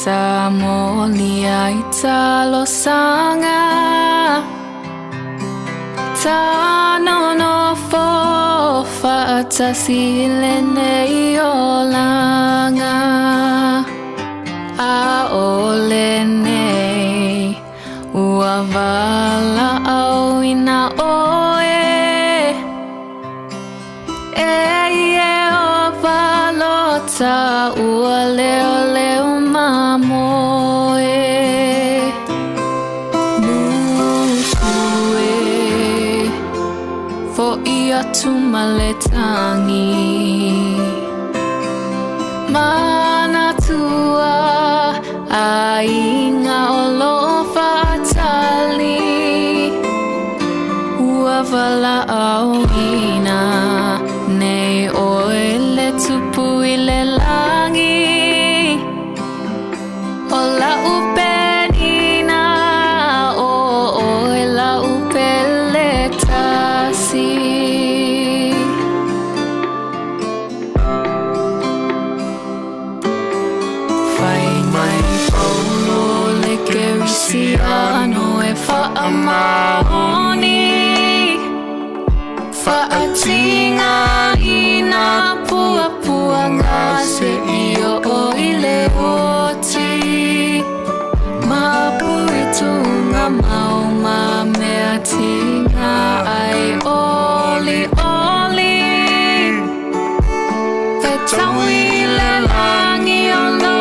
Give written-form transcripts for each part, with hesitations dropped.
sa molia italo sanga Tano no fo fa'ata silene iolanga Aole nei uavala auina oe o valota uale ole umamoe Musue fo ia tumaletangi Mana tua ainga olo fatali Uavala auina Nei oele tupu ile langi Ola upenina oela upele tasi Fai mai paulo le kerisiano e fa amaoni Fa'atinga ina pua ngase iyo o ile oti Mapuitunga mauma meatinga ai oli Fetawile langi ono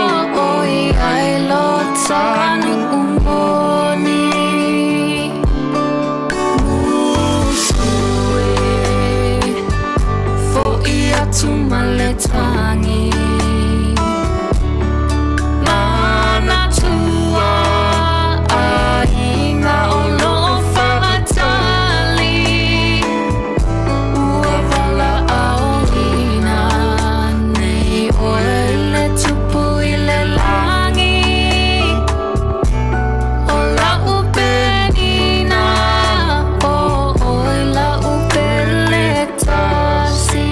oi ai lotanu umboni Tumaletangi Mana tua ainga olo fatali Uavala auina Nei oele tupu ile langi Ola upenina oila upele tasi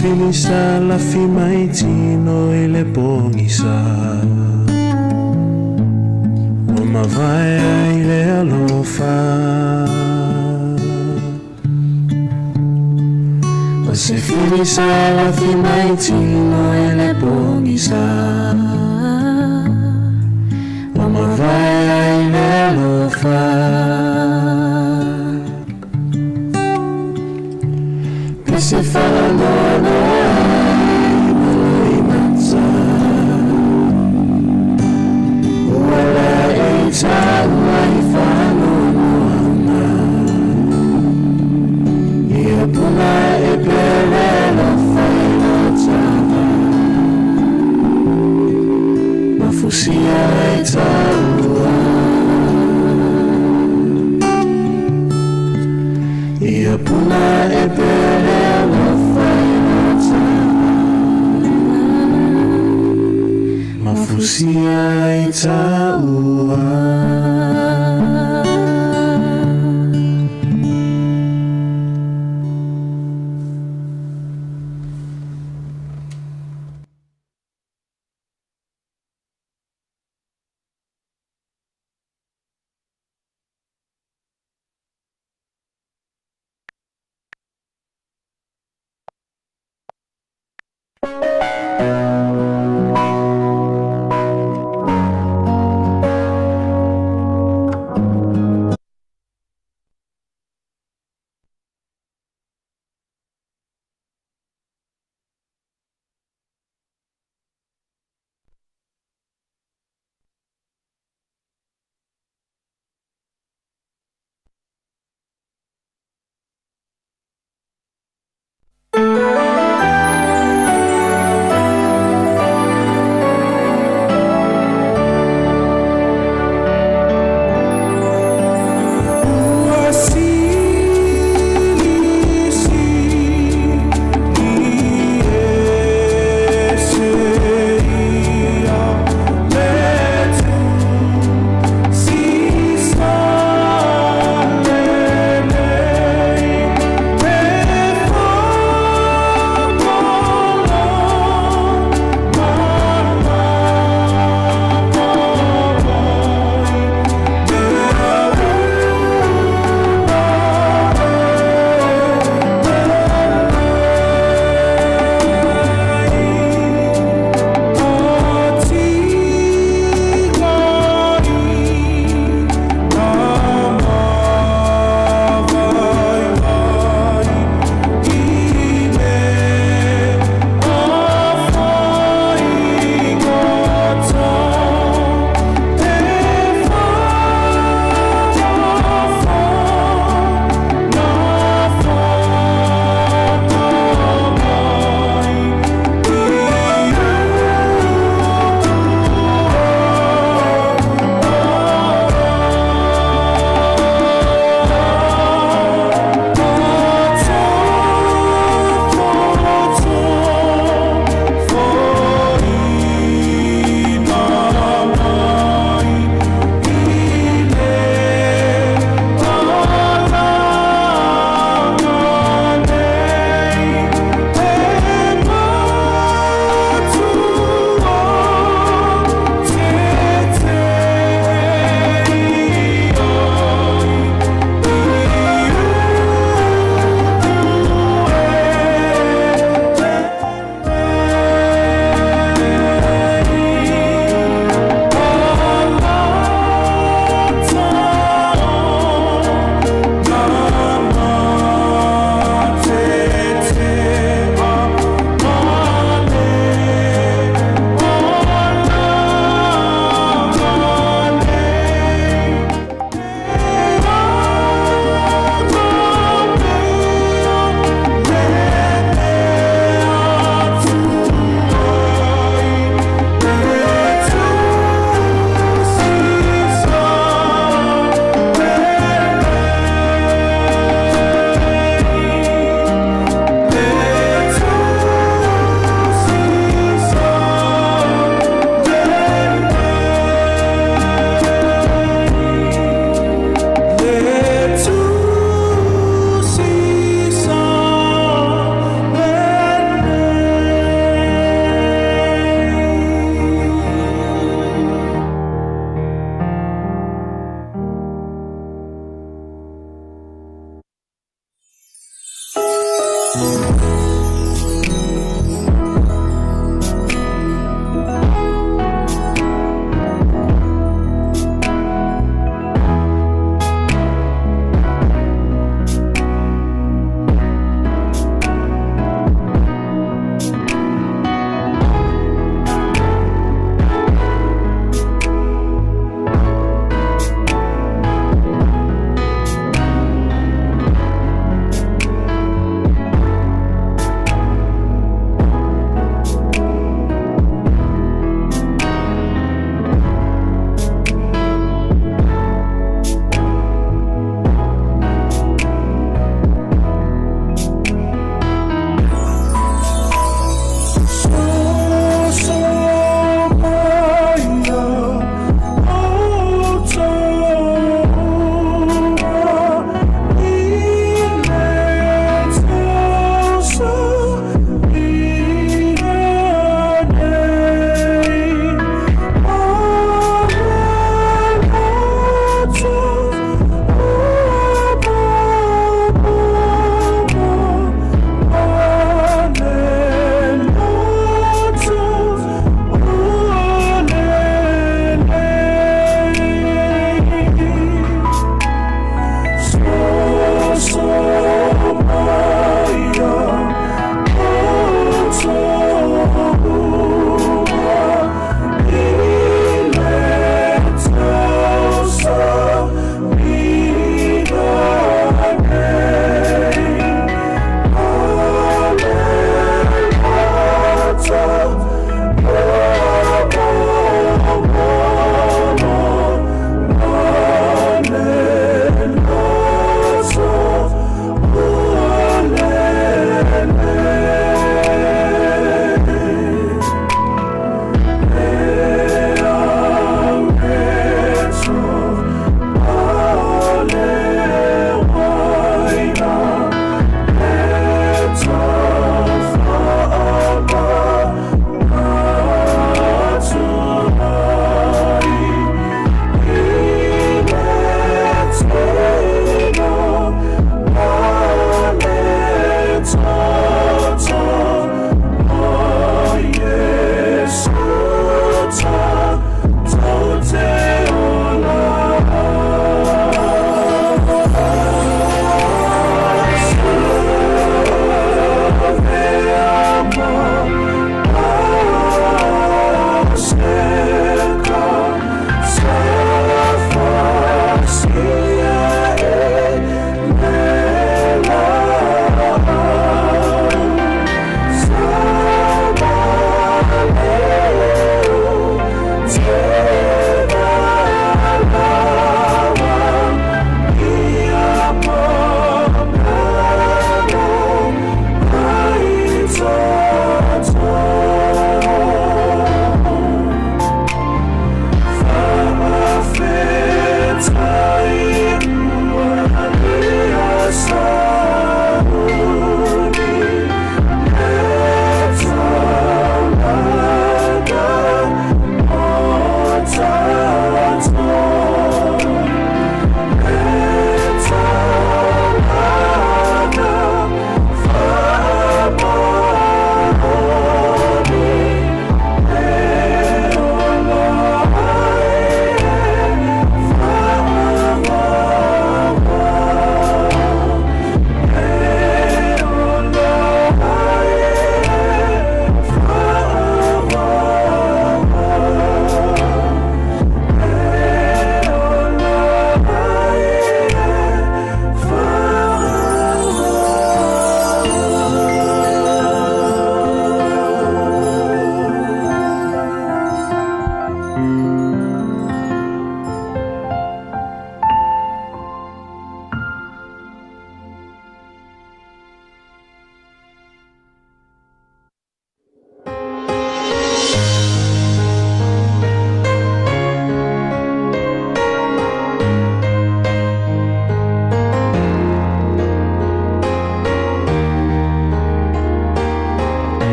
Finisa la fimaitino e le pongisa Oma vai ile alofa se filisa la fimaitino e le pongisa Mama vai ai le lofa Pese fala nono ai maloi manza Uala e taua i fano noana Ia puna e pere lo fai no tava Mafusia e taua Ia puna e pere lo fai no tava Mafusia e taua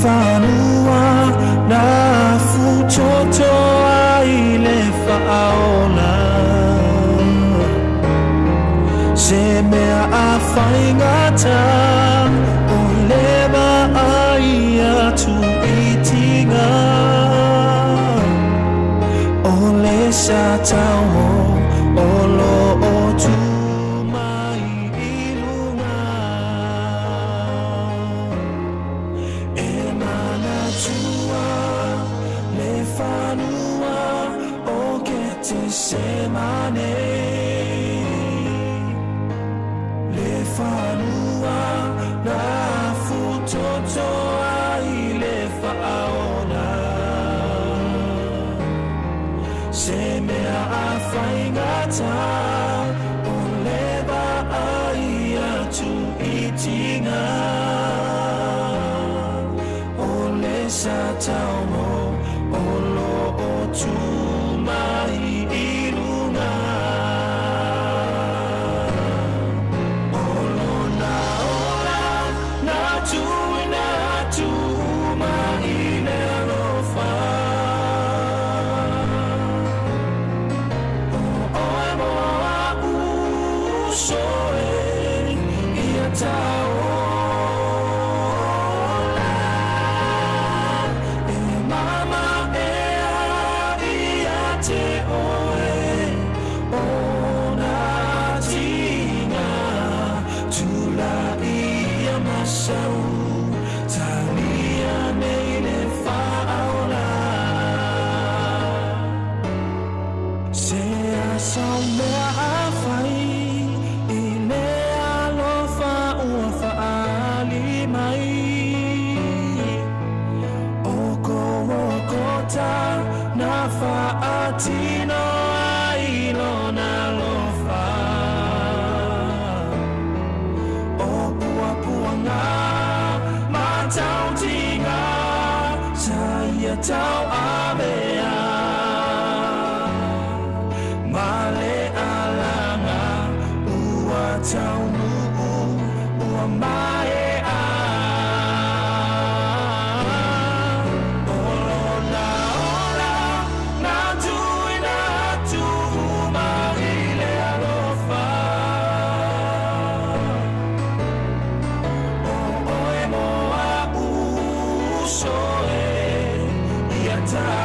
fanua na futoto ai le faola se mea a whaingata o leba ai atu itinga o le sa tau o lo o tu mai ilunga e mana tua le whanua o ke te semane le whanua na futoto ai le whaona se mea a whaingata o leba ai atu itinga o le sa taumo o lo o tu mai ilunga o lo na ora na tu mai le alofa o moa usoe ia taola e mama ea ia te oe o na tinga tula ia masau tania nei le whaola se a sau mea a whai i le alofa ua whaali mai oko ta na whaatino ai lona lofa o puapuanga matau tinga sa ia tau avea male alanga ua tau nuu ua mae a olo na ora na tui na tu mai le alofa o oe moa usoe ia tau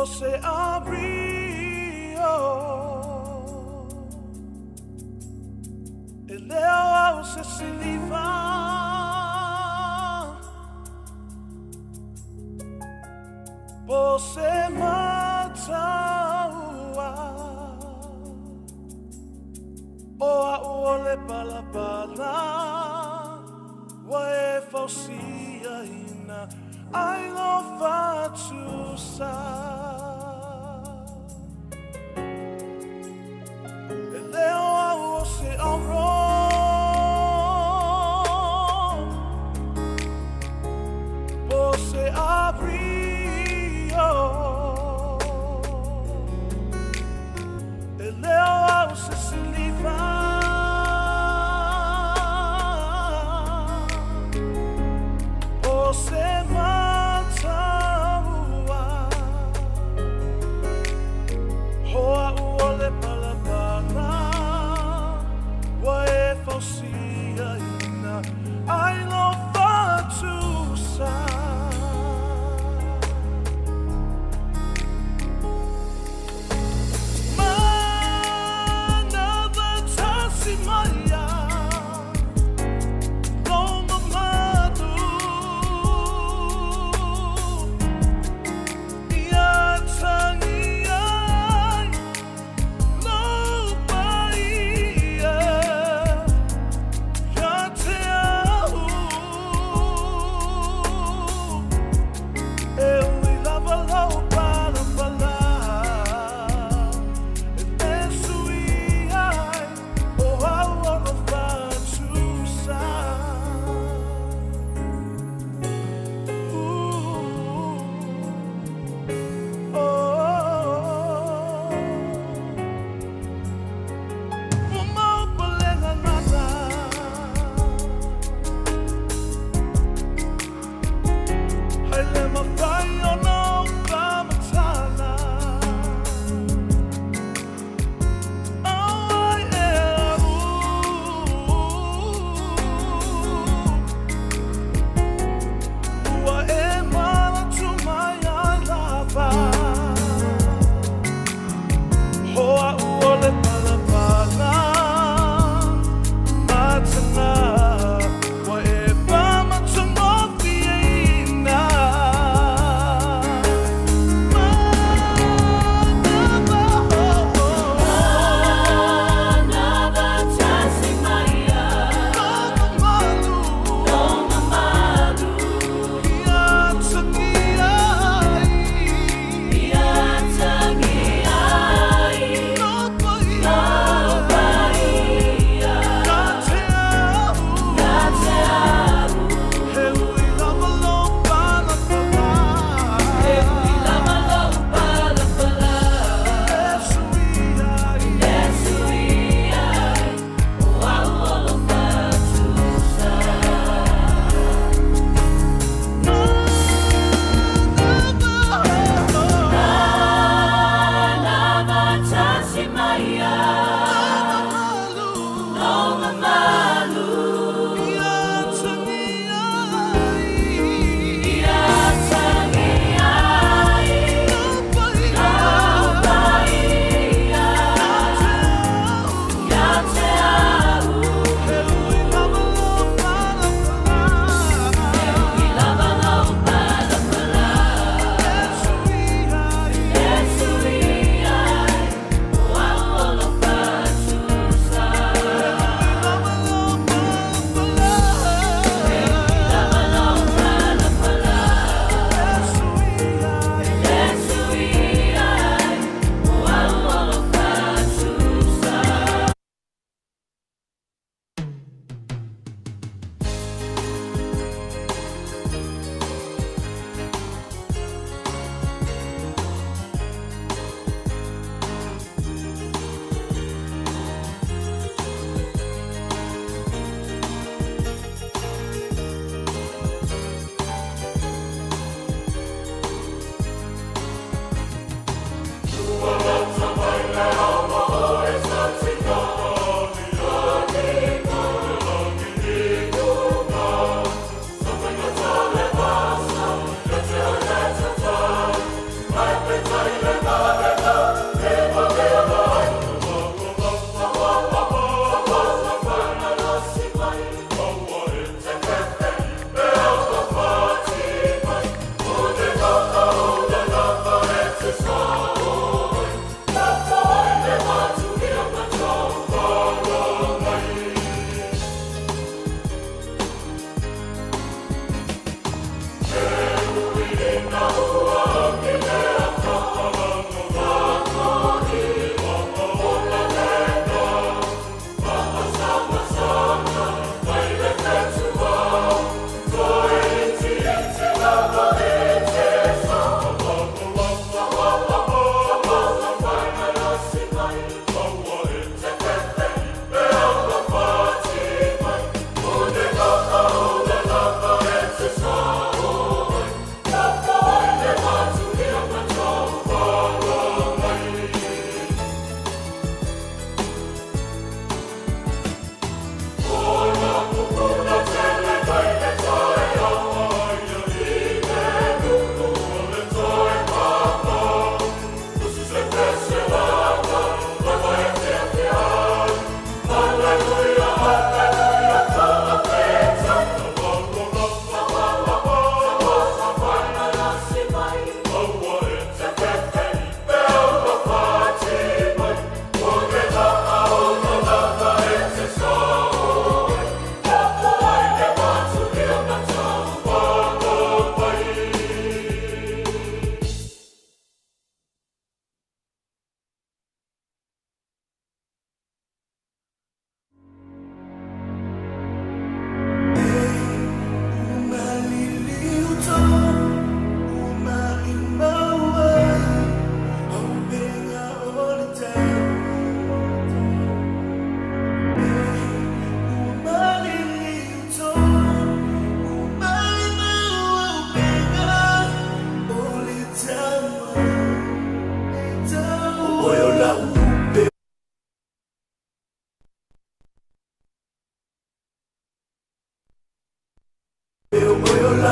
Você abriu ele ao se livrar. Você mata o ole palapala wae fausia ina I love what you say.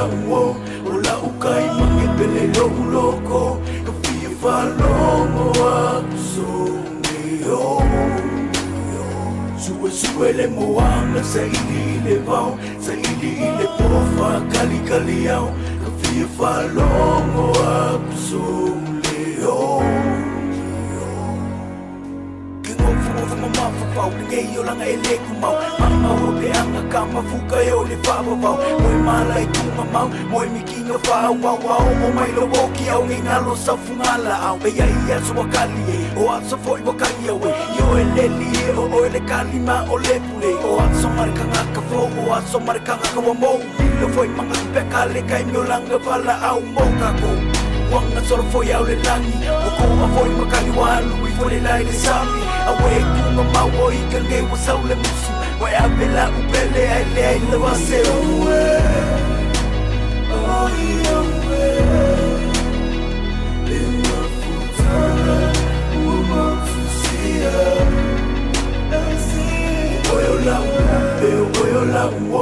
wo ola ukai mange pele loko ka fia falongo akso meo sue le moanga sa ili le vau sa ili le pofa kali au ka fia falongo akso meo Mafafau, ninguém eu langa ele kumau Mama o le anga kama fuka eu le whawawau Moi malai kumamau, moi mikinga whawawau O mai lo woki au ngai ngalo sa fungala au E ai aso wakali e, o aso foi wakali au e Yo e leli e o ele kalima o le pule O aso marikanga ka fo, o aso marikanga ka wamo Milo foi mga pekale kai mio langa wala au mokako Wanga solo foi au le langi O koa foi makali walu I foi lai le sami Awe kunga mawo I kange wa sau le musu Wai abela upele ai le ai le wase Owe Oi owe Lima futana Uma tusia Oe o lau upe Oe o lau o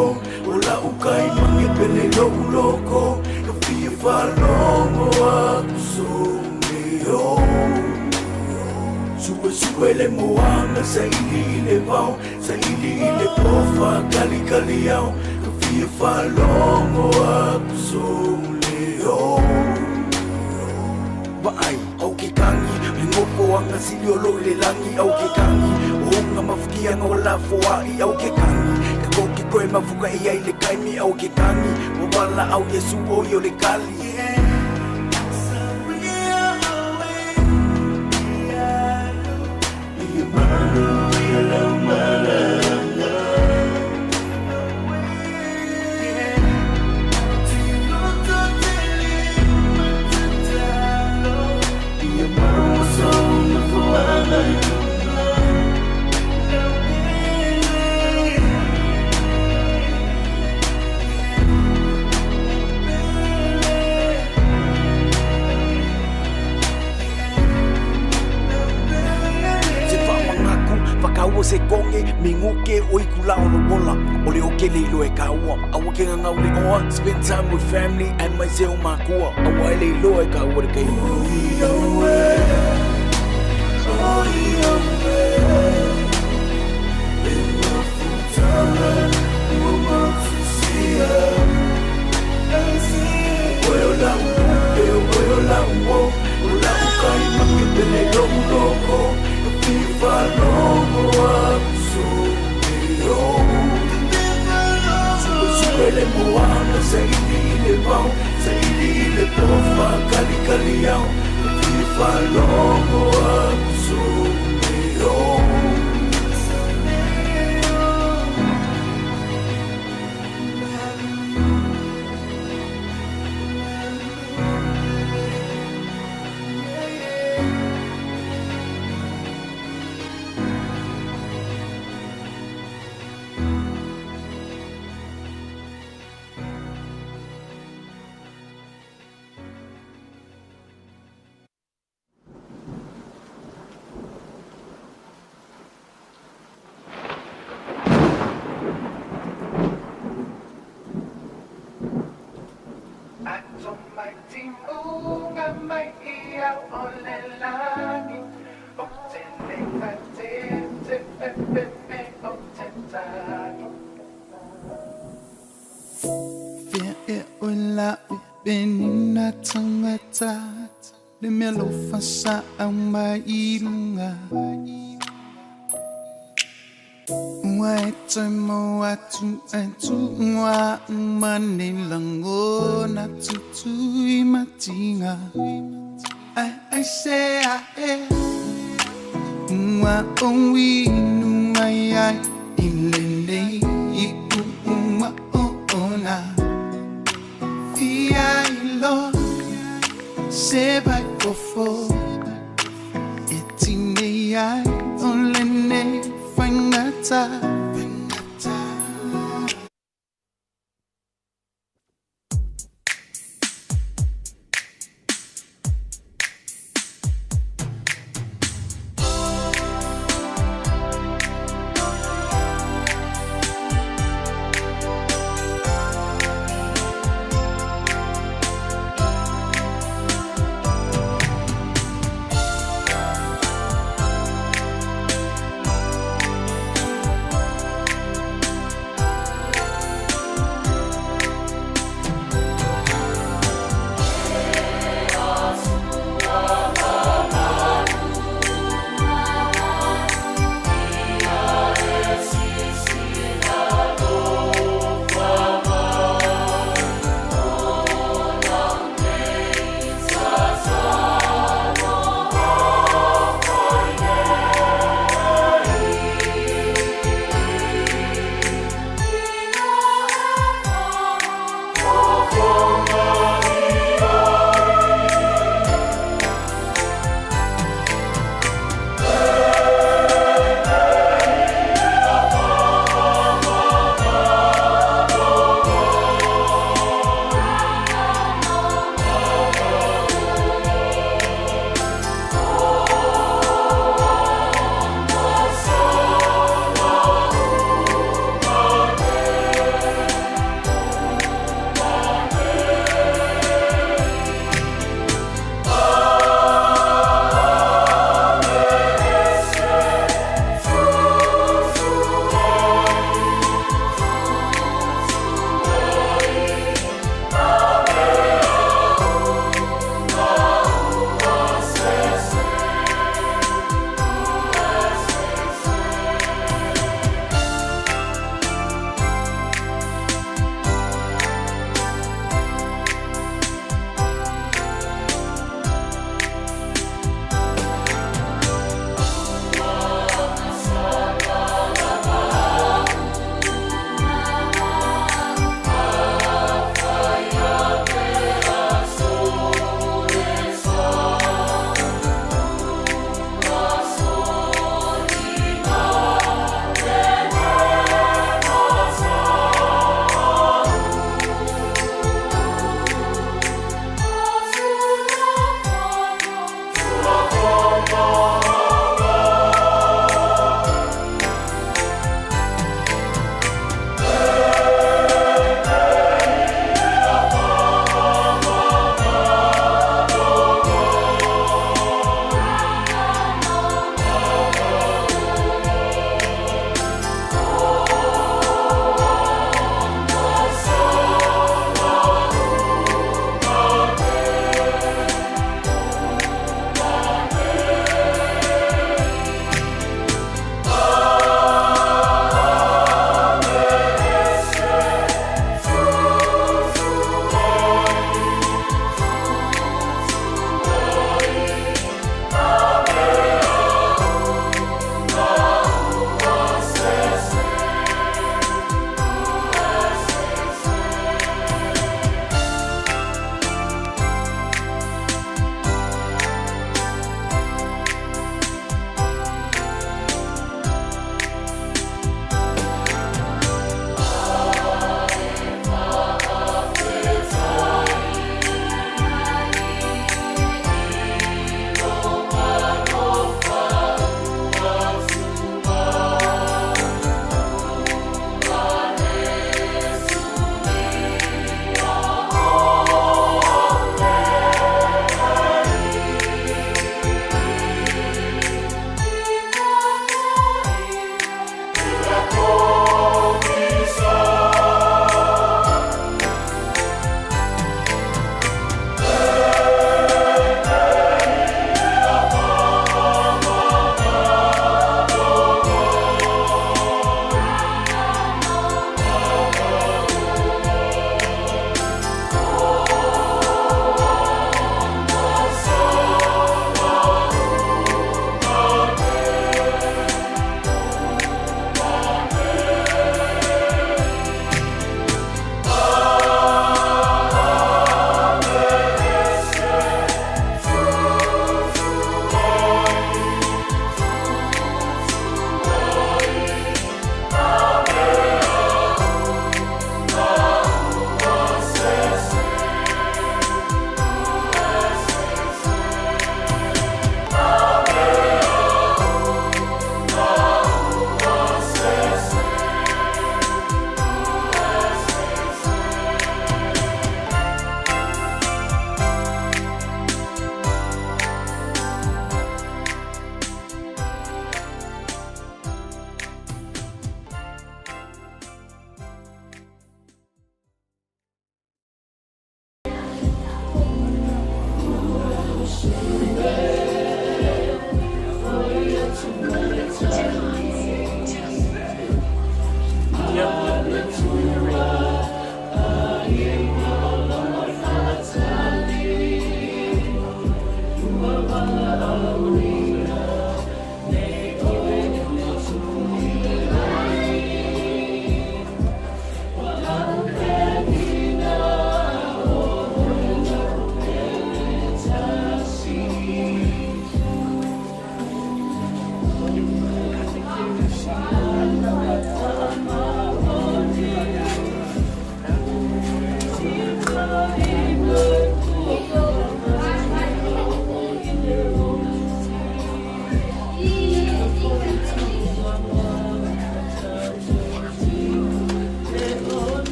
O lau kai mange pele loko Fia falongo akso meo Sue le moanga sa ili le vau Sa ili le pofa kali au Fia falongo akso meo Waai, au ke kangi Ringopo anga sili o loi le langi Au ke kangi, o unga mafukia nga wala foai Au ke kangi, kakoki koe mafuka i ai le kaimi Au ke kangi, wala au yesu o yo le kali se konge minguke o ikulao no bola ole o ke leilo e kaua awa ke ngau le oa spend time with family and myself makua awa leilo e kaua le kai le moanga sa ili le vau sa ili le pofa kali au Fia falongo akso meo Benina tangata le melo fasa ang mairunga Wa tamo atu ngwa manilango na tutui matinga I say ngwa onwi numaya ilende iku ngwa ona Ilo se vai fofo etine ai onlene fangata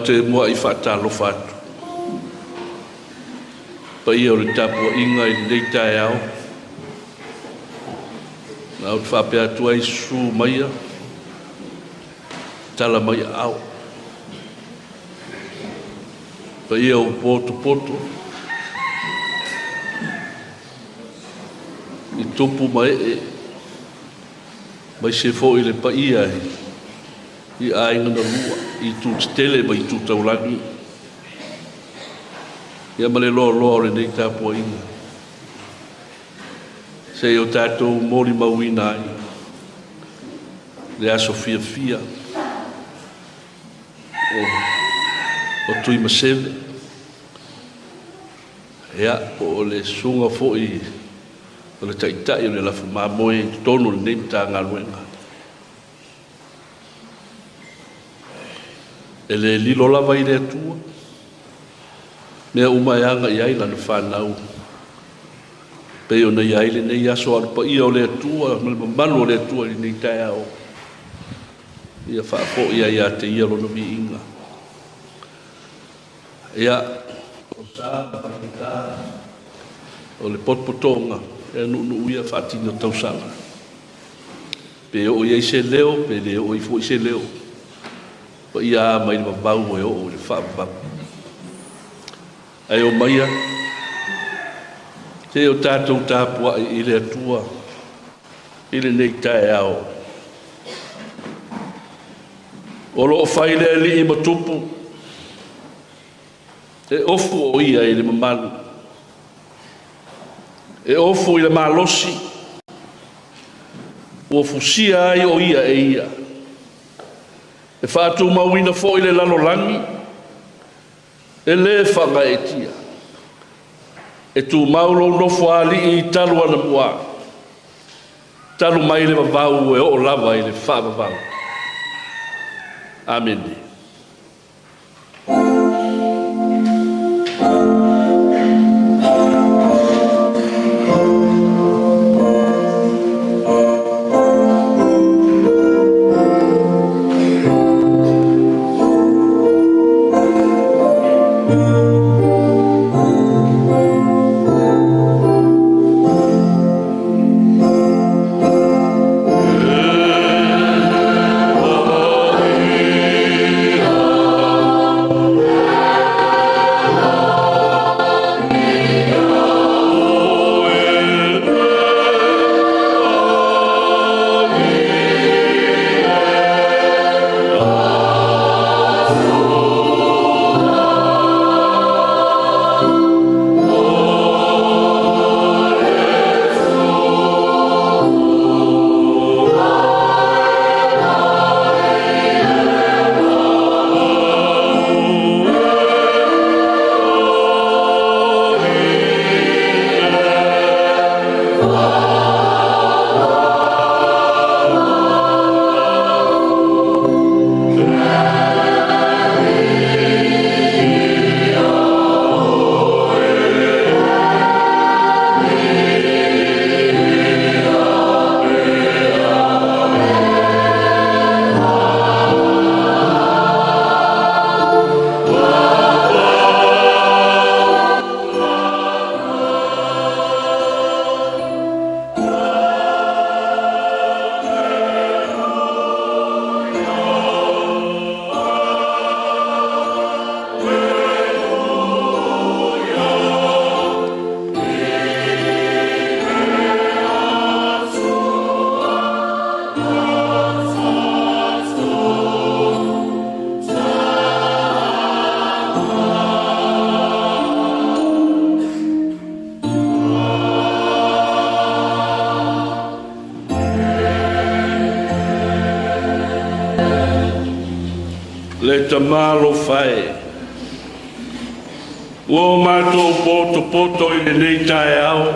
Te mua I whaatalofa atu. Pa ia o le tapua inga I nei taeao. Nā o te whapea atua I su maia. Tala mai au. Pa ia o poto. I tupu mai mai se fo I le pa ia I ainga na lua. I tu tele ba I tu taulangi. Ia male loa le nei tapua inga. Se o tātou mori mauina ai. Le aso fia. O Tuimaseve. Ea o le sunga fo'i. O le taitai o le lafu mamoe tonu le nei ta ngaluenga. E le lilo lava I le atua. Mea umaianga I aila na whanau. Peo na I aile nei aso alpa ia o le atua, manu o le atua I nei taeao. Ia whaafo ia te ia lona mi inga. Ia, o tā, pakita, o le potpotonga, e nu ia whaatino tausanga. Peo ia I se leo, pe leo I fo I se leo. Pa ia mai le mabau e o le whaapapau. Ai o maia, te o tātou tāpua I le atua, I le nei taeao. O loo whaile li I matupu, e ofu o ia I le mamalu. E ofu I le malosi, o fusia ai o ia e ia. E whaatu mauina fo I le lalolangi, e le whanga e tia. E tu maulo nofo ali I talu ana mua. Talu mai le vavau e o lava I le whaavavau. Amen. te malo fai. O mato poto i le nei Taeao.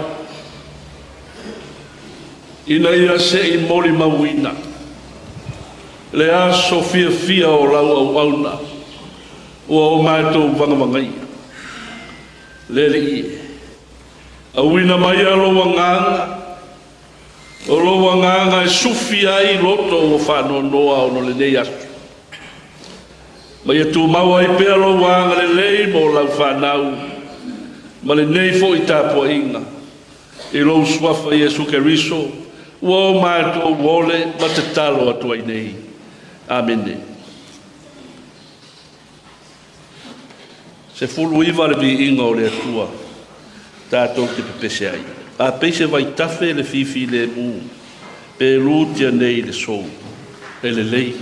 Ina ia se I moli mawina. Le aso fia o lau auna. O mato vangavangai. Lele I. Awina mai alo wanganga. O lo wanganga e sufi ai loto o whano noa o no le nei asu. Mai atu maua I pea lo wanga le lei mo lau whanau. Ma le nei fo I tāpua inga. I lo swafa Yesu Keriso. Ua o mātua wole ma te talo atua I nei. Amene. Se fulu iwa le vi inga o le atua. Tātou te pepese ai. A peise vai tafe le fifi le mu. Pe rūtia nei le sou. E le lei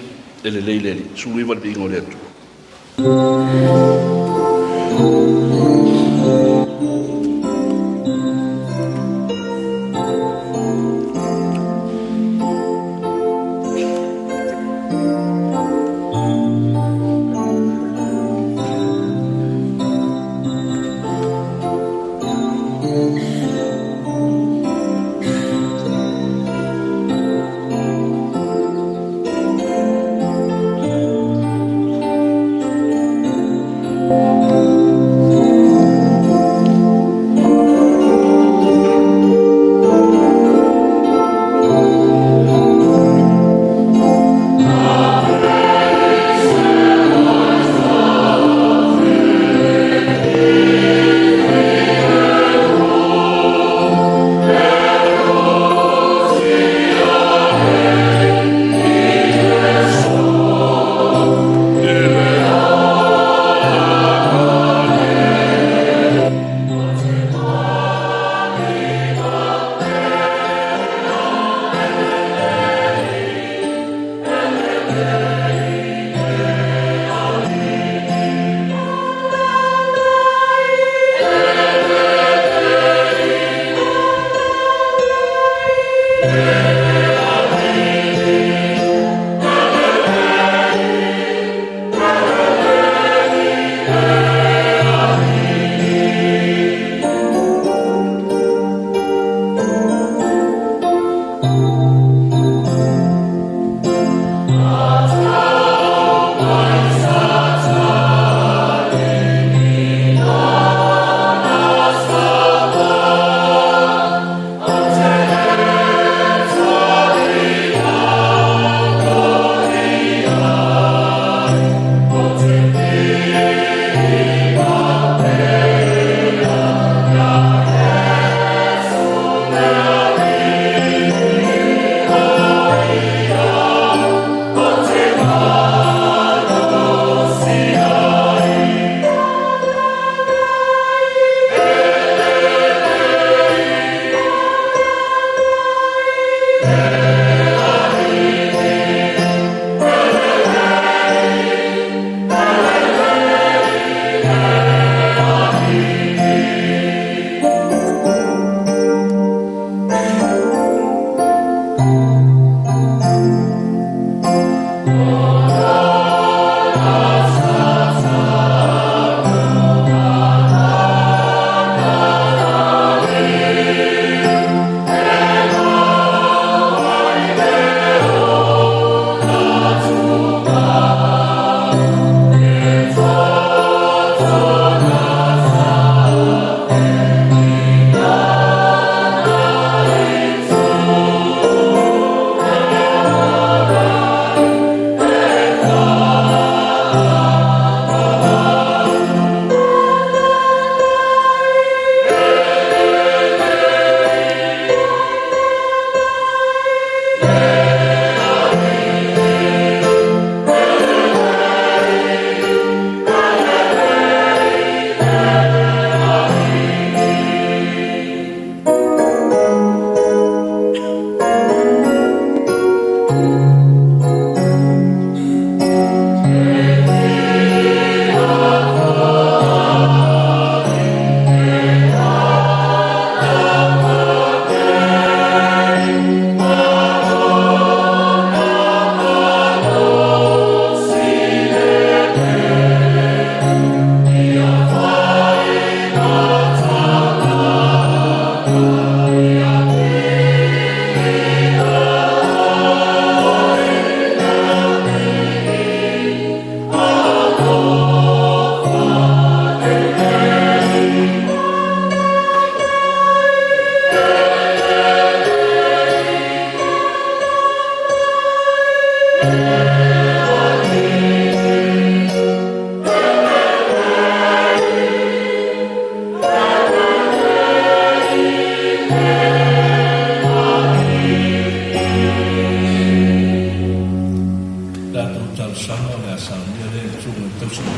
le li. Su iwa le vi inga o le atua.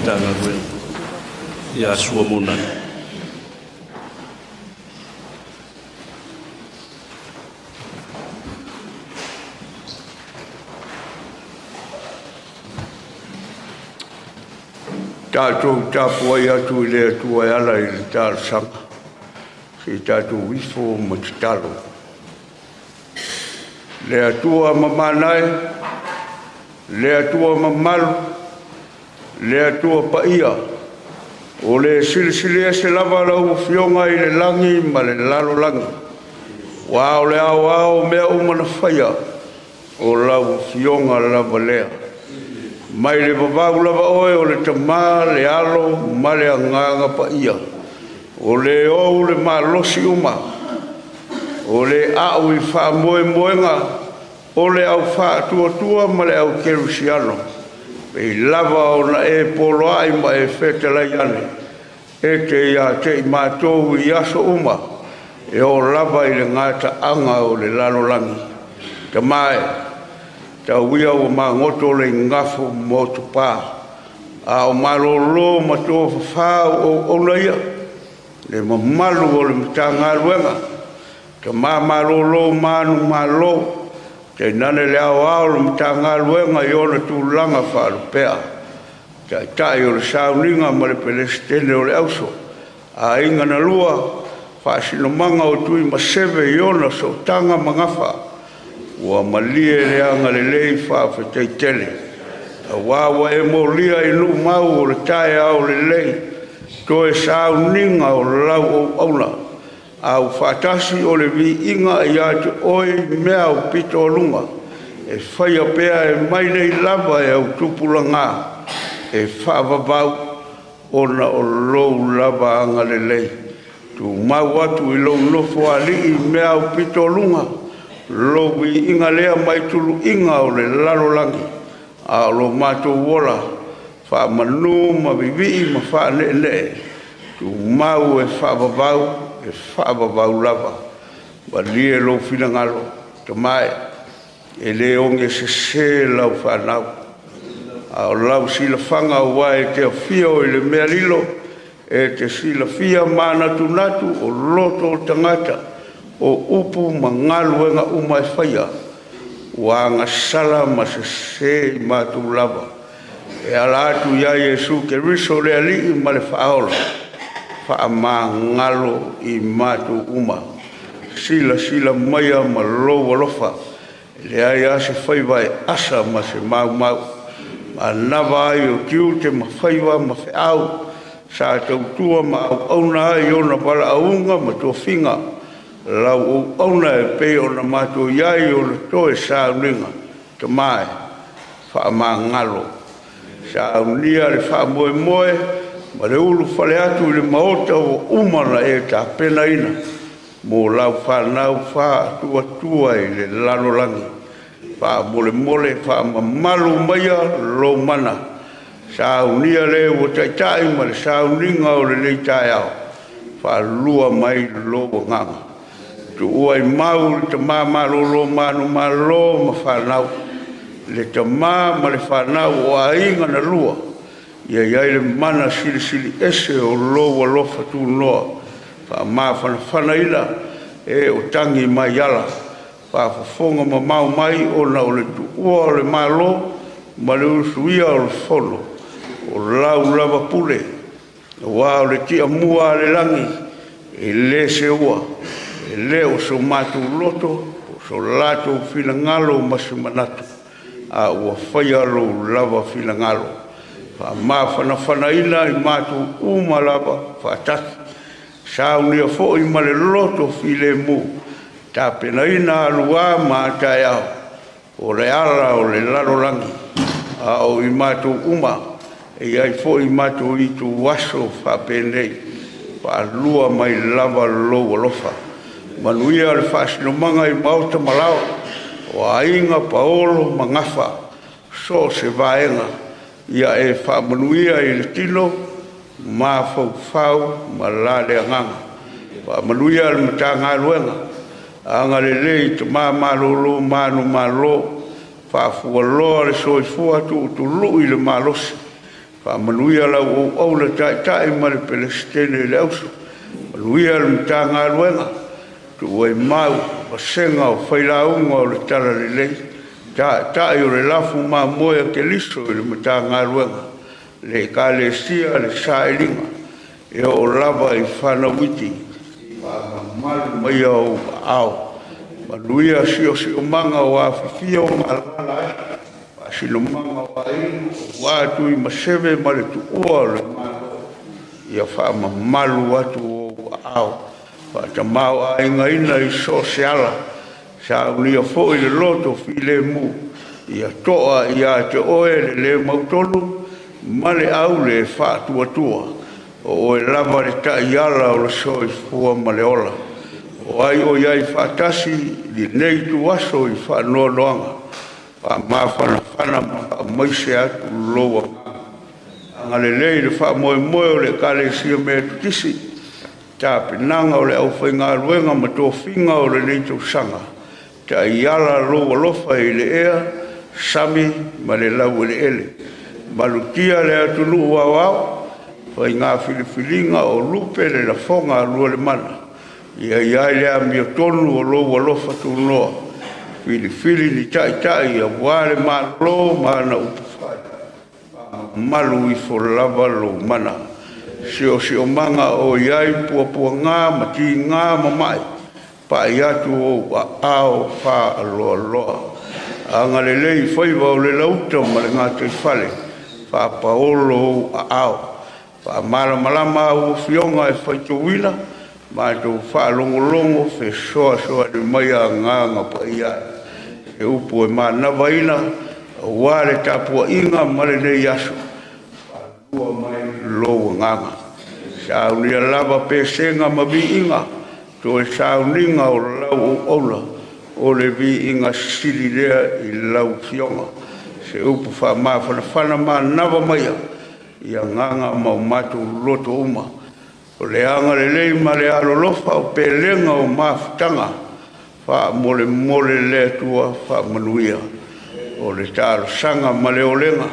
tanga koe ia sua mona tātou tāpua i atu i lea tua e ala i le tāra sanga. Si tātou wifo ma te talo. Lea tua mamanai, lea tua mamalu, lea tua paia. O le silisili e se lava lau fionga i le langi ma le lalo langi. Wao le au mea umana whaia. O lau fionga lava lea. Mai le babau lava oe o le tamā le alo ma le anganga pa ia. O le ou le malosi uma. O le au i wha moe moenga. O le au wha tua ma le au kerusiano. Pei lava o na e polo ai ma e Fetalaiga ane. E te ia te i mātou i aso uma. E o lava i le ngata anga o le lalolangi. Tamae. Tau wia o mā ngoto le ngafo mo tupā. A o malolo ma tō whawha o naia. Le mamalu o le mitanga ruenga. Ka mā malolo mānu malo. Te nane le au le mitanga ruenga i ona tūlanga wharu pēa. Tai tai o le sauninga ma le pelestene o le auso. A inga na lua, whaasino manga o Tuimaseve i ona so tanga mangafa. Ua malie le anga le lei whaafetei tele. A wawa e mo lia i nu mau o le Taeao le lei. Toe sauninga o lau o auna. Au whaatasi o le vi inga i atu oi mea o pito o lunga. E whaia pea e mai nei lava e au tupula ngā. E whaavavau ona o lou lava anga le lei. Tu mau atu i lou nofo ali i mea o pito o lunga. Lowi inga lea mai tulu inga o le lalolangi. A lo mātou wola. Wha manu ma vivi ma wha ne. Tu mau e whaavavau lava. Wa lie lo whina ngalo. Te mai. E le onge se lau whanau. A o lau sila whanga wa e te awhia o le mea lilo. E te sila whia mana tunatu o loto o tangata. O upu mangaluenga umai whaia. Wa ngasala ma se i mātou lava. E ala atu ia Yesu ke riso le ali i ma le whaola. Wha ma ngalo i mātou uma. Sila maia ma loa lofa. Le ai ase whaiva e asa ma se mau. Ma nawa ai o tiu te ma whaiva ma whiau. Sa tautua ma au auna ai ona wala aunga ma tō whinga. Lau o auna e pei o na mātou iai o na toe sauninga. Te mai, wha mā ngalo. Saunia le wha moe, ma le ulu whale atu i le maota o umana e tā pena ina. Mō lau whanau wha tua i le lalolangi. Wha mole, wha mamalu maia lo mana. Saunia le o taitai ma le sauninga o le nei Taeao. Wha lua mai lo nganga. Tu ua i mau le tamā malolo manu malo ma whanau. Le tamā ma le whanau o a inga na lua. Ia iai le mana sili ese o loa lofa tu noa. Wha mā whana ina e o tangi mai ala. Wha whafonga ma mau mai o na o le tu ua o le malo ma le usuia o le whono. O lau lava pule. Wa o le tia mua le langi. E le se ua. E leo so mātou loto, so lato whina ngalo masu manatu. A ua whaia lo lava whina ngalo. Wha mā whana ina i mātou uma lava, whaataki. Saunia fo i male loto while mu. Tā pena ina alua mā Taeao. O le ala o le lalolangi. A o i mātou uma. E ai fo i mātou i tu waso whapenei. Wha lua mai lava lo walofa. Manuia le whaasinomanga i mauta malao. O ainga paolo mangafa. So se vaenga. Ia e whaamanuia i le tino. Mā whau ma la le anganga. Whaamanuia le matanga luenga. Anga le lei te mā malolo manu malo. Whaafua loa le soifua tu lu i le malosi. Whamanuia lau au le tai ma le Palestine le ausu. Manuia le mtanga aluenga. Tu wai mau, pasenga o whailaunga o le tala le lei. Tai o le lafu ma moia ke liso i le mtanga aluenga. Le ka le sia le saelinga. E o lava i whana witi. Malu mai au au. Manuia si o manga o awhifia o malala. Sino manga wa inu, wa Tuimaseve ma le tuua le malo. Ia wha malu atu o au. Wa ta mau a inga ina i sosiala. Sa unia fo i le loto fi le mu. Ia toa ia te oe le mautolu. Ma le au le wha tua. O e lava le ta iala o le soi fua ma le ola. O ai o iai whatasi li nei tu aso i wha noa noanga. Wha maise atu loa. Anga le lei le wha moe o le kale sia mea tutisi. Ta pinanga o le au whainga ruenga ma tō whinga o le nei tau sanga. Ta iala loa lofa i le ea, sami ma le lau le ele. Malutia le atu nuu wawao, whainga filifilinga o lupe le la fonga lua le mana. Ia iai lea mio tonu o loa lofa tu noa. Fili ni tai a wale ma lo mana upufai. Malu i fo lava lo mana. Si o manga o iai pua ngā mati ngā mamai. Pa iatu o a ao wha aloa loa. Anga le lei whaiva o le lauta ma le ngā tei whale. Wha paolo o a ao. Wha malama o fionga e whaitowina. Ma tau wha longo fe soa de mai a ngā pa iai. E upu e mānawa ina, wāre tāpua inga mare nei aso. Pua mai loa nganga. Saunia lava pēsenga ma vi inga, to e sauninga o lau o ola, o le vi inga sili lea i lau fionga. Se upu wha whana mānawa maia, ia nganga ma matu loto uma. O le anga le lei ma le alolofa o pēlenga o mafutanga. Wha mole le tua wha manuia. O le tāro sanga ma le olenga.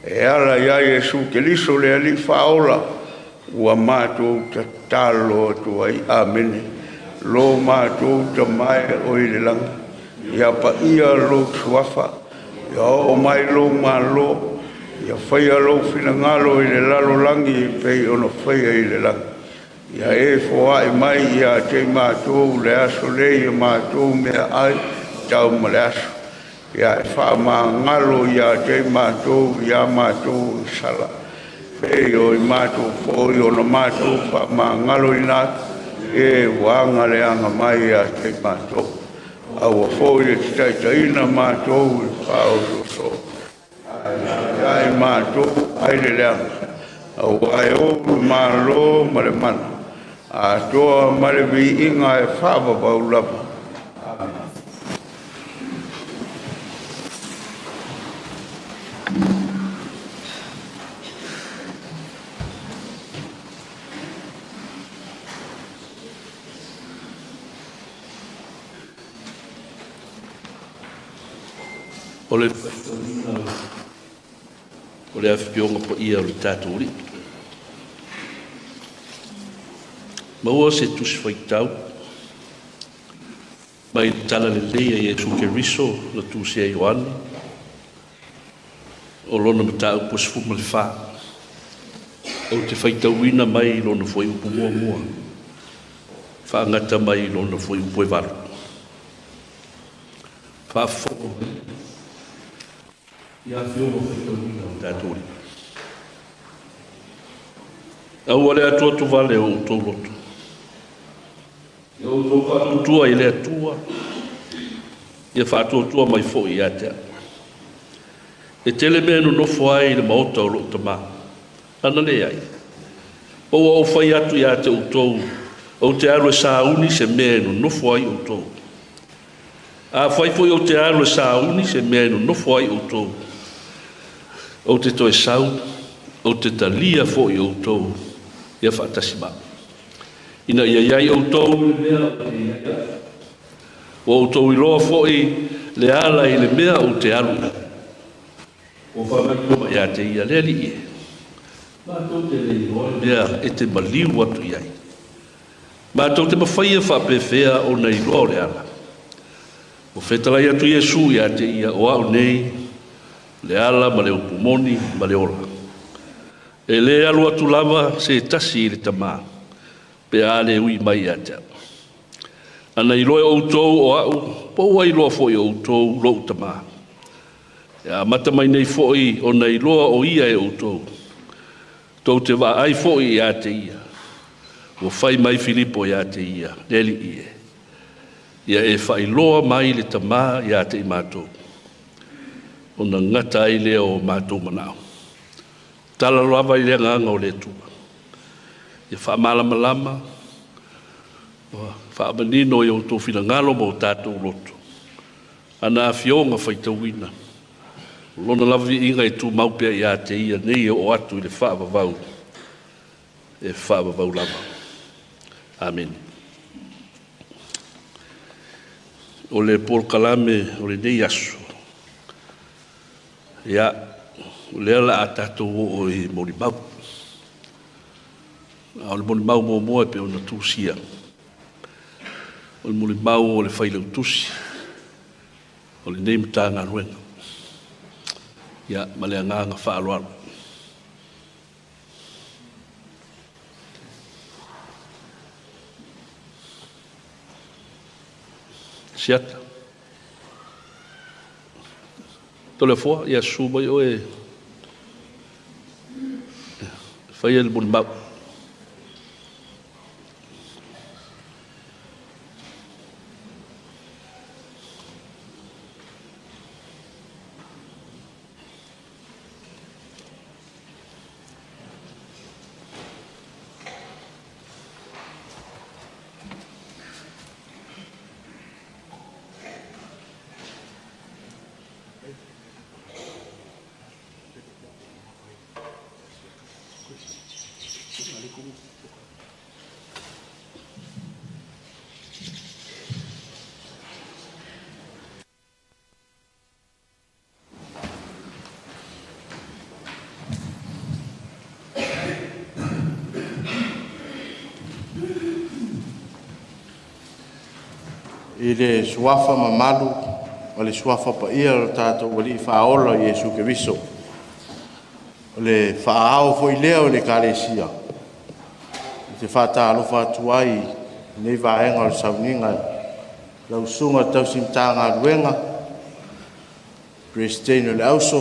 E ala iai e su ke liso le ali wha ola. Ua mātou ta tālo tua i amene. Lo mātou ta mai o i le langa. Ia pa ia lo suafa. Ia o mai lo ma lo. Ia whaia lo fina ngalo i le lalo langi pei ono whaia i le langa. Ia e fōa e mai ia te mātou le aso le ia mātou mea ai tau ma le aso. Ia e wha mā ngalo ia te mātou ia mātou sala. Pei o i mātou fōi o na mātou wha mā ngalo i nāt e wanga le anga mai ia te mātou. Aua fōi e te taitaina mātou i whao so. Ia e mātou ai le leanga. Aua e o mā lo ma le mana. A toa marevi inga e whāwa baulapa. O le awhipionga po ia o le tātou ri. Maua se tusi whaitau. Mai tala le leia i e tuke riso la tusi e Ioane. O lona matau po se fuma le wha. O te whaitauina mai lona foi upu mua. Whaangata mai lona foi upu e varu. Whaafoko. Ia whionga whaitauina o tātori. Au ale atua tu vale o tō loto. Ia o tō whātua i le atua. Ia whātua mai fo i atea. E tele mea no nofo ai le maota o lota maa. Ana le ai. O au whai atu i ate o tōu. O te aro e sāuni se mea no nofo ai o tōu. A whai foi o te aro e sāuni se mea no nofo ai o tōu. O te toe sau, o te talia fo i o tōu. Ia whaatasi maa. Ina ia iai o tōu mea o te ia. O tōu i roa fo i le ala i le mea o te aru. O whamai i a te ia le li e. Ia, e te maliu atu iai. Mātou te mawhaia whapewhea o nei loa o le ala. O Fetalaiga atu Iesu ia te ia o au nei, le ala ma le upumoni ma le ola. E le alu atu lava se tasi i le tamā, pe a le ui mai a te. Ana i loe outou o au, pou ai loa foi outou lo tamā. Ia mata mai nei foi o nei loa o ia e outou. Tau te wa ai foi ia te ia. O fai mai Filipo ia te ia, neli ie. Ia e fai loa mai le tamā ia te i mātou. O na ngata ai lea o mātou manao. Tala lava i lea nganga o le tua. Ia wha malama lama, wha amanino i o tō whina ngalo mo tātou loto. Ana a fionga whai tauina. Lona lavi inga i tū maupea ia te ia, nei o atu i le wha vavau. E wha vavau lama. Amen. O le Paul Kalame, o le nei aso. Ia, o le ala a tātou o i Morimau. O le Morimau mō moe pe o na tūsia. O le Morimau o le whailau tusi. O le nei mta ngā ruenga. Ia, ma le nganga whaaloalo. Siata. Tole fua, ia suba i oe. Whaia le Morimau. I le suafa mamalu, o le suafa pa ia o tātou wali whaola i Iesu Keriso. O le whaao fo i lea o le kālesia. I te whata alofa atu ai, nei vaenga o le sauninga, lau sunga tau simtanga ruenga, Christine o le auso,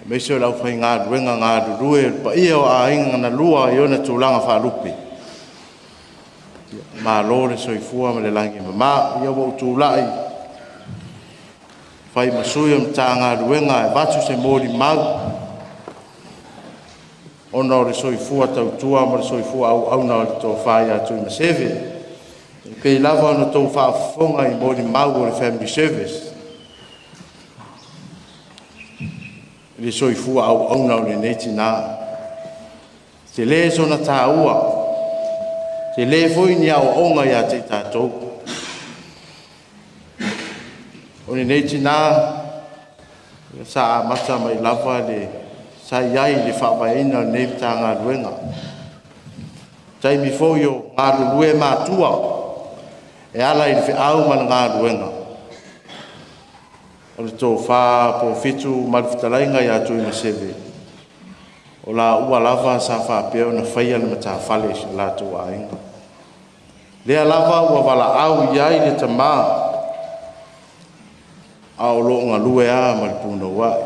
meise o lau whai ngā ruenga ngā rurue, pa ia o a inga na lua i ona tūlanga whaalupi. Ma lore soifua ma le langi mama ia wo tūlai fai masui o mtanga ruenga e vatu se mori mau ona o le soifua tautua ma le soifua au na o le tō whai a Tuimaseve pei lava ona tō whaafonga i mori mau o le family service le soifua au na o le neiti nā te le Zonna Taeao te le foi ni au onga ia te tātou. O ni nei tina, sa mata mai lava le, sa iai le whawaina nei ta ngā ruenga. Tai mi foi o ngā rurue mātua, e ala i le whi au mana ngā ruenga. O le tō whā Pofitu Fetalaiga ia Tuimaseve. O la ua lava sa whapeo na whaia le mata whale si la tō ainga. Lea lava ua wala au iai le tamā. Ao lo ngā lue a ma le puna wai.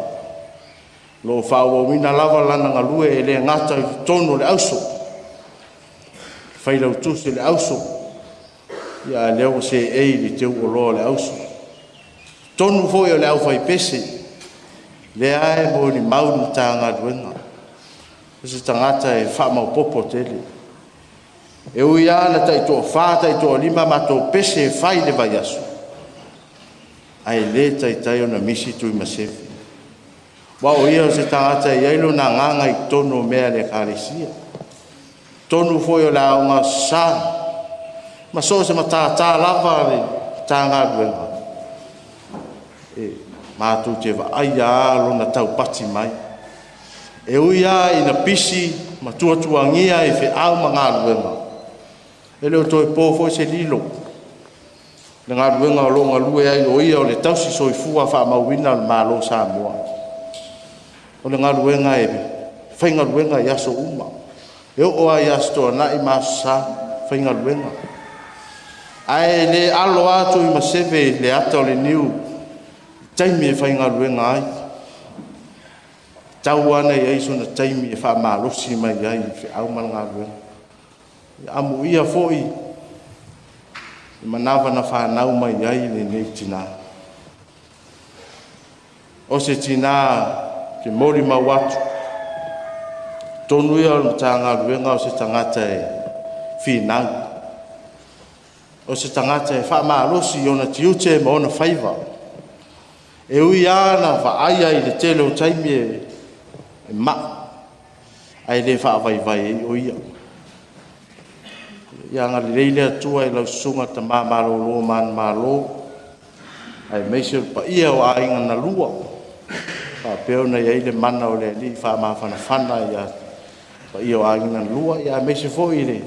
Lo whaua wina lava lana ngā lue e le ngata i tono le auso. Whailau tūse le auso. Ia leo se ei li teu o loa le auso. Tonu foi o le au whai pese. Le ae mo ni maunu tā ngā ruenga. Ese tangata e whamau popo tele. E ui ana tai tō whāta i tō lima ma tō pese e whai le vai asu. Ai le tai o na misi Tuimaseve. Wa o ia o se tangata i ailo na nganga i tono mea le kāresia. Tonu foi o la o ngā sā. Ma so se ma tā lava le tā ngā ruenga. E mātou te wa ai a alo na tau pati mai. E uia ina pisi matuatuangia e fe'au ma galuega. E leo toe pō foi se lilo. Le galuega o lo galue ai o ia o le tausi soifua fa'amauina o le malo Samoa. O le galuega e faigaluega i aso uma. E o'o ai aso toana'i masosā faigaluega. Ae le alo atu Tuimaseve le ata o le niu taimi e faigaluega ai. Tau ana i aiso na taimi e whaamalosi mai ai fe'au ma le galuega. Amu ia fo'i i manawa na whanau mai ai le nei tina. O se tina ke mori mau atu. Tonu ia o ta galuega o se tangata e whinau. O se tangata e whaamalosi o na tiute ma ona whaiva. E ui ana whaaia i le tele o taimi e ma. Ai le whaavaivai o ia. Ia ngā leile atua i lau sunga ta mā mālo lo man mālo. Ai meise pa ia o ainga na lua. Pa peo na ia ile mana o le li wha mā whana ia. Pa ia o ainga na lua. Ia meise fo i le.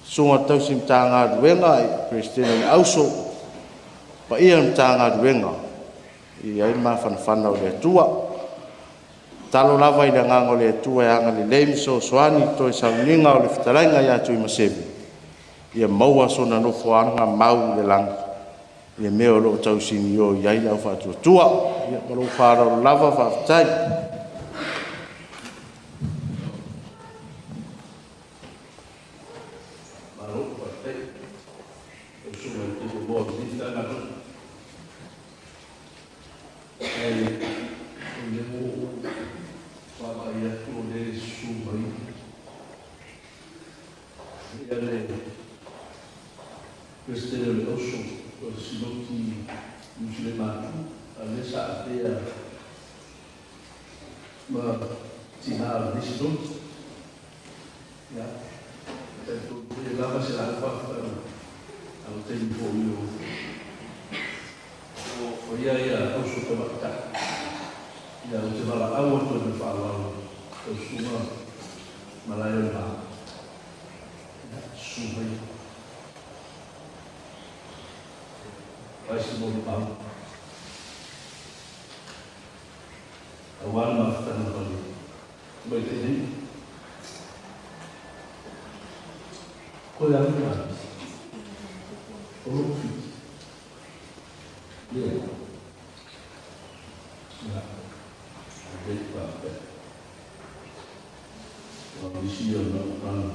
Sunga tausim tā ngā ruenga i Christina ni auso. Pa ia mta ngā ruenga. Ia i mā whana o le atua. Talo lava i le ngango le atua e anga le leimi so soani to e sauninga o le Fetalaiga ia Tuimaseve. Ia maua so na nofo anga mau le langa. Ia meo lo tausini o iai lau whaatua tua. Ia malo whaarau lava whaatai. Christina le oso o siloti muslimatu alesa atea ma tina disdom ya tanto de lava se alfa ao tempo o ia oso te mata ya o te mala awa to me fala o suma malayo ba suma vai se movimentar. Agora nós estamos ali. Vai entender? Olha para nós. O filho. Ele. Já. Ele para pé. O bichinho não.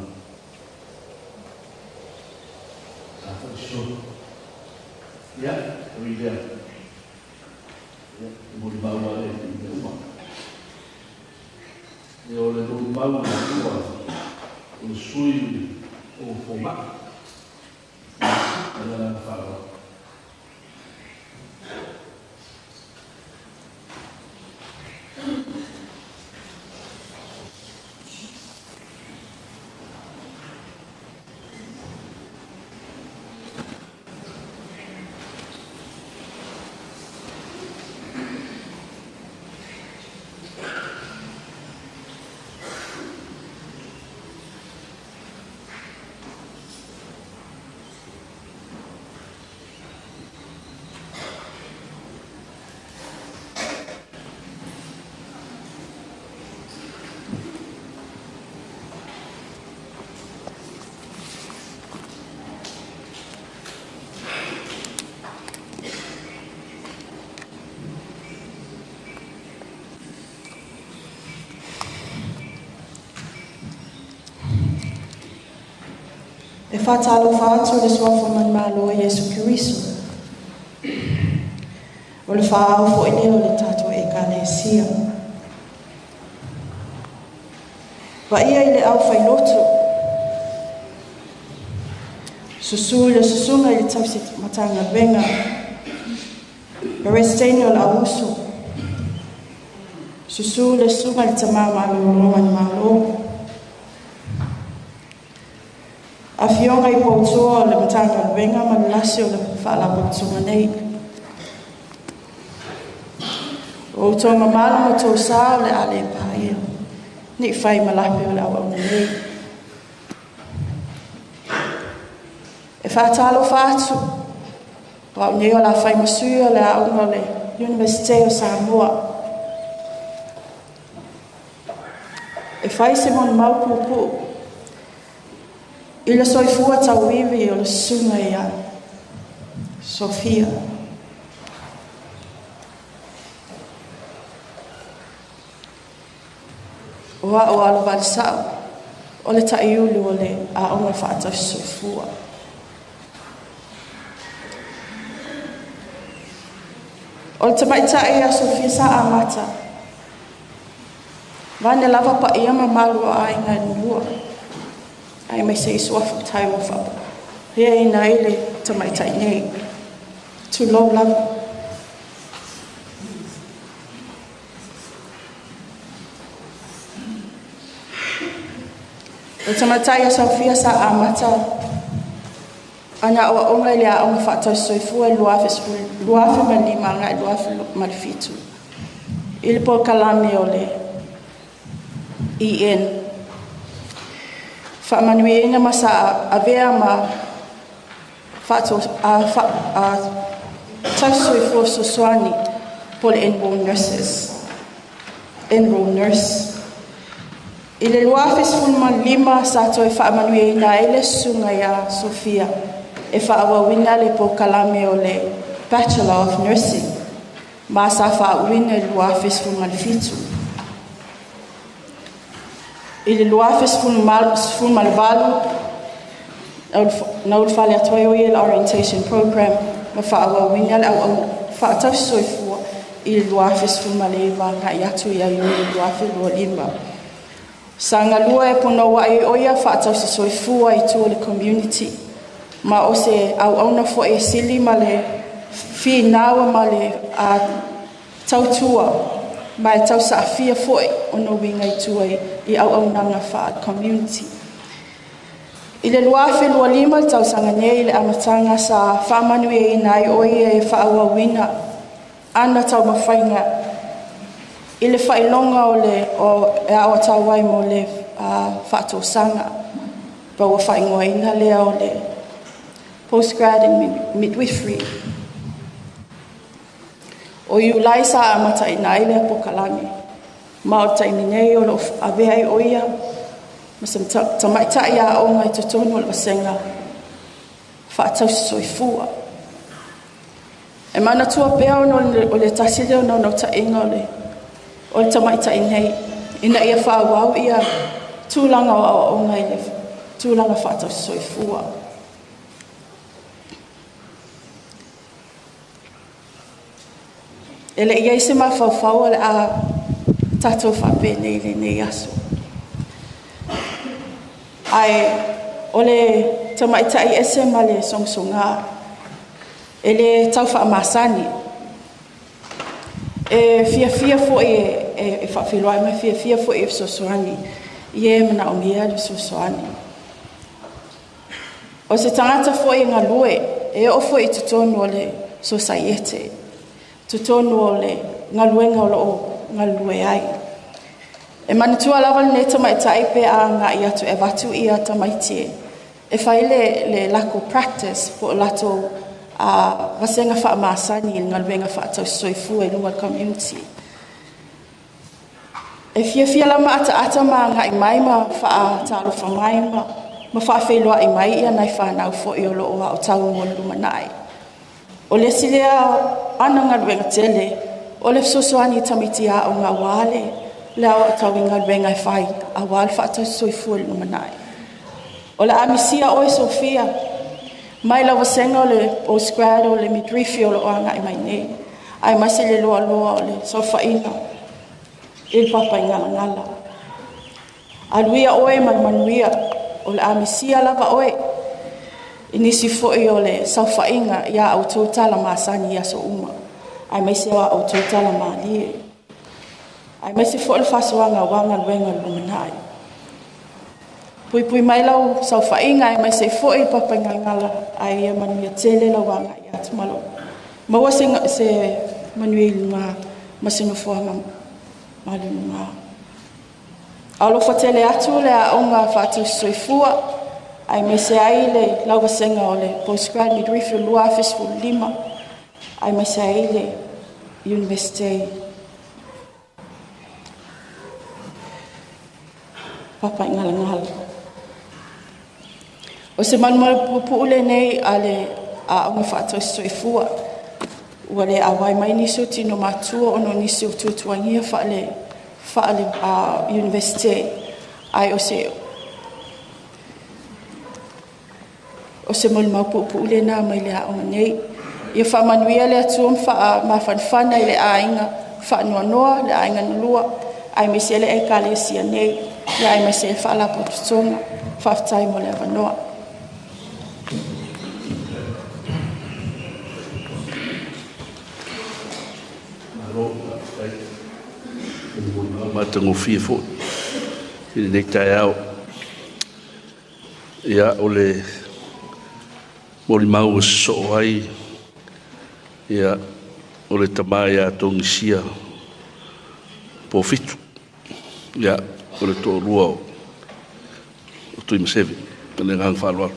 Ah, fechou. Ya, dia. Ya, boleh bawa dia di rumah. Dia oleh bawa dia, usui, format. Ada faham. E whātalo whātu le suafo man malo e Yesu Kiriso. O le whāau fo i leo le tātou e kālesia. Wa ia i le au whailoto. Susu le susunga i le tausi matanga venga. Peresteni o le auso. Susu le sunga i le tamā malo man malo. A fionga i poutua o le matanga venga ma le lasi o le whaala poutunga nei. O tonga mala mo tō sā o le ale paia. Ni whai malape o le awa o nei. E whātalo whātu. Wau nei o la whai masui o le aunga le Universite o Samoa. E whai se mon maupupu. I le soifua tau iwi o le sunga ia. Sophia. Oa o alo vale sao. O le taiulu o le aunga whaatau soifua. O le tamaitai a Sophia sa amata. Vane lava pa ia mamalu a inga nua. Ai mai se isu afu tai o whapa. Rea ina ile tamaitai nei. Tu low lava. O tamaitai a Sophia sa amata. Ana o onga le a onga whaatau soifua e luafe malima ngai luafe malifitu. Ili po kalame o le EN. Whaamanuia inga masa a vea ma whaatau tau soifua sosoani po le enroll nurses. Enroll nurse. Ili luafe sifun malima sa toi whaamanuia ina ele sunga ya Sophia. E whaawawina le po kalame o le Bachelor of Nursing. Ma sa whaawina le luafes fu malifitu. I le luafes fu malvalu na ulfale atoe o le orientation program. Ma whaawawina le au whaatau soifua i le luafes fu maleva nga iatu ia i le luafe lua lima. Sa ngalua e pono wa i oia whaatau soifua i tu le community. Ma o se au auna fo e sili ma le fi nawa ma le tautua ma e tau sa afia fo e ono winga i tua i au auna nga wha community. I le luafe lua lima tau sanga nei le amatanga sa whamanu e inai oi e whaaua wina ana tau mawhainga. I le whailonga o le e awa tau wai mo le whaato sanga. Baua whaingoa ina lea o le postgrad in midwifery. O iulai sa amata ina ile po kalami. Ma o taimi nei o lo avea i oia. Masam tamaita ia o ngai tutonu o wasenga. Whaatau soifua. E mana tua pea o le tasile o no ta inga o le tamaita inei. Ina ia whaawau ia tūlanga o ngai le tūlanga whaatau soifua. Ele ia se ma fau le a tatou whape nei le nei aso. Ai ole tamaitai ese ma le songsonga. Ele tau whaamasani. E fia fo e whawhiloa me fia fo e sosoani. Ie mana o mea le sosoani. O se tangata fo e ngalue e o fo e tutonu o le societe. Tutonu o le ngaluenga o lo ngalue ai. E manitua lava le tamaitai pe a nga i atu e watu i a tamaitie. E whaile le lako practice po lato a wasenga whaamasani i ngaluenga whaatau soifua i lunga community. E fia lama ata ma nga i maima whaatalo whamaima ma whaafeiloa i mai ia nai whanau fo i o lo o tau ngonu lumanai. O le silea ana ngaluenga tele, o le sosoani tamitia o ngā wale, le awa tau i ngaluenga i whai, a wale whaatau soifua i lumanai. O le amisia o e Sophia, mai lawa senga o le postgrad o le midwifery o lo anga i mai nei, ai masi le loa o le sofaina, il papa i ngala. Aluia oe manuia, o le amisia lava oe, inisi foi o le saufainga ia au tōtala masani ia so uma. Ai mai se wa au tōtala malie. Ai mai se foi le whasoanga wanga luenga lumanai. Pui mai lau saufainga ai mai se foi papa ngala ai manuia tele la wanga ia tumalo. Maua se manuia lunga masinufoanga malunga. Alofa tele atu le aonga whaatusoifua ai me se ai le lauwasenga o le postgrad midwifery lua office lima ai me se ai le university papa ngala. O se manuma pupuule nei ale aonga whaatusoifua ua le awai mai niso tino matua ono niso tutuangia whaale university ai o se manuma pupuule na mai le aonga nei ia whamanuia le atuam mawhanwhana i le ainga whaanoanoa le ainga nulua ai me se le e kalesia nei ia ai me se whaala potutonga whaftai mo le avanoa. Matango fifo i Zonna Taeao ia o le molimau so ai ia o le tamai a tongisia Pofitu ia o le tōrua o Tuimaseve le ngang whaloa.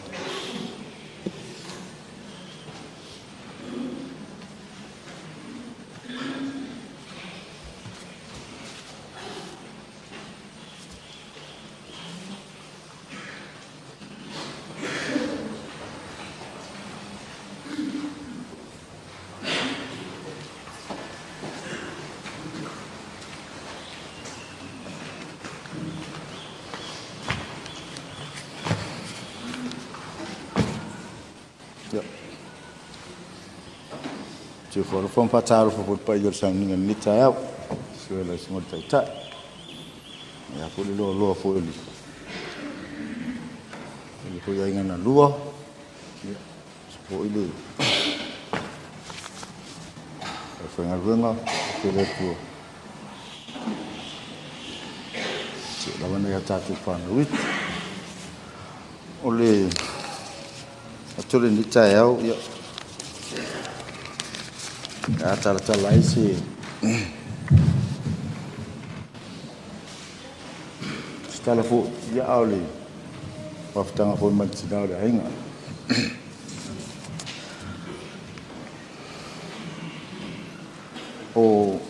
Se for from Pataro for put your son in Nita out, so let's not take that. I put a low for you. You put your in a lure, spoil it. If I remember, to let you. So the one I have to find with only actually Nita out. Tala isi stala fu ya auli waftanga fu matsina da hinga o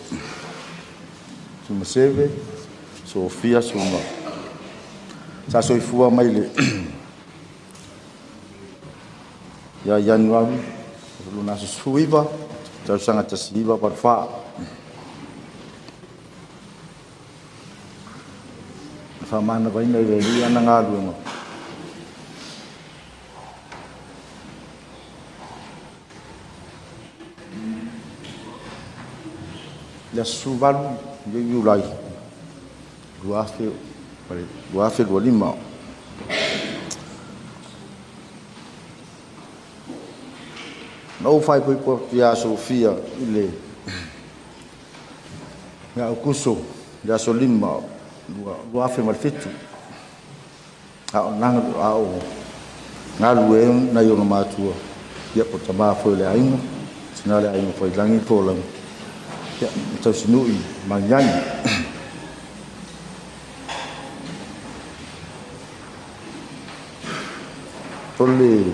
Tuimaseve Sophia Zonna sa soifua mai le ya Januari luna suiva tau sanga tasiva par fa mana vai nei le ana ngalu ngo la suvalu ye yulai duafe lima no fai po ya Sophia ile ya kuso ya solima duafe malfitu nang ngalu e na yo no matua ya po tama foi le ainga sinale ainga foi langi polang ya tau sinui mangyani tole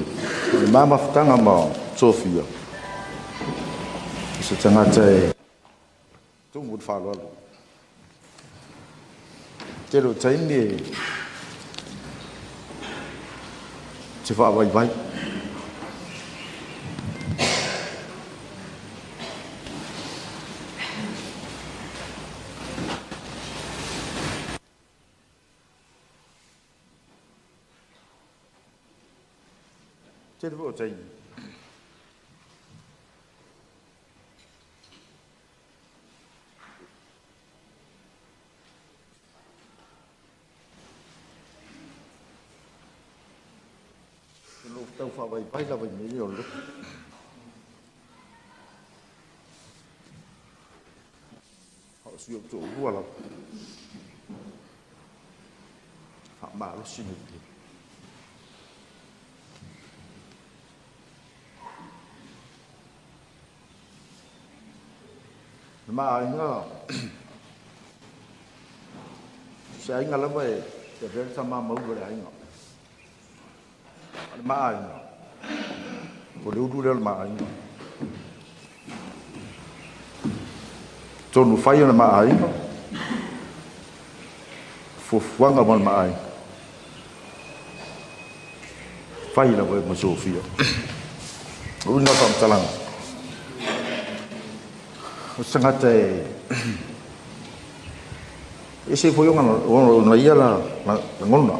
mama futanga ma Sophia se tangata tu mud falo telo taini se fa vai telo taini tau fa vai la vai ni ole họ sử dụng chỗ vua là phạm bảo nó xin được Ma inga. Saya inga lama ya sama mau inga. Ma inga. Boleh udah ma inga. Tonu fai na ma inga. Fuanga mal ma inga. Fai la boy ma Sophia. Una pam talang. Sangat isi foi ona ia la ngona.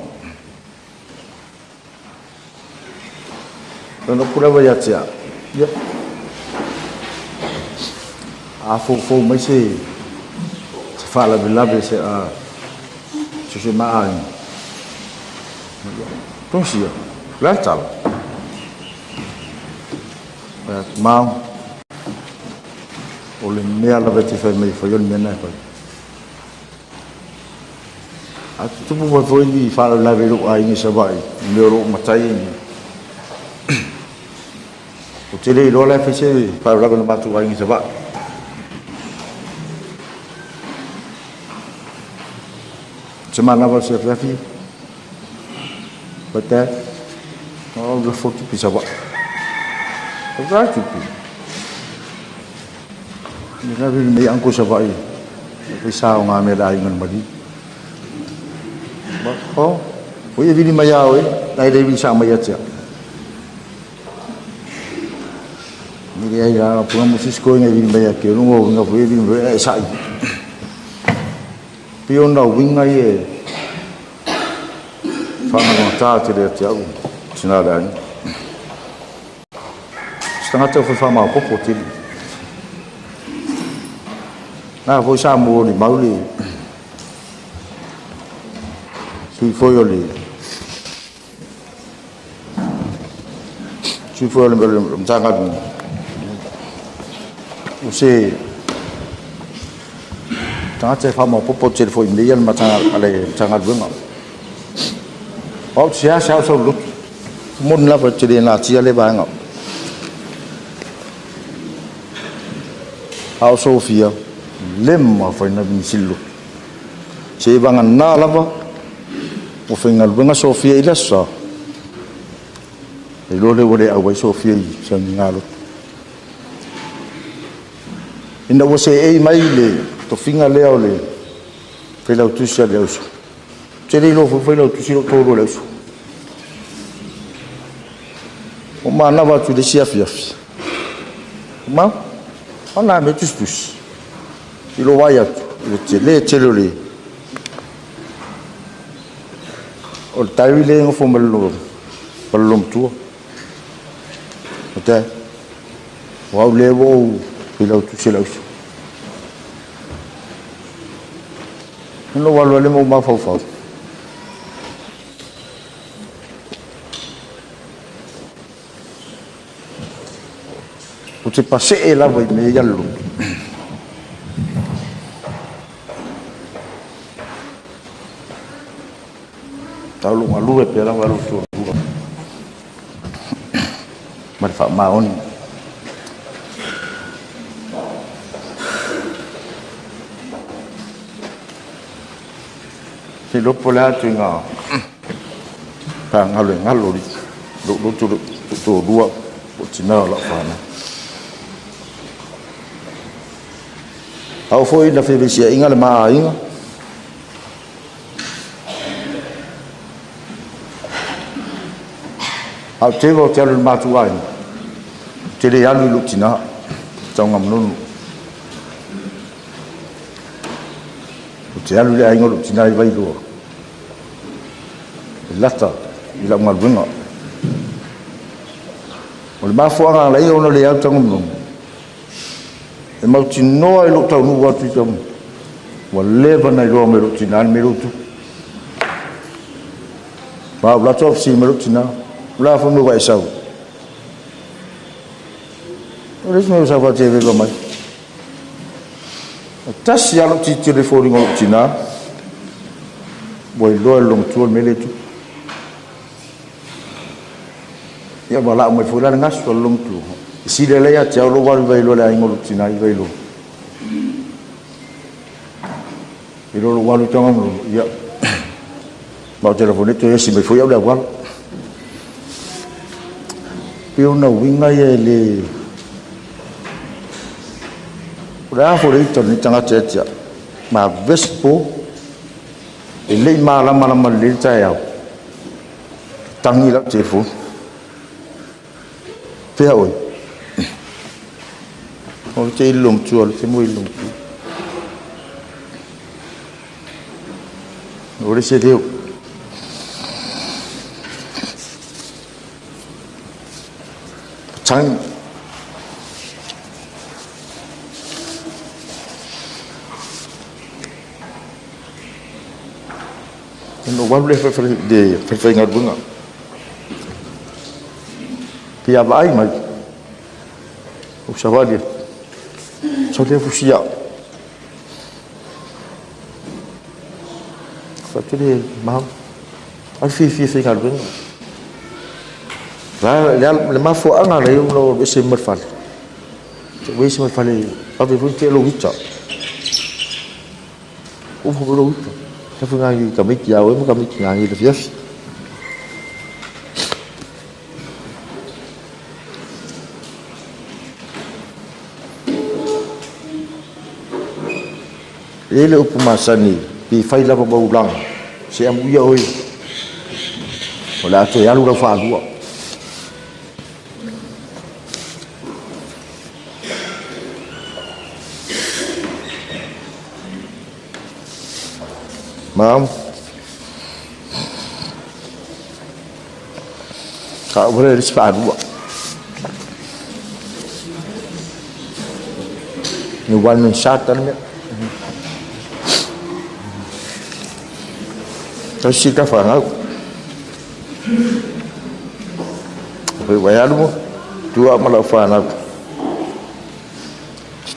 Não pura ya tia. Ya. A fo mas se fala bilabe se a se mai. Então sim. Lá tá. Mau ole mea la vete fai mai fai on mena fai a tu mo foi ni fala la vero ai ni sabai me ro matai ni o tele lo la fese fa la con batu ai ni sabai semana va se rafi bata o lo foto pi sabai o ga tu pi ni ka vi me angko sabai pi sa nga me dai ngan madi ba ho o ye vi ni maya o dai dai vi sa maya cha ni ya ya pu mo sis ko ngai vi maya ke no ngo nga pu vi me sa pi on da wi ngai e fa ma ta te de cha u sina da ni setengah tu fa ma ko ko ti na voi sa mo ni mauli sui foi oli mtanga usi tanga te fa mo popo te foi milian matanga ale tanga bunga o sia sa so lu mon la pa te na tia le ba nga au Sophia lemma foi na misilu se bangan na lava o fengal bunga Sophia ila sa e lo le wole awai Sophia sa ngalo inda wo se e mai le to finga le ole fe la tu sa le uso se le lo foi la tu si lo todo le uso o mana va tu de sia fiaf ma ona me tus ilo waya le chelole o tawi le ngo fomalo palom tu ota wa le wo ilo tu se la uso no wa le mo ma fa o te passe e la voi me yallo talo malu e pera waru tu mar fa maon se lo pola tu nga pa ngalo ri lo tu dua o tina la fa na au foi na febesia inga le ma inga au te vo te alu matu ai te le alu lutina tonga mnunu te alu le ainga lutina i vai do lata ila malbunga o le mafuanga la i ona le au tonga mnunu e mau tinoa i lo tau nu watu i tamu wa leva na i roa mero tina ni mero tu ma ula tof si mero tina ula fa mu wa isau o le sino sa fa te ve mai tas ya lo ti telefoni ngo tina boy lo long tu mele tu ya bala mo fu la ngas so long tu si le ya te lo wa vai lo la ngo tina i vai lo Ilo lo walu tanga mo ya. Mau telefone to esi me foi au da wal. Pio na winga ye le. Ora fo le to ni tanga tete. Ma vespo e le mala le Taeao. Tangi la telefone. Pia oi. O te ilum tu o te mo ilum tu. Ora se deu. Chang. No wale fe ngar bunga. Pia vai mai. O savali. Só devo fusia. Fatule mau. Al fi ngar bunga. Le ma fo anga le no se mer fal. We se mer fal. Ave fu te lo wita. O fu lo wita. Ta fu ngai ka mi ya we mo ka mi ngai le fias. Ele upuma sani pi fai la ba ulang. Se am uya oi. Ola to ya lu ra fa lua. Mam. Ka boleh rispa dua. Ni wan men syatan me. Terus kita faham. Bayar mo. Dua malah faham.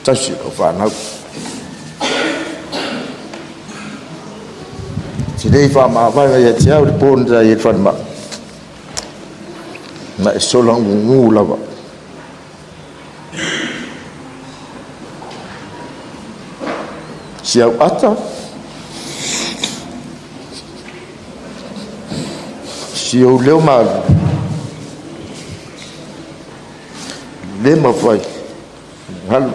Terus faham. Jadi faham apa ya dia pun saya faham. Nak solang ngula ba. Siap ata. Siap leu mal. Lema vai. Hal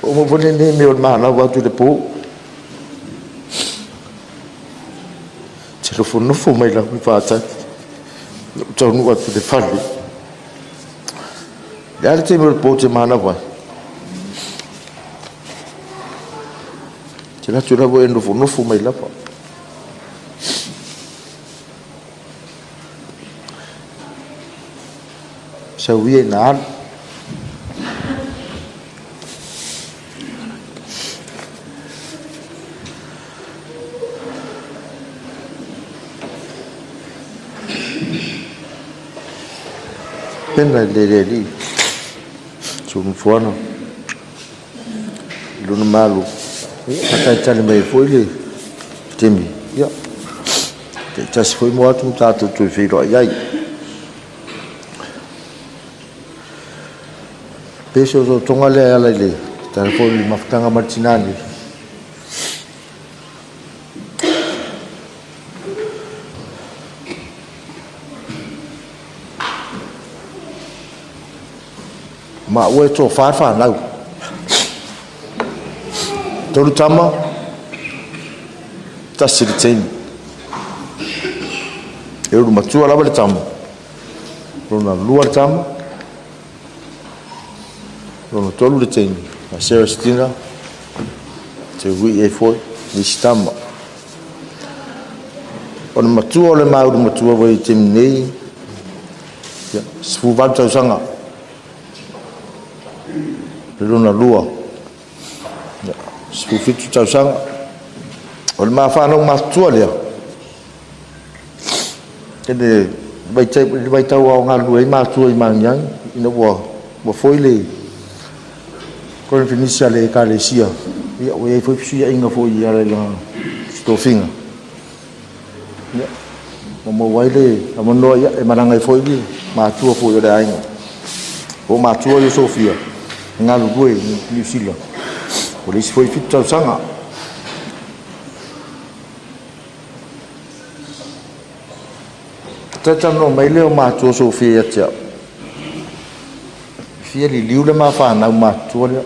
o boleh ni meu mana waktu depo. Telefon no mai la mi fata. Torno waktu de fali. Dar te meu pote mana vai. Tira tura bo endo no mai la pa. Sawie na pena le tum fuano luna malu akai tali mai foi le temi ya te tas foi mo atu tatu tu firo ai peso do tonga le ala le telefon mafutanga martinani ma we to fa lau tolu tama tasiriten eu ma tu ala le tama rona luar tama rona tolu le ten a Celestina te wi e foi ni stama on ma tu ole ma u ma tu we tem nei ya sfu va ta sanga Luna lua. Sophia Zonna Taeao. Ol ma fa no ma tua le. Kene bai tau au nga lu ma tua I ma nyang ina bo foi le. Ko finisia le ka le sia. Ia o e foi sia inga foi ia le la stofinga. Ya. Mo wai le amono ia e maranga foi le ma tua foi le ainga. o matua yo Sophia ngalu gue New Zealand o le foi fit tau sanga tata no mai le o matua Sophia Taeao fia li liu le ma fa na matua le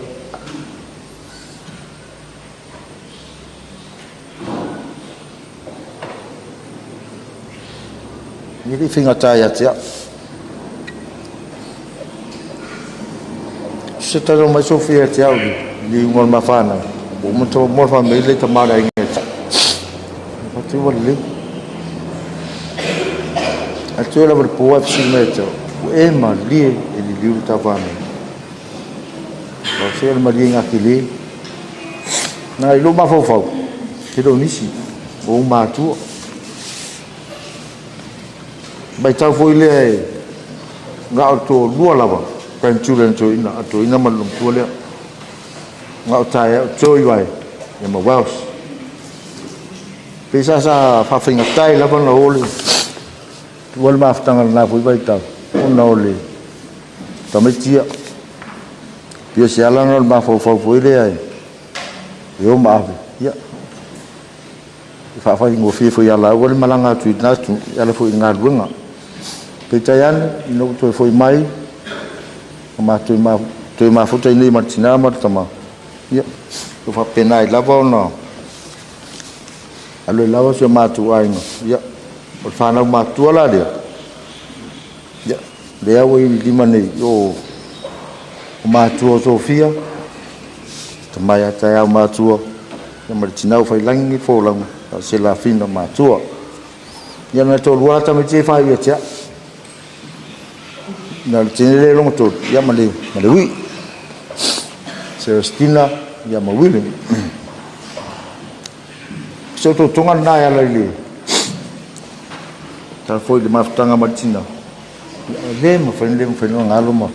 ni le finga tai Taeao se talo mai Sophia Taeao li ngol mafana o mo mo fa me le tamara inga pati wale atu la po FC meto e ma li e li liu tavana o se ma li nga kili na lo ma fo fo ke do nisi o ma tu bai tau foi le nga to lua lava grandchildren to ina malum tuale ngau tai choi vai e ma waus pesa sa fa finga tai la ban ole wal ma ftanga na foi vai ta ona ole tamitia pio se ala no ma fo foi le ai yo ma ya fa ngo fi foi ala wal malanga tu na tu ala foi nga runga petayan no to foi mai ma futa ini martina martama ya to fa penai lava no alo lava so ma tu ai no ya o fa na ma tu ala dia ya le awi di mane yo ma tu Sophia tamaya Taeao ma tu ya martina fa langi fo lang se la fina ma tu ya na to luata me che fa ya cha na tinele long to ya male wi Celestina ya mawile so to tonga na ya le ta foi de maftanga martina le mo fa no ngalo mo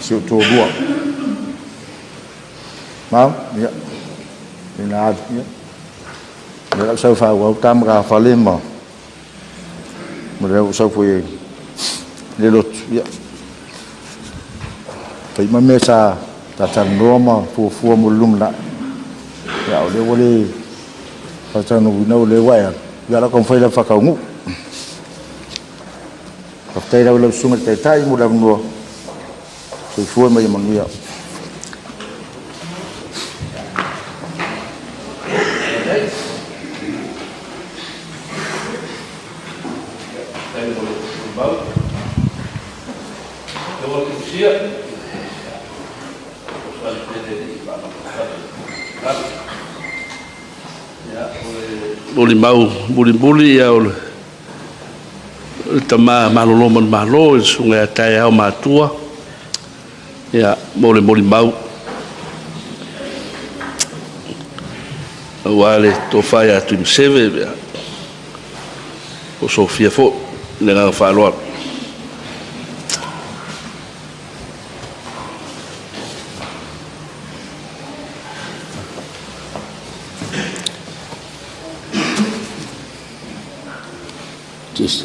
so to dua ma ya ina ya so fa wa kamera fa le mo mo so foi le lot ya tai ma mesa ta tan roma fu mo lum la ya o le wole ta tan no le wa ya la kon foi la fa ka ngu ka tai la lo sunga tai mo la no so fu ma ya ya buli ya o tama malolo man malo sunga Taeao matua ya mole mau wale to faya Tuimaseve o Sophia fo le nga fa lo just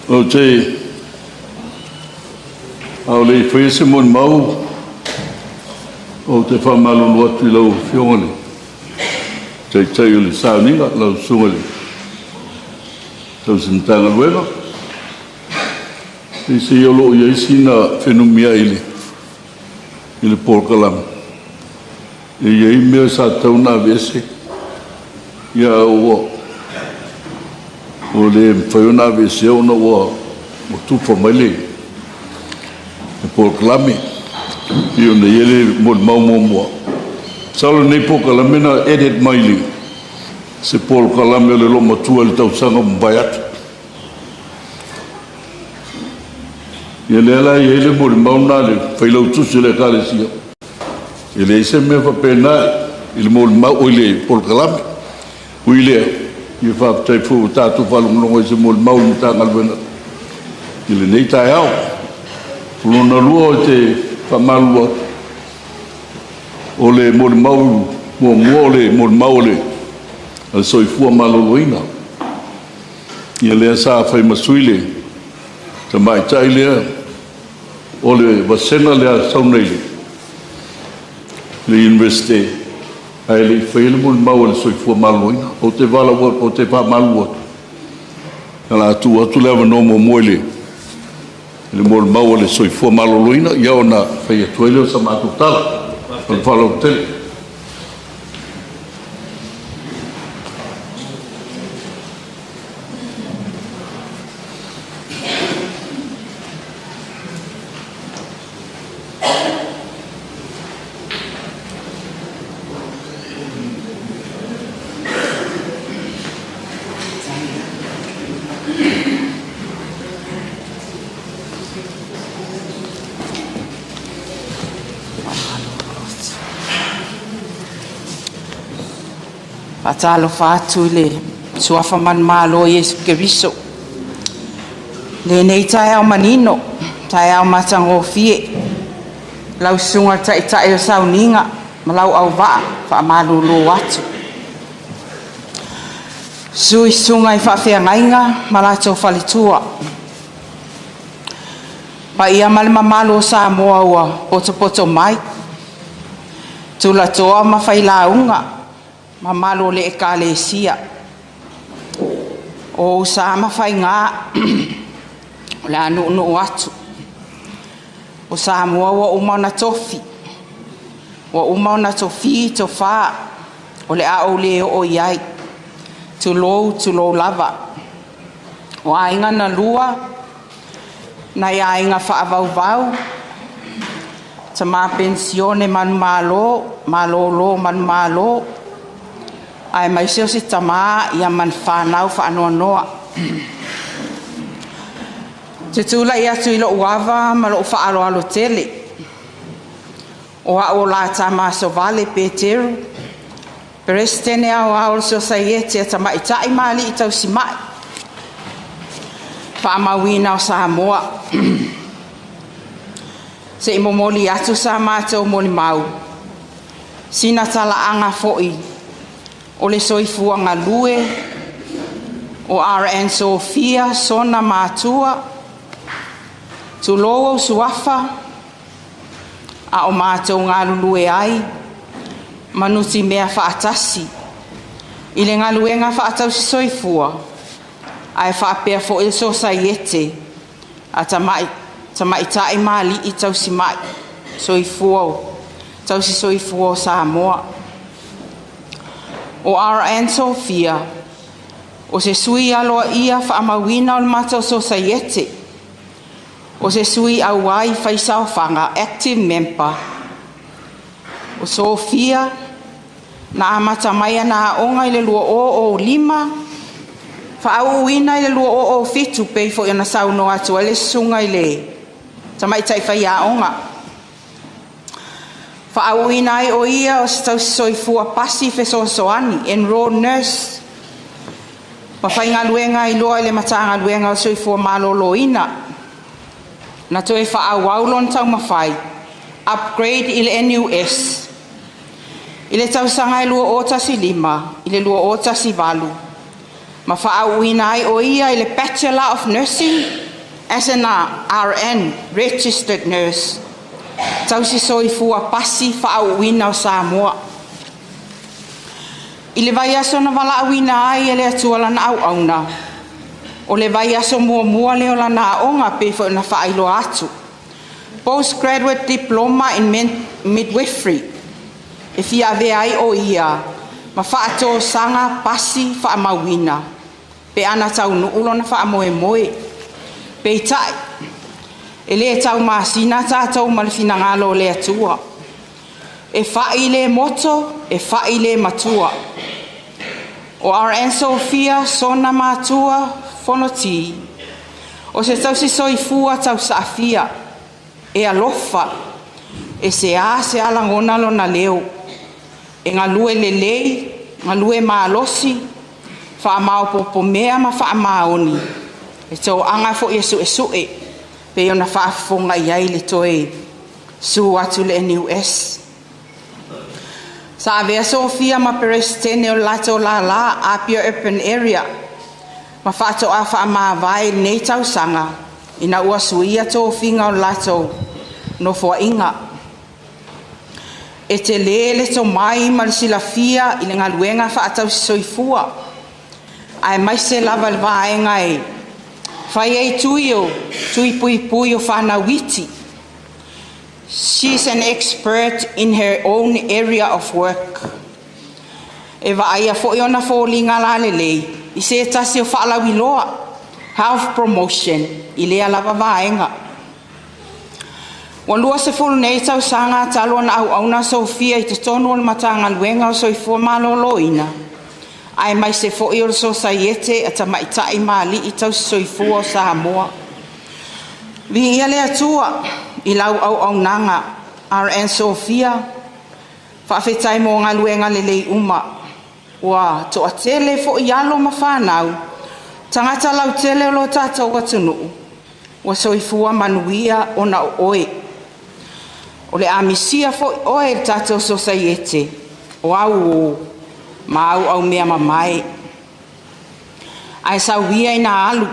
o te au le fese mon mau o te whamalolo atu I lau whiongane te tai o le sauninga lau sungale tau sintanga luega e se iolo i eisina whenumia ili porkalam e iei mea sa tau na vese ia o le whaiona vese ona o tupa maile e porkalame i o ne ele mod mau salo nei porkalame na edit maile se porkalame o le lo matua le tausanga mbai atu ia le ala i ele mod mau na le whailau tusi le kare sia i le ise mea whapena i le mod mau o le porkalame ui lea i whaptai fu tātu whalungongo i se mod mau ni tā ngalwena i le nei Taeao pulona lua o te whamalua o le mod mau mua o le mod mau o le al soifua maloloina ia lea sa fai masuile te mai tai lea o le vasena lea saunai le university ai le fai le mon mau le soifua maloloina o te vala o te va malu ala tu atu leva no mo moile le mon mau le soifua maloloina ia ona fai atuele o sa matutala al falo tele Atalo fatu le suafa man malo Yesu Keriso. Le nei Taeao manino, Taeao matango fie. Lau sunga tai o sauninga, malau au vaa, fa malulu watu. Sui sunga I whawhia ngainga, malato whalitua. Pa ia malima malo sa moa ua, poto mai. Tula toa mawhaila unga. Mamalo le ekalesia o sa mafai nga la no atu o sa moa wa umana tofi wa umana tofi tofa o le a o le o iai to low lava o ainga na lua na ia inga whaavau tama pensione man malo ai mai seo si tama ia man whanau whaanoa noa. Te tūla ia tu ilo uawa ma lo whaaro alo tele. O o la tama so vale Peteru. Perestene au au so saiete tama itai mali itau si mai. Whaamawina o Samoa. Se imomoli atu sa mātou moli mau. Sina tala anga fo'i. O le soifua ngalue, o RN Sophia Zonna matua, tu loa suafa, a o mātou ngalulue ai, manuti mea whaatasi. I le ngalue ngā whaatau si soifua, ai whaapea fo il so saiete, a tamai tae mali I tau si mai, soifua, tau si soifua Samoa. O RN Sophia, o se sui aloa ia whaamawina o le matau society, o se sui awai whaisau whanga active member. O Sophia, na amata mai ana onga I le lua o 5, whaauina I le lua o 7 pei fo iana sauno atu ele sunga I le tamai tai whaia onga. Whaauina ai o ia o se tau soifua pasi fesoasoani, enrolled nurse. Mawhainga luenga I loa le matanga luenga o soifua maloloina. Na toe whaauaulon tau mawhai, upgrade I le NUS. I le tau sanga I lua o tasi 5, I le lua o tasi 8. Ma whaauina ai o ia I le Bachelor of Nursing as an RN, registered nurse. Tau si soifua pasi whaauina o Samoa. I le vai aso na walaauina ai ele atua lana au auna. O le vai aso mua leo lana aonga pefo na whailo atu. Postgraduate diploma in midwifery. E fia ave ai o ia. Ma whaato sanga pasi whaamawina. Pe ana tau nuulo na whaamoe. Pe tai. E le tau masina tātou malifina ngalo le atua. E whai le moto, e whai le matua. O RN Sophia Zonna matua whanoti. O se tau si soifua tau saafia. E alofa. E se alangona lo na leo. E ngalue lelei, ngalue maalosi. Whaamao popo mea ma whaamaoni. E tau anga fo Yesu e. Pe ona whaafonga iai le toe su atu le NUS. Sa avea Sophia ma peresitene o lato la Apia Urban Area. Ma whaato a wha maa vai nei tausanga. Ina ua suia tō whinga o lato no fua inga. E te lele tō mai ma le silafia i le ngaluenga whaatau soifua. Ai mai se lava le vaenga e. Whai ei tui pui o whana witi. She's an expert in her own area of work. E vaia fo i ona fo linga la lelei. I se tasi o whaalawi loa. Health promotion. I lea lava vaenga. Walua se fulu nei tau sanga talo na au auna Sophia I te tonu o le matanga luenga o soifua maloloina. Ai mai se fo i o le societe a tamaitai maali I tau soifua o Samoa. Vi ia le atua I lau au nanga RN Sophia. Whawhetai mo ngā luenga lelei uma. Wa toa tele fo I alo ma whanau. Tangata lau tele o lo tātou atunu. Wa soifua manuia o na oe. O le amisia fo oe tātou societe. O au ma au mea mamai. Ai sauia I na alu.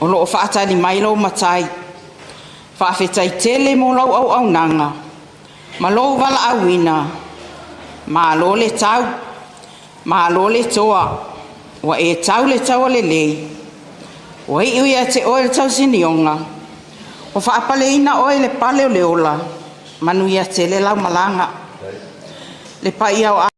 O lo o whaatari mai lau matai. Whawhetai tele mo lau au nanga. Ma lou wala awina. Ma lo le tau. Ma lo le toa. Wa e tau le tau le lei. Wa I ui a te oe le tau sinionga. O whaapale ina oe le pale o le ola. Manu ia tele lau malanga. Le pa ia o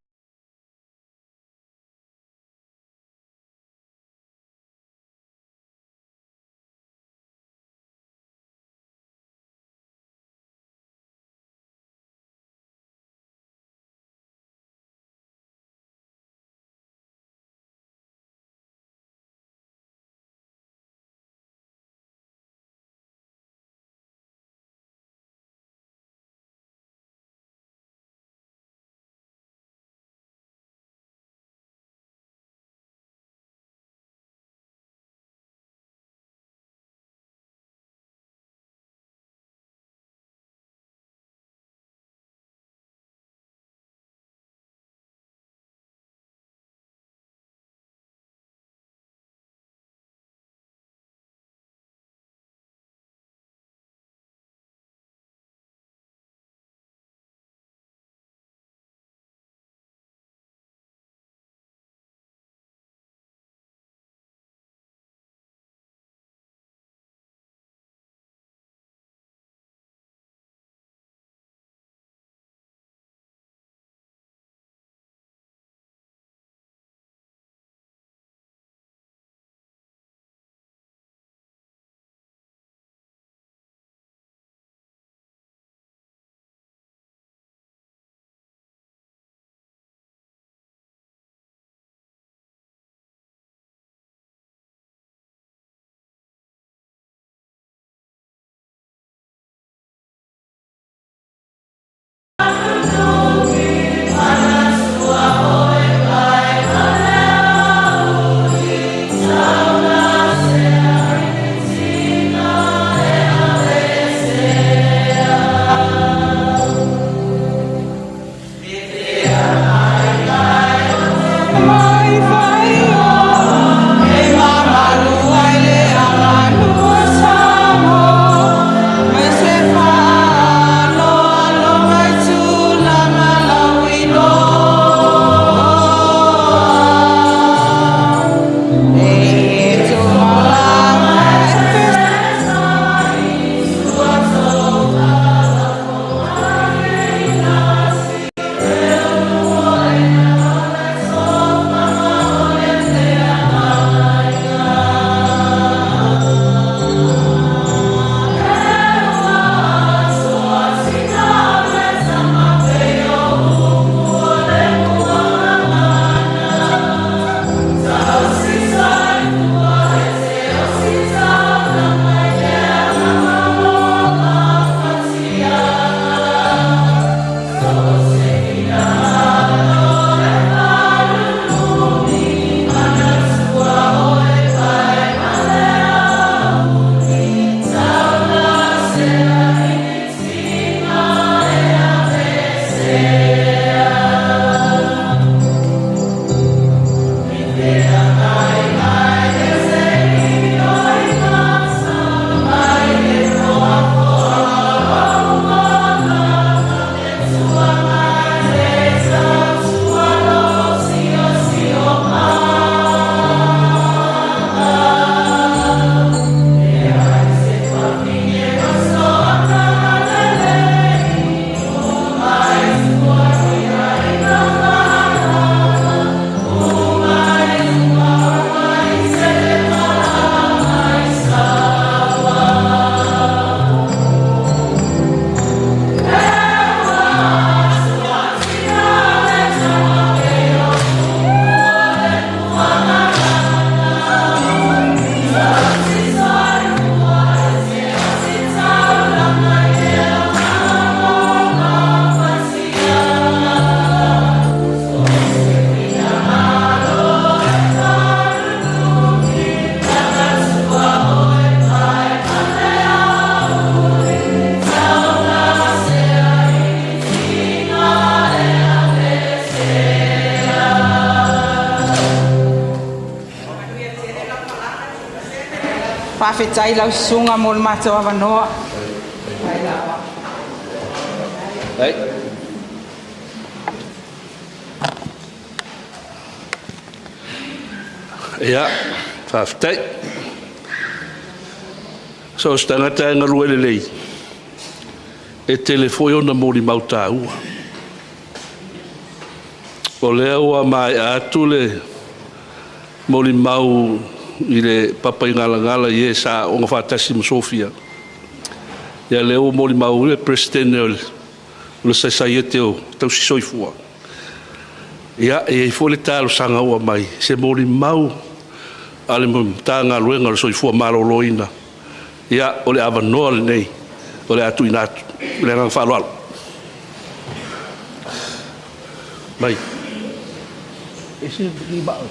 whawhetai lau sunga mo le mātou awanoa. Hey. Ja, whawhetai. So stangata ngā rua lelei. E telefoi ona mōri mauta ua. O lea ua mai atu le mōri mau i le papai ngala i e sa o ngā whātasi mo Sophia. Ia leo mōri mau le presidente o le saisaiete o tausi soifua. Ia e fo le talo sanga ua mai. Se mōri mau ale mo tanga luenga le soifua maloloina. Ia o le avanoa le nei. O le atu inatu. Le ngang whaloalo. Mai. E se ni bao.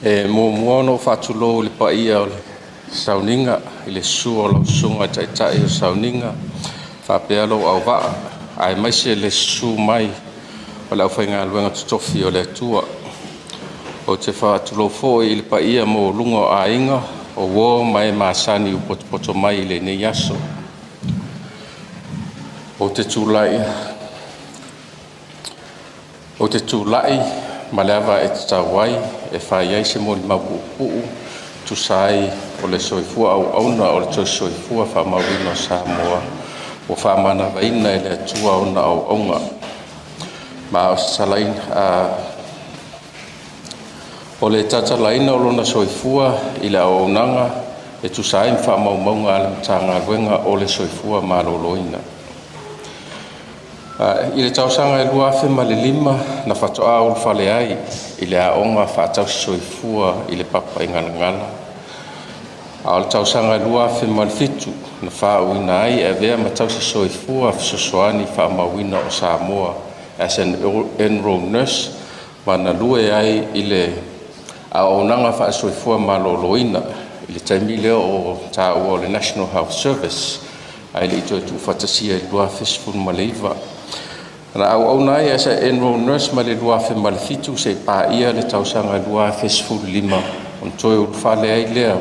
E mono whatulo le paia o le sauninga i le sua lau sunga tai o sauninga whapealo au waa ai maise le su mai o le au whainga luenga tutofi o le tua o te whatulo fo i le paia mo lungo a inga o wo mai maasani u poto mai le ne yaso o te tūlai ma leava e te tawai e whaiai se mo ni mabuupuu tu sai o le soifua au auna o le toi soifua whamawino Samoa o whamana vaina e le atua auna au aunga ma o salain o le tatalaina o lona soifua i le au aunanga e tu sai whamaumaunga ale mtanga luenga o le soifua maloloina i le tausanga e luafe ma le lima na whatoa o le whale ai i le aonga whatau soifua i le papa i ngala a le tausanga e luafe ma le fitu na whauina ai e vea ma tau soifua fisosoani whamawina o Samoa as an enrolled nurse ma na lue ai i le aonanga wha soifua maloloina i le taimi leo o tāua o le National Health Service ai le ito e tu whatasia i luafe sifunu ma le iwa na au nai as a enrolled nurse ma le luafe ma le fitu se pa ia le tausanga luafe sifunu lima on toi o whale ai lea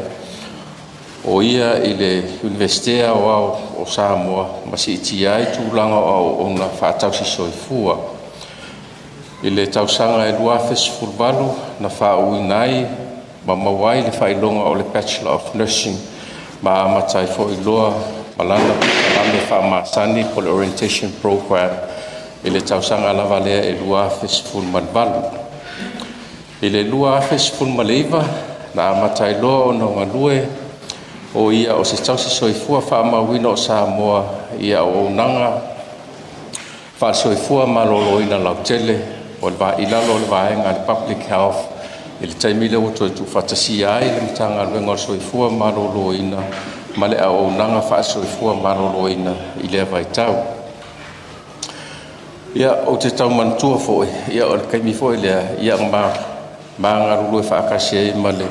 o ia i le universitea o Samoa ma si iti ai tūlanga o na whātausi soifua i le tausanga e luafe sifuru na whauinai ma mawai le whailonga o le Bachelor of Nursing ma amatai fo i loa malana me whaamasani po le orientation program i le tausanga lava lea e luafe sifuru malvalu i le luafe sifuru maleiva na amatai loa o na ngalue o ia o se tausi soifua whaamawina o Samoa ia o nanga wha soifua maloloina lautele o le ilalo le vaenga le public health i le taimile o tu whatasi ai le mtanga luenga o soifua maloloina ma le o nanga wha soifua maloloina i le vaitau ia o te tau mantua foi ia o le kaimi foi lea ia ma ngarulu e whaakasia ma le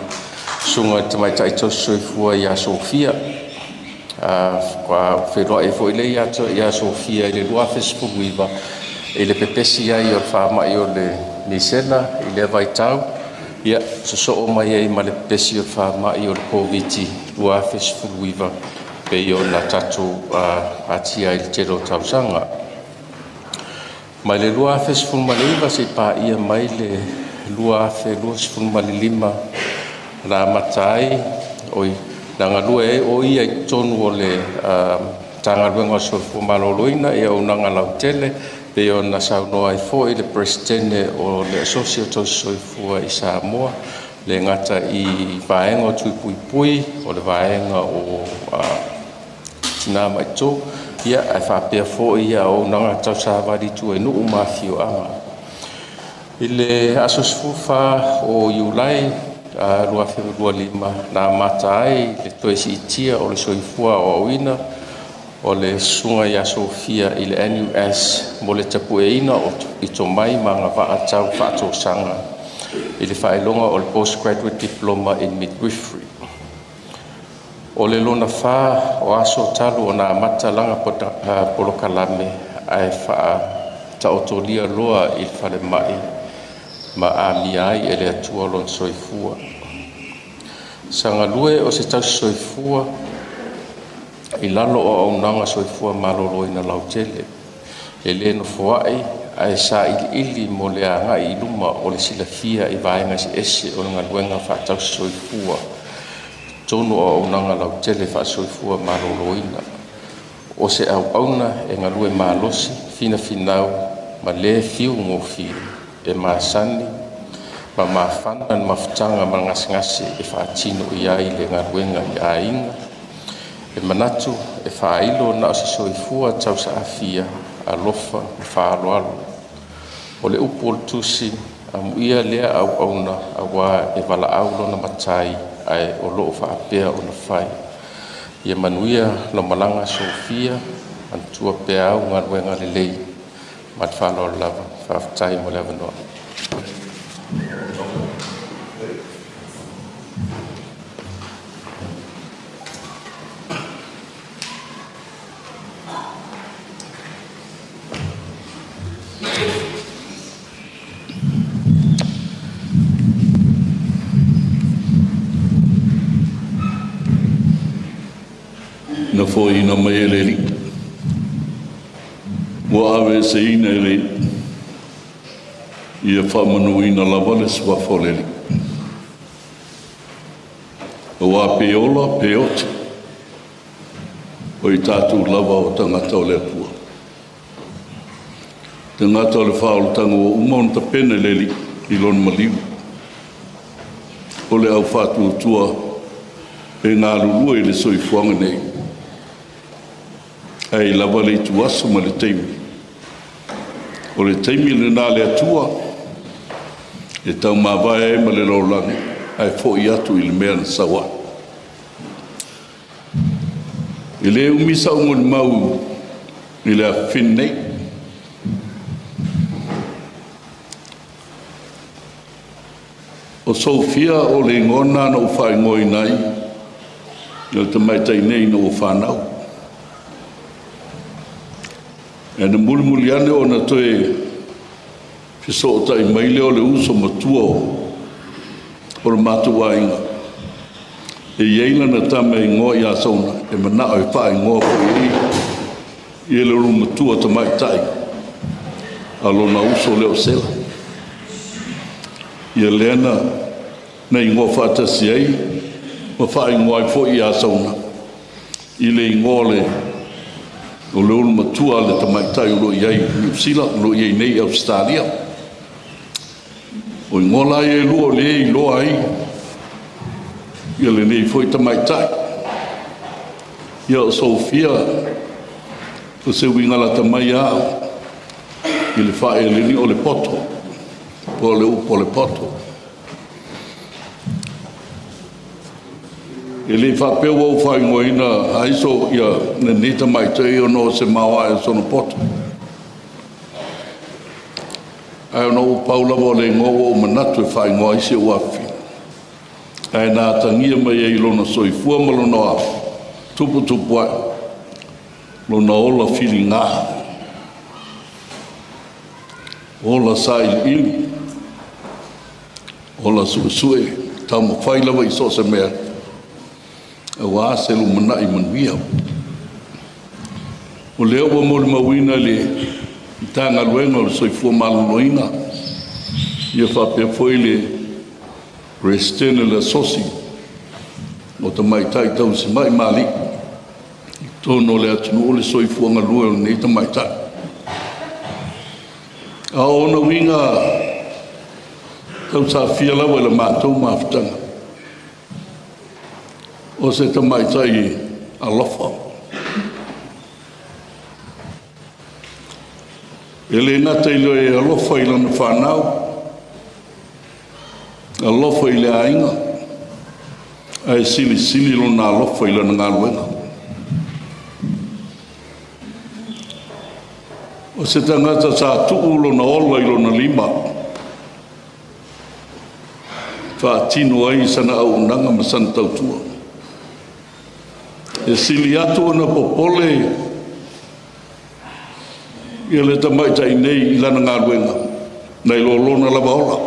sunga te mai tai to soifua ia Sophia kwa wheroa e fo ile ia Sophia ile lua Facebook wiva ile pepesi ia i o whaama i o le nisena ile vaitau ia so o mai e ma le pepesi o whaama i o le COVID lua Facebook wiva pe i o na tatu atia i le tero tausanga mai le lua Facebook ma le iwa se pa ia mai le lua Facebook ma le lima na matai oi na ngalue o ia i tonu o le tanga luenga soifua maloloina ia o nanga lautele pe o na saunoa i fo i le presidente o le Associate Soifua i Samoa le ngata i vaenga o tuipuipui o le vaenga o tina mai tō ia ai whapea fo ia o nanga tau sāwari tu e nuu mafio anga i le asosfufa o Iulai lua lua lima na mata ai le toesi itia o le soifua o awina o le sunga ia Sophia i le NUS mo le tapueina o i tō mai ma ngā whaatau whaatosanga i le whaelonga o le postgraduate diploma in midwifery O le lona wha o aso talu o na amata langa polokalame ai wha ta otolia loa i whale mai ma a miai e le atua lon soifua. Sanga lue o se tau soifua i lalo o aunanga soifua malolo ina lautele. E le no fuai ai sa ili mo le anga i luma o le silafia i vaenga si ese o nga luenga wha tau soifua. Tono o aunanga lautele wha soifua malolo ina. O se au auna e nga lue malosi fina finau ma le fiu ngofi e maasani ma mafana na mafutanga ma ngasi e whaatino i ai le ngā ruenga i a inga e manatu e whaailo na o se soifua tau sa afia a lofa e whaaloalo o le upo o tusi a muia lea au auna a wā e wala aulo na matai ai o loo whaapea o na whai ia manuia no malanga Sophia antua pea au ngā ruenga le lei mat whaaloalo lava whaafutai mo lewa noa. Na foi na mai ele wa ave se ina ele ia famanu ina lavale swa foleli wa peola peot o i tatu lava o tangata o le pua tangata o le whaolo tango o umon ta pene leli i lon maliu o le au whatu o tua e ngā lulua i le soifuanga nei ai lava le tu aso ma le teimi. O le teimi le nā le atua e tau mawai e ma le laulangi ai fo i atu i le mea na sawa. I le umisa umoni mau i le a fin nei. O Sophia o le ngona na ufai ngoi nai i le tamaitai nei na ufanau. E na muli ane o na toe fiso o tai maile o le uso matua o le matua inga. E ieina na tame i ngoa i asona, e manao e whae ngoa po i ele ru matua ta mai tai. Alo na uso leo sela. Ia lena na i ngoa whaatasi ei, ma whae ngoa i fo i asona. I le i ngoa le o le ulu matua le tamaitai o lo iai New Zealand, lo iai nei Australia. O i ngola e lua le i loa ai, ia le nei foi tamaitai. Ia o Sophia, o se wingala tamai a, i le whae le ni o le poto, po le upo le poto. E le whapea wau whai ngoina aiso ia ne nita mai te eo no se mawa e sono poto. Ai ono u paula wo le ngoa o manatu e whai ngoa isi o afi. Ai nā tangia mai e ilona soifua malona a tupu tupu ai. Lona ola whiri ngā. Ola sai ili. Ola suesue. Tau ma whailawa i so se mea. Awa se lu mana i manuia. O leo wa mori mawina le tanga luenga o soifua maloloina. Ia whapea foi le restene la sosi. O ta mai tai tau si mai mali. Tono le atunu o le soifua ngalua o nei ta mai tai. A ona winga tau sa fia lawa le mātou mawhitanga. O se tamaitai alofa. E le ngata i loe alofa i lana whanau. Alofa i le ainga. Ai sili sili lona alofa i lana ngā luenga. O se tangata sa tuu lona ola i lona lima. Wha tino ai sana au nanga masana tautua. e sili atu ona popole ia le tamaitai nei i lana galuega nai lolona lava ola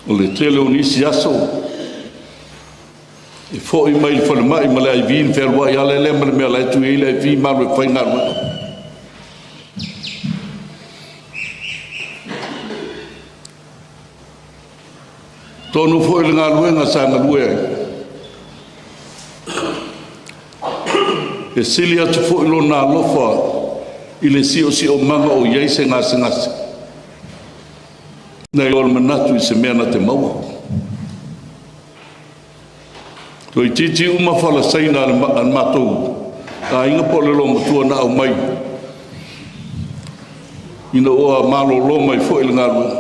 o le tele o nisi aso e fo'i mai le falemai ma le aivi le fealuai ale le ma le mea lai tui le aivi ma le fai galuega tonu fo'i le galuega sa galue ai e sili atu fo'i lona alofa i le si'o maga o iai se gasegase nai o le manatu i se mea na te maua toi titi uma falasaina al matou ainga po le lo matua na au mai ina o malolo mai fo'i le galuega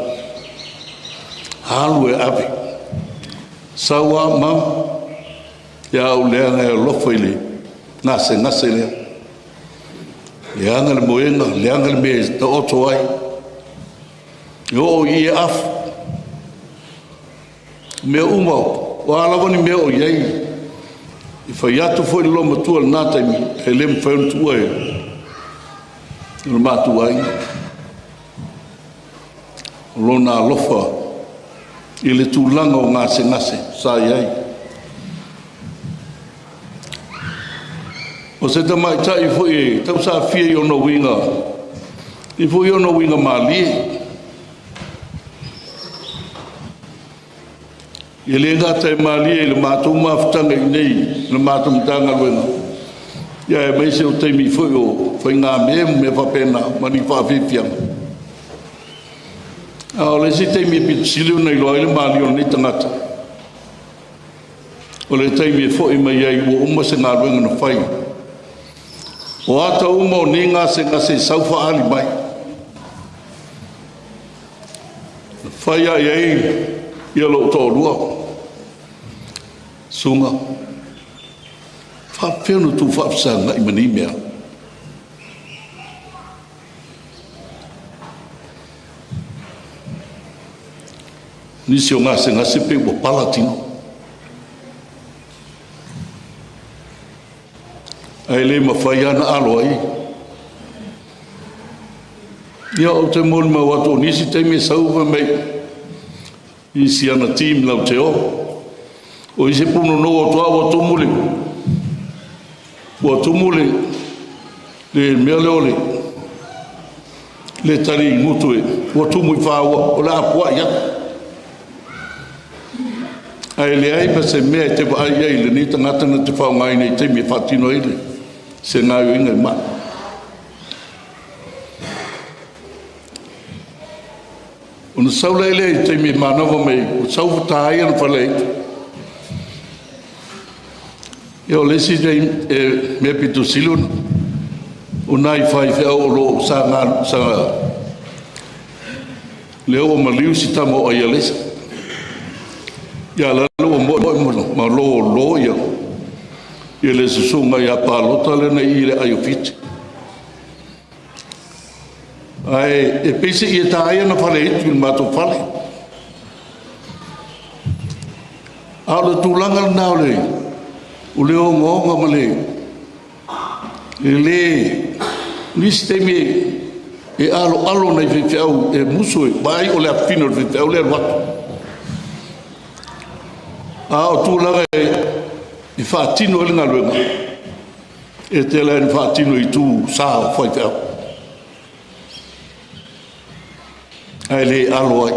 halu e ave sawa ma ya o leanga e lofa i le ngase lea leanga le moenga leanga le me ta oto ai o i e afu mea uma o alavani mea o iei i fai atu fo i lo matua le nataimi e le mwhai tua e le matu ai lo na lofa i le tūlanga o ngase sa iei o se tamai tai fo i tau sa fia i ono winga i fo i ono winga malie i le gata e malie i le mātou mawhitanga i nei le mātou mtanga luenga ia e meise o teimi fo i o fai ngā me whapena mani whawhiwhianga o le si teimi e pitu siliu nei loa i le malie o ni tangata o le teimi e fo i mai ai o uma se ngā luenga na whai o ata uma o ni ngase saufa ali mai whai ai ai ia lo tōrua sunga whapewna tu whapsanga i mani mea nisi o ngase pe o palatino ai le mawhai ana alo ai ia o te mōni ma wato nisi teime sauwa mei i si ana team lau te o i se puno no o toa wa tumule le mea leole le tari ngutu e wa tumu i whaua o la apua ia ai le ai pa se mea te wa ai ai le ni tangata na te whaungai nei teime whatino ele se ngā uinga i maa ona saula ele i teimi manawa mai o sau tai ana falei yo lesi dei me pitu silun o nai fai fe o lo sa le o maliu si tamo ai les ya la lo mo ma lo ya ele se sunga ya palo tale na ile ai fit ai e pese i taia na fale tu mato fale ala tu langa na ole o le ngo male ele listemi e alo na fefeu e muso vai o le afino fefeu le wat o tu langa i fatino le ngalo e te le fatino i tu sa foi feu ai le alo ai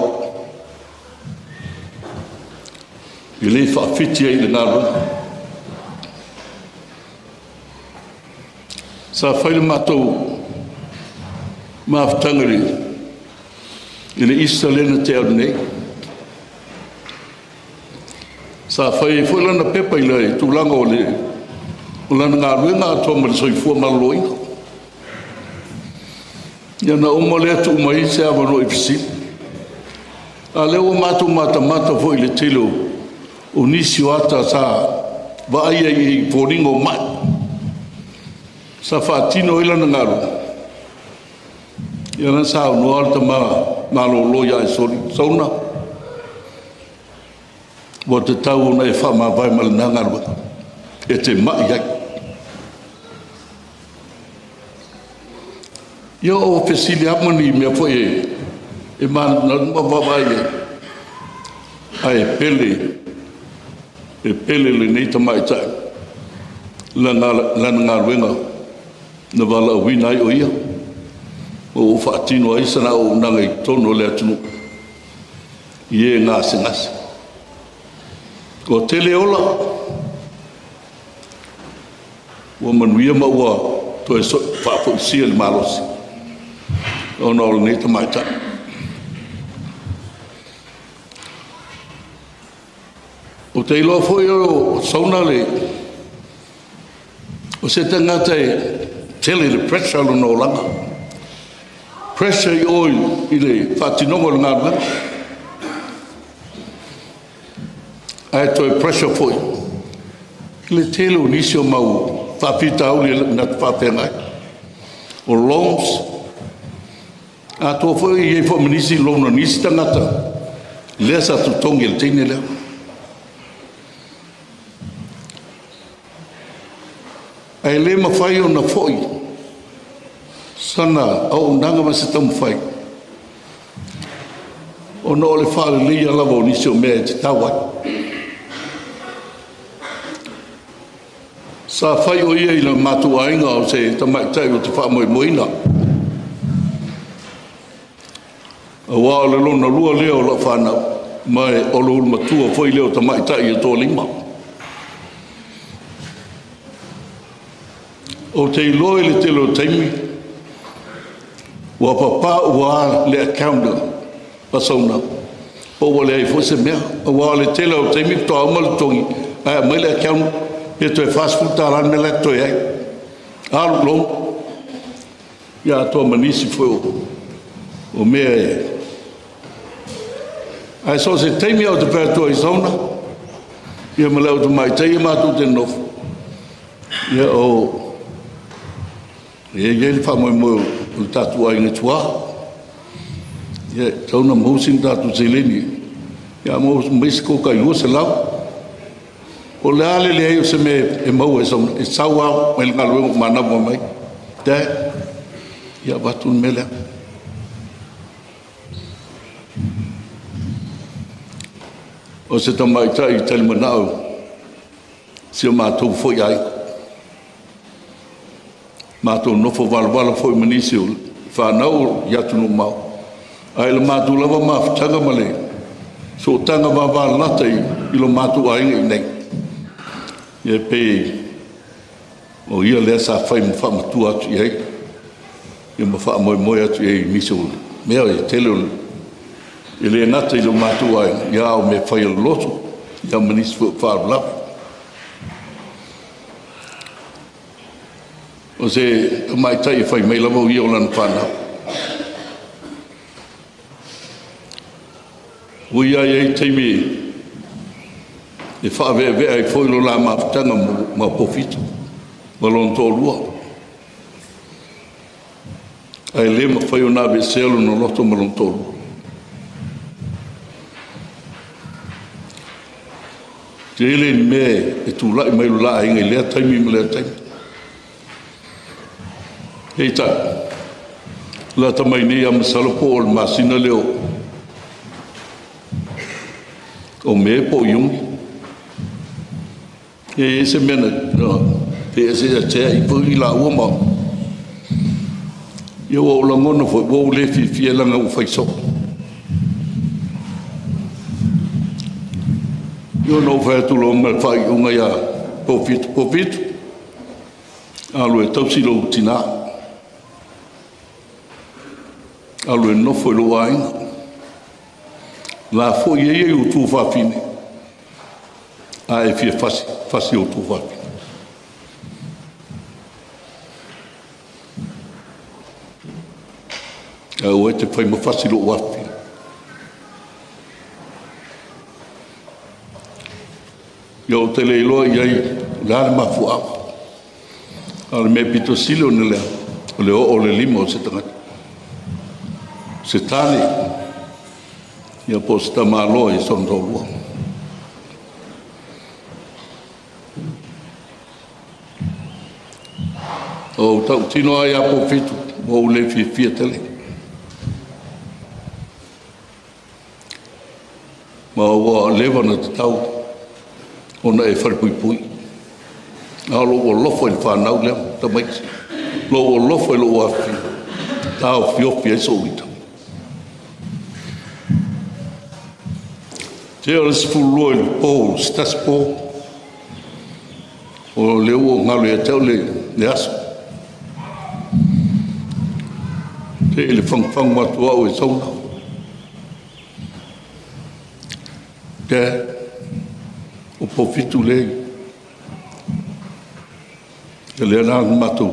i le whawhiti ai le ngaro sa whaile mātou mawhtangari i le isa lena te au nei sa whai whailana pepa i le tūlanga o le o lana ngā ruenga atua ma le soifua maloi Yana uma le atu mai se avano i fisi. A leo mata fo i le telo o nisi o ata sa vai ai poringo mai. Sa fatino ila na ngaro. Yana sa no alta ma lo ya soli. Sauna. Mo te tau na e whamawai malinanga rua. E te mai ai. Ia o fesili amani mea fo e mana mawawai e. A e pele le nei tamai tai. Lana ngā ruenga na wala wina ai o ia. O whaatino ai sana o nanga i tono le atunu. I e ngase ngase. O tele ola. O manuia maua to e whaapo i sia le malosi. O na ola nei tamai tai. O te iloa foi o sauna le. O se tangata e tele le pressure lo no langa. Pressure i oil i le whatinongo le ngā. Ai to e pressure foi. Le tele o nisi o mau whapita au le nat whapengai. O longs. A to foi i e fo manisi lona nisi tangata. Lea sa tutongi le teine lea. Ai le mawhai o na foi. Sana au nanga ma se tamu whai. O na ole whale lei alawa o nisi o mea te tawai. Sa whai o ia i la mātua ainga o se tamai tai o te wha moina. A wā le lona lua leo la whanau. Mai o lo matua foi leo tamai tai o tō lima. O te iloe le te lo taimi, wa papa wa le accounta pasauna, o wa le ai fose mea, o wa le te lo taimi to amal tongi, ai mai le account, e to e fast food taran me le to ai, alu long, ya to manisi foi o mea e. Ai so se taimi au te pēr to i Zonna, ia ma leo tu mai tei matu te nofu, ia o, e le whamoe mo o tatu ai nge tua. Ia tauna mausin tatu zeleni. Ia maisi ko kai ua se lau. O le ale le ai o se me e mau e sauna. E sau au me le ngaluengo manawa mai. Te. Ia batun melea. O se tamai tai tali manao. Si o mātou foi ai. Mātou nofo walawala foi manisi o whanau iatu no mau. Ai le mātou lava mawhitanga male. So tanga wawala nata i lo mātou ainga i nei. Ia pe o ia lea sa whai ma whamatu atu i ei. Ia ma whamoe atu i ei nisi o mea i tele o i le nata i lo mātou ainga. Ia o me whai o loto. Ia manisi whawalawa. O se mai tai fai mai lava o ia o lana whanau. O ia ei teimi e whaavea e whoilo la mawhitanga ma Pofitu. Ma lon tō lua. Ai le ma whai o nā be sealo no loto ma lon tō lua. Te ele ni me e tū lai mai lo la inga i lea taimi ma lea taimi. Hei tā, la tamai nei a masalapo o le masina leo. O me po iungi. E se mena, pe se a tea i pui la ua mau. Ia o la ngona foi, o le fia langa u faiso. Ia no fai atu lo me fai unga ia Pofitu. Alo e tausilo utina. Alo e nofo lo ainga. La fo ye o tu fa fine. A e fie fasi o tu fa fine. A o e te fai ma fasi lo wafi. Yo te le ilo iai la ma fu a. Al me pito silo nele. O le limo se tangata. Se tane ia posta malo e son tolua. O tau tino ai a Pofitu, o le fia tele. Ma o lewa na te tau, ona e wharipui pui. A lo o lofo i whanau lea, ta maiti. Lo o lofo i lo o awhi, tau fiofi e so wita. Te o lesi fulua i le pō, stas pō, o leo o ngalu e tau le aso. Te le whangwhang matua o e Zonna. Te o Pofitu lei. Te lea nāng matu.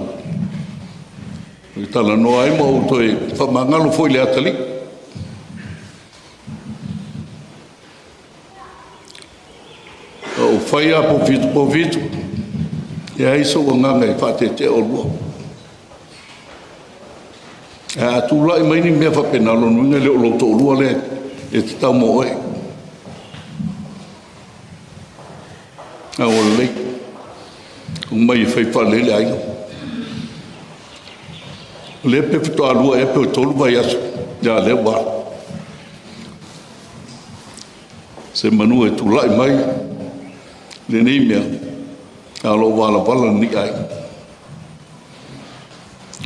I tala noa ai mo o toi whamangalo foi le atali. O whai a Pofitu. Ia iso o nganga i whate te o lua. A tūlai mai ni mea whapena lonuinga leo lo tō lua le e te tau mo oe. A o lei. Kung mai e whaipa lele aina. Le pe whito a lua e pe o tolu vai aso. Ia leo wā. Se manu e tūlai mai. Le nei mea. A lo wala ni ai.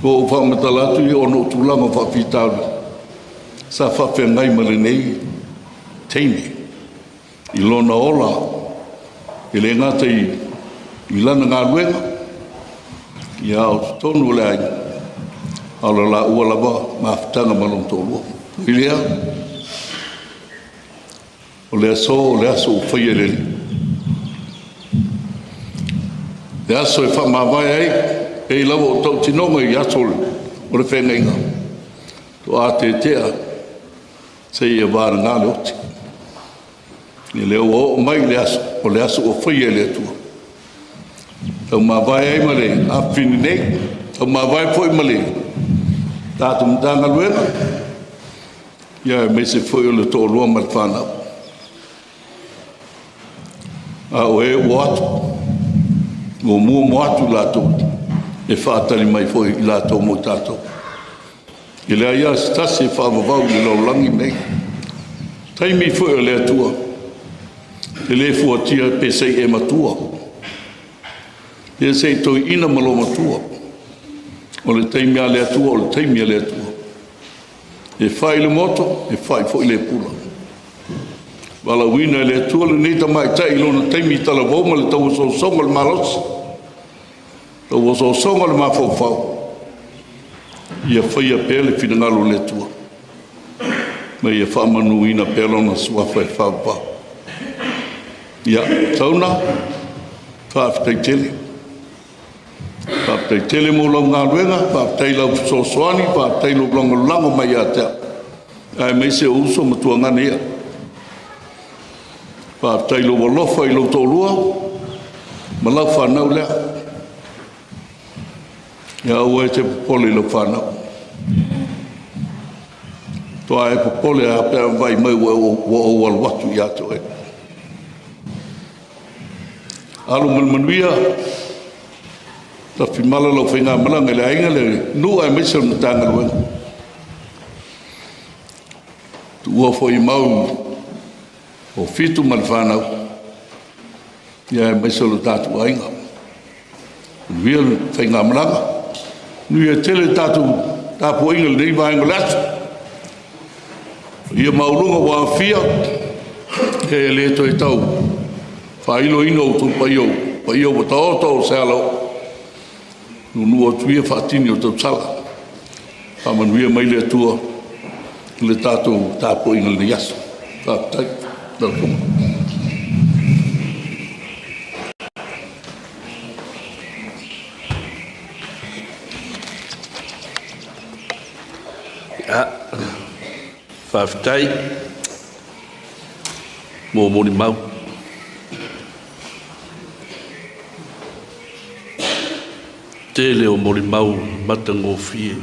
Ko fa matalatu i ono tulanga fa fitaru. Sa fa ngai male nei teine. I lona ola. I le ngata i lana ngā luenga. I au tonu le ai. Ala la ua lava mafutanga malong tōlua. I lea. O le aso o whaia lele. Le aso e whamawai ai. E lawa o tau tinonga i atole o le whengainga. To a te tea, se ia wāra ngā le oti. Ni leo o mai le aso, o le aso o whaia le atua. Tau mawai ai male, a whini nei, tau mawai poi male. Tātu mtanga luena, ia me se whoi o le tō rua male whanau. A o e o atu, o mua mo atu lātou. E whaatari mai foi i lātou mo tātou. I lea ia stasi e whaavavau i laulangi nei. Taimi foi o lea tua. Te le fuatia pe sei e matua. Te sei toi ina malo matua. O le taimi a lea tua, o le taimi a lea tua. E whai le moto, e whai foi le pula. Wala wina e lea tua le neita mai tai lona taimi tala voma le tau so songa le malosi. Tau o so songa le mawhauwhau. Ia whaia pēle whina ngalo le tua. Ma ia whamanu ina pēle na suawhai whauwhau. Ia, tauna, whaafitai tele. Whaafitai tele mo lau ngā ruenga, whaafitai lau sosoani, whaafitai lau lango mai a tea. Ai mei se uso matua ngane ia. Whaafitai lau walofa i lau tōlua, ma lau whanau lea. Ia ua e te popole lo whanau. Toa e popole a pēr vai mai ua o alwatu i ato e. Alu manuia, ta whimala lau whainga malanga le ainga le nua e mesa na tanga luenga. Tu ua fo i mau o fitu mal whanau. Ia e mesa lo tatu ainga. Nuia whainga malanga. Nui e tele tātou tāpua inga nei vāenga latu. Ia maurunga wā whia, e le to e tau. Whailo ina o tō paiau o tau se alau. Nunua tuia whaatini o tau sala. Whamanuia mai le atua, le tātou tāpua inga nei aso. Tātai, tātou. Whaafitai, mō mōni mau. Te leo mōni mau matangō fie.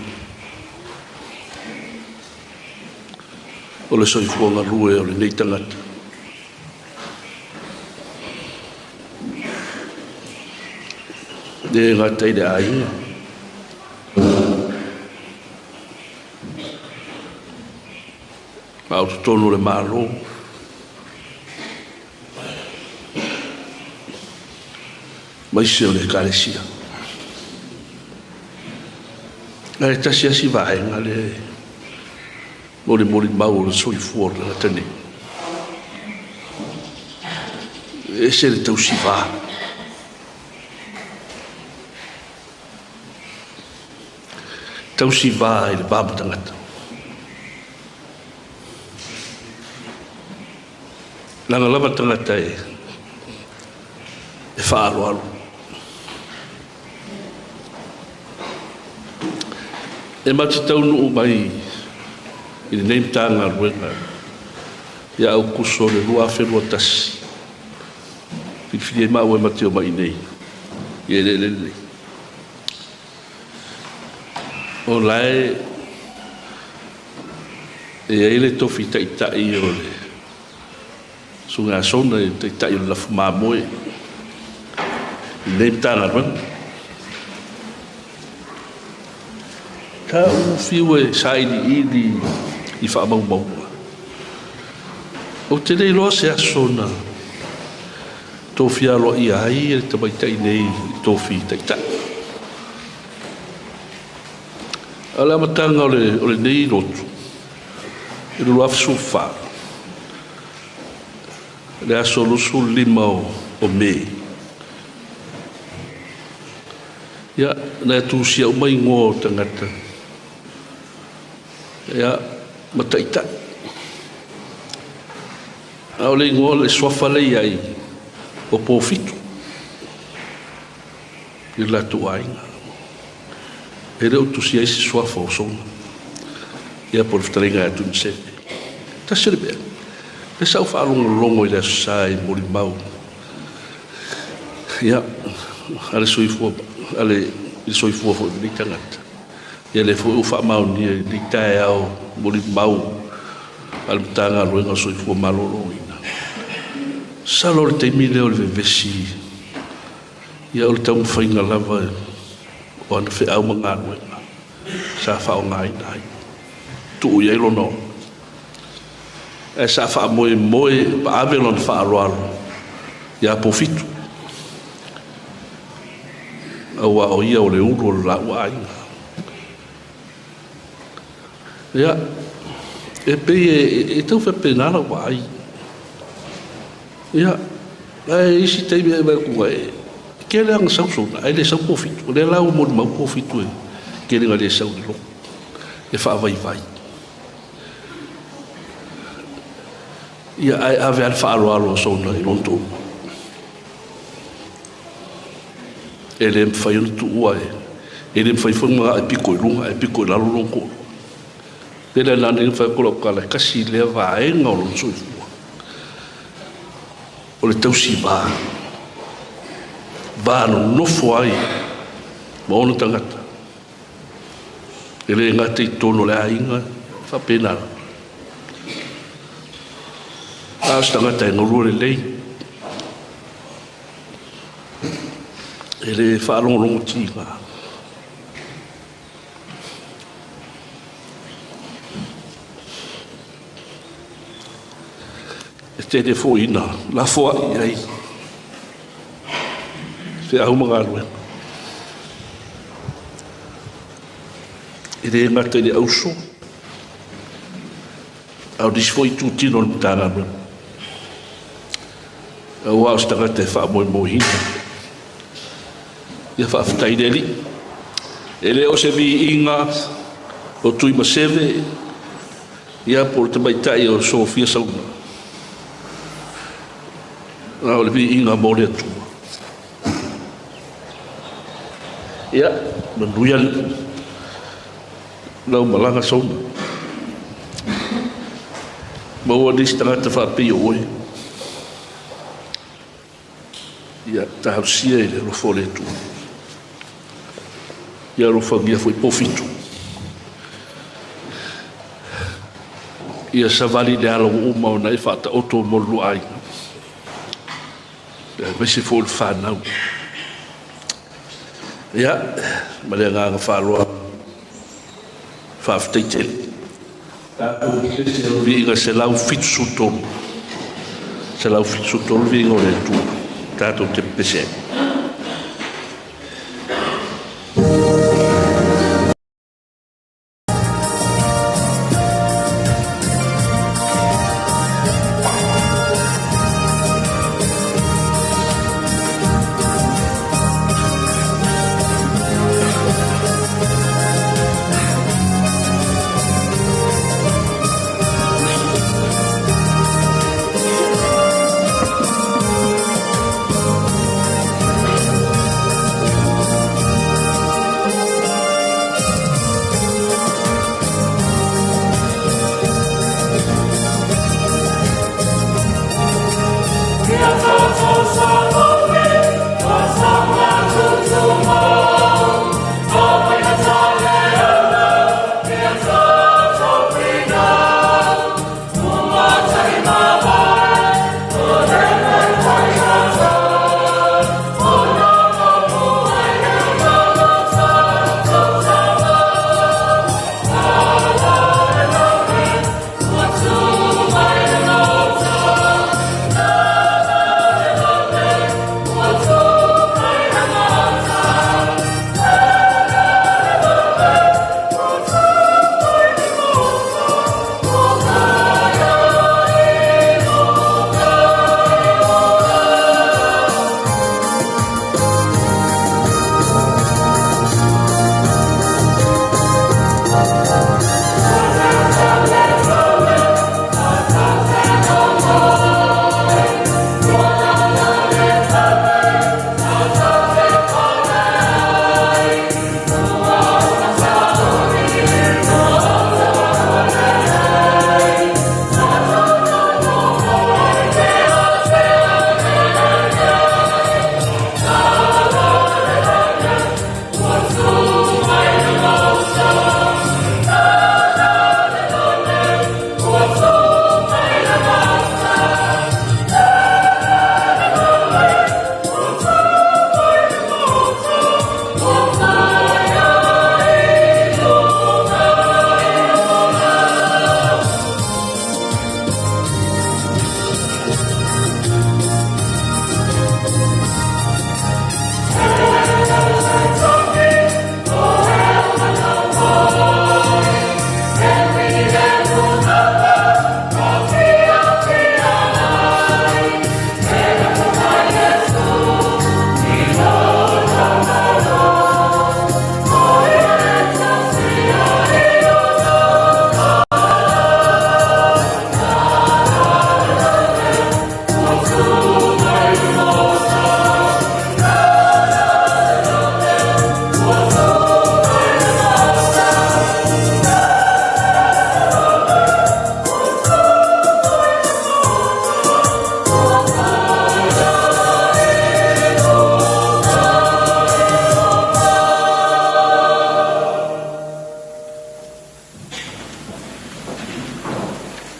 O le soifuanga rue o le nei tangata. De ngā teide ainga. Ma o tonu le malo. Ma isi o le kalesia. Nga e tasi asi vae nga le mori mau le soi fuor le tani. E se le tau si va. Tau si va e le babu tangata. Langa lava tangata e whaaro alo. E mati tau nuu mai i le neimtanga ruenga ia au kuso le rua whenua tasi. Whiwhiri e mau e mati o mai nei. I e le. O lae e eile tofi taitai o le sunga sona e taitai o le lafu mamoe i neimtanga ruenga. Ka uwhiu e saini i whaamau maua. O te nei loa se asona tōwhia loa i ai e te maitai nei i tōwhi taitai. Ala matanga o le nei rotu. E lulu afsu wha. Le aso lusu lima o mei. Ia, na tūsia umai ngō tangata. Ia, mataita. Au le ngō le swafalei ai o Pofitu. I latu ainga. E reo tusia isi swafa o Zonna. Ia por Fetalaiga e Tuimaseve. Tasi le bea. Le sau whaalongo i le asai mori mau. Ia, ale soifua, ale i soifua fo i tangata. Ia le fo ufa mau ni Zonna Taeao mori mau. Al mtanga luenga soifua malolo ina. Salo le teimile o le vevesi. Ia o le tau mwhainga lava o ana whi au mga luenga. Sa whao ngai nai. Tu ia ilo no. E sa wha moe pa avelon wha aroaro. Ia Pofitu. Aua o ia o le uru o le lau ainga. Ia, e pei e tau wha penana wa ai. Ia, e isi teimi e mai kunga e. Ke le anga sau sona, ai le sau Pofitu. Le lau mo mau Pofitu e. Ke le nga le sau lo. E wha vai vai. Ia, ai ave al wha alo sona i lonto. E le mwhai unu tu ua e. E le mwhai whanga e piko i runga, e piko i lalo lonko. Pela nana i whai kola kala kasi lea vaenga o lonso i fua. O le tausi vā. Vā no nofo ai. Ma ono tangata. E le ngata i tono le ainga. Wha penara. As tangata e ngorua le lei. E le whaalongo tinga. E te te fo ina, la foa i ai. Te au mga alue. E le ngata i le auso. Au disi fo i tu tino ni tāna alue. Au au stanga te wha moe mohina. Ia wha aftai neli. E le o se vi inga o Tuimaseve. Ia por te maitai o Sophia Zonna. Au le vi inga mo le atua. Ia, manuia lau malanga Zonna. Maua nisi tangata wha pei o oe. Ia tahausia i le rofo le atua. Ia rofangia foi Pofitu. Ia savali le alo uma o nai whata oto molu ai. Ia mese fo le whanau. Ia, ma le nganga whaloa whafteitele. Tātou te se vi inga se lau fitu sutolu. Se lau fitu sutolu vi inga o le tu. Tātou te pese.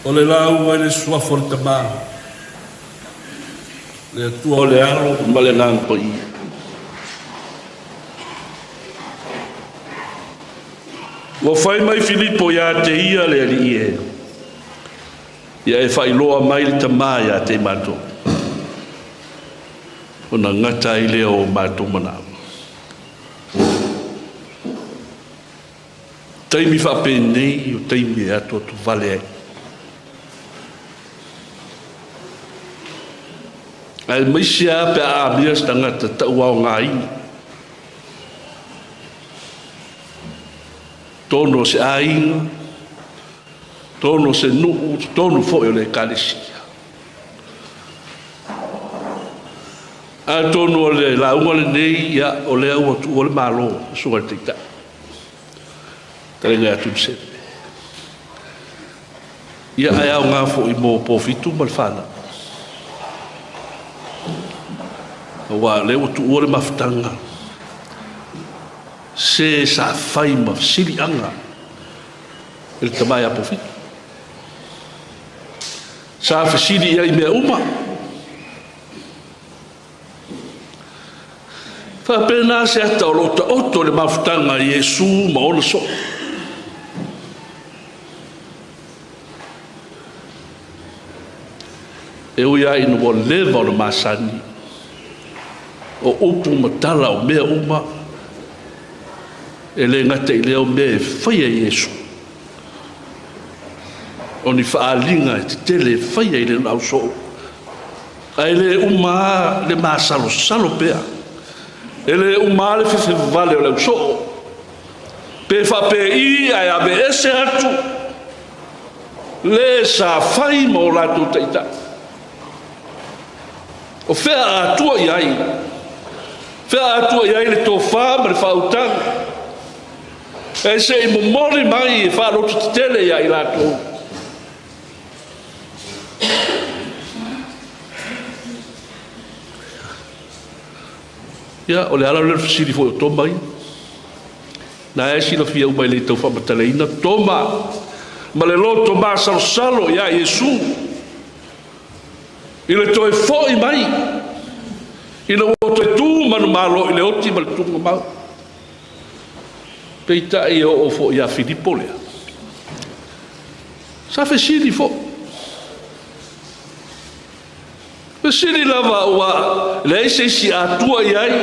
O le lau e le suafo le tamā. Le atua o le aro ma le ngang po ia. Wa fai mai Filipo ia te ia le ali ie. Ia e fai loa mai le tamā ia te mato. O na ngata i leo mato manao. Taimi whapene o taimi ato tu vale ai. Ai maisia pe a mia stangata tau au ngai. Tono se ainga. Tono se nuu, tono foi o le kalesia. A tono o le launga le nei ia o le au atu o le malo sunga tita. Tarenga atu sepe. Ia ai au ngā fo i mō Pofitu malfana. Wa le o tu ore mafutanga se sa fai ma sili anga el Taeao Pofitu sa fa sili ia i mea uma fa pena se ata o lota oto le mafutanga Yesu ma o le so e uia ina o leva o le masani o upu matala o mea uma e le ngata i leo mea e whaia Iesu o ni whaalinga e te tele e whaia i le nau so ai le uma le masalo salo pea e le uma le fife vale o le so pe whape i ai ave ese atu le sa whai mo latu teita o whea atua i ai whea atua i ai le tō whā ma le whautanga e se i momori mai e whārotu te tele i ai latu ia o le ala le fasiri fo o toma i na e sila fia umai le tau whamataleina toma ma le loto ma salo ia Iesu i le toe fo i mai i le o toe tū manu malo i le oti ma le tunga mau peita i o fo ia Filipo lea sa fasiri fo fasiri lava ua le eise si atua i ai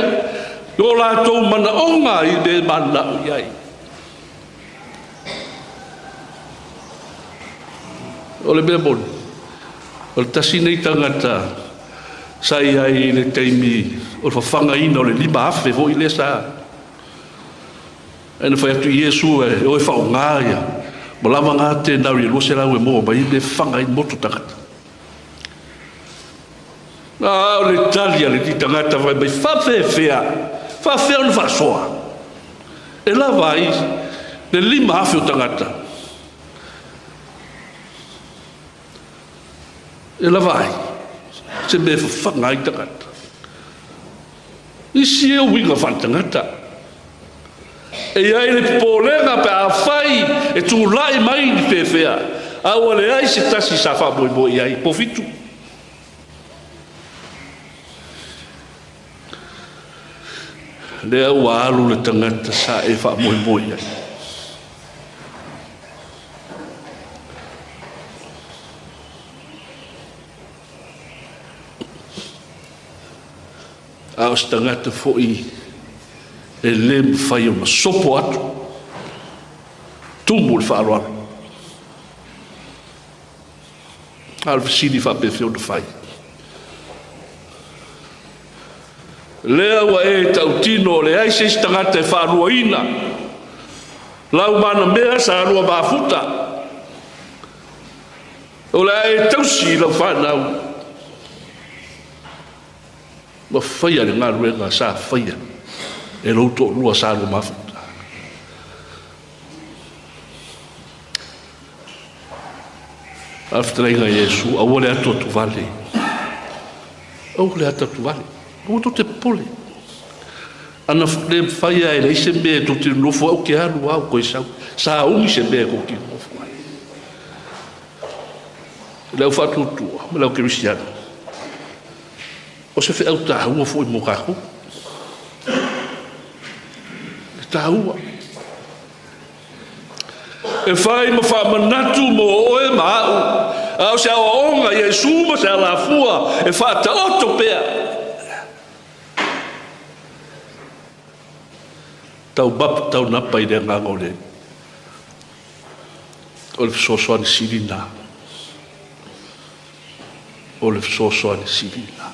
o la tau mana onga i le mana i ai o le mea moni o le tasi nei tangata sa i ai le teimi o le whawhanga ina o le lima afe vo i le sa e na whai atu i Iesu e o e whao ngā ia mo lama ngā te nau i lose lau e mo ma i le whanga i moto tangata o le talia le ti tangata vai mai whawhewhea whawhea ona whasoa e la vai le lima afe o tangata e la vai se me whanga i tangata isi e winga whantangata e ai le polenga pe a whai e tū lai mai ni whewhea aua le ai se tasi sa wha boi boi ai Pofitu le au alu le tangata sa e wha boi boi ai au stangata fo i e le mwhai o ma sopo atu tumu le whaaroa al fasini whapewhio na whai lea wa e tau tino le aise stangata e whaarua ina lau mana mea sa arua mafuta o le e tausi lau whanau ma whaia le ngā ruenga sa whaia e roto lua sa arua mafuta al Fetalaiga Iesu au le atu atu vale au le atu atu vale o to te pole ana le whaia e leise me to te nofo au ke alu au koe sau sa umi se me ko ki nofo ai leu whatutu me leu Kristiano o se whi au tahua fo i mokaku tahua e whai ma whamanatu mo oe mau au se awa onga Iesu ma se ala fua e whata oto pea tau bap tau napa i renga ngore o le fisosoani sirina o le fisosoani sirina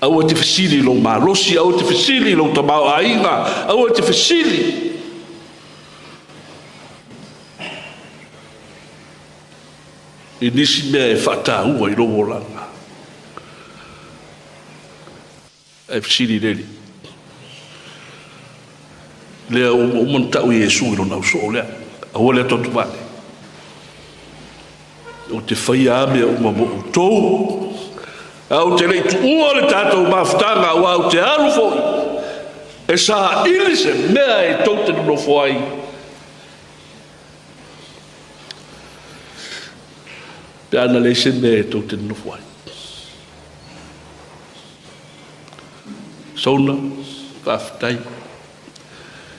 au te fisili lo malosi au te fisili lo tamau ainga au te fisili i nisi mea e whata ua i rogo langa e fisili reli lea o montau i Iesu i lo nau so lea a o lea totu vale o te whaia mea o mamo o tou au te rei tu ua le tātou mawhtanga o au te aru foi e sa ili se mea e tau te nuno foi pe ana le se mea e tau te nuno foi Zonna whawhitai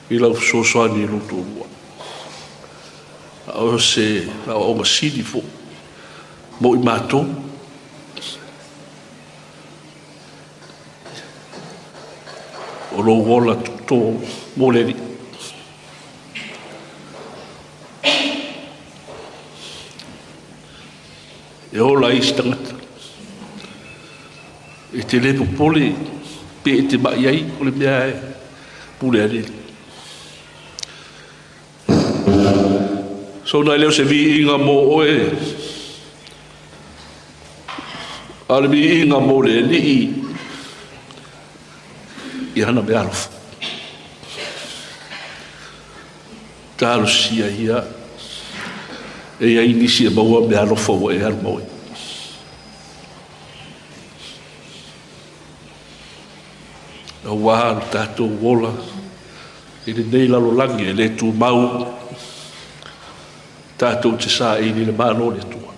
i lau sosoani i luto ua au se lau o masini fo mo i mātou. O lo wola tō mo leri. E ola i stangata. E te lepo pole, pe e te mai ai, o le mea e pule arele. So nai leo se vi inga mo oe. Ale vi inga mo le li i hana me alofa. Talo sia ia. E ai nisi e maua me alofa o e armoe. A wāru tātou wola. I le nei lalo langi e le tū mau. Tātou te sā e ni le mālo le tua.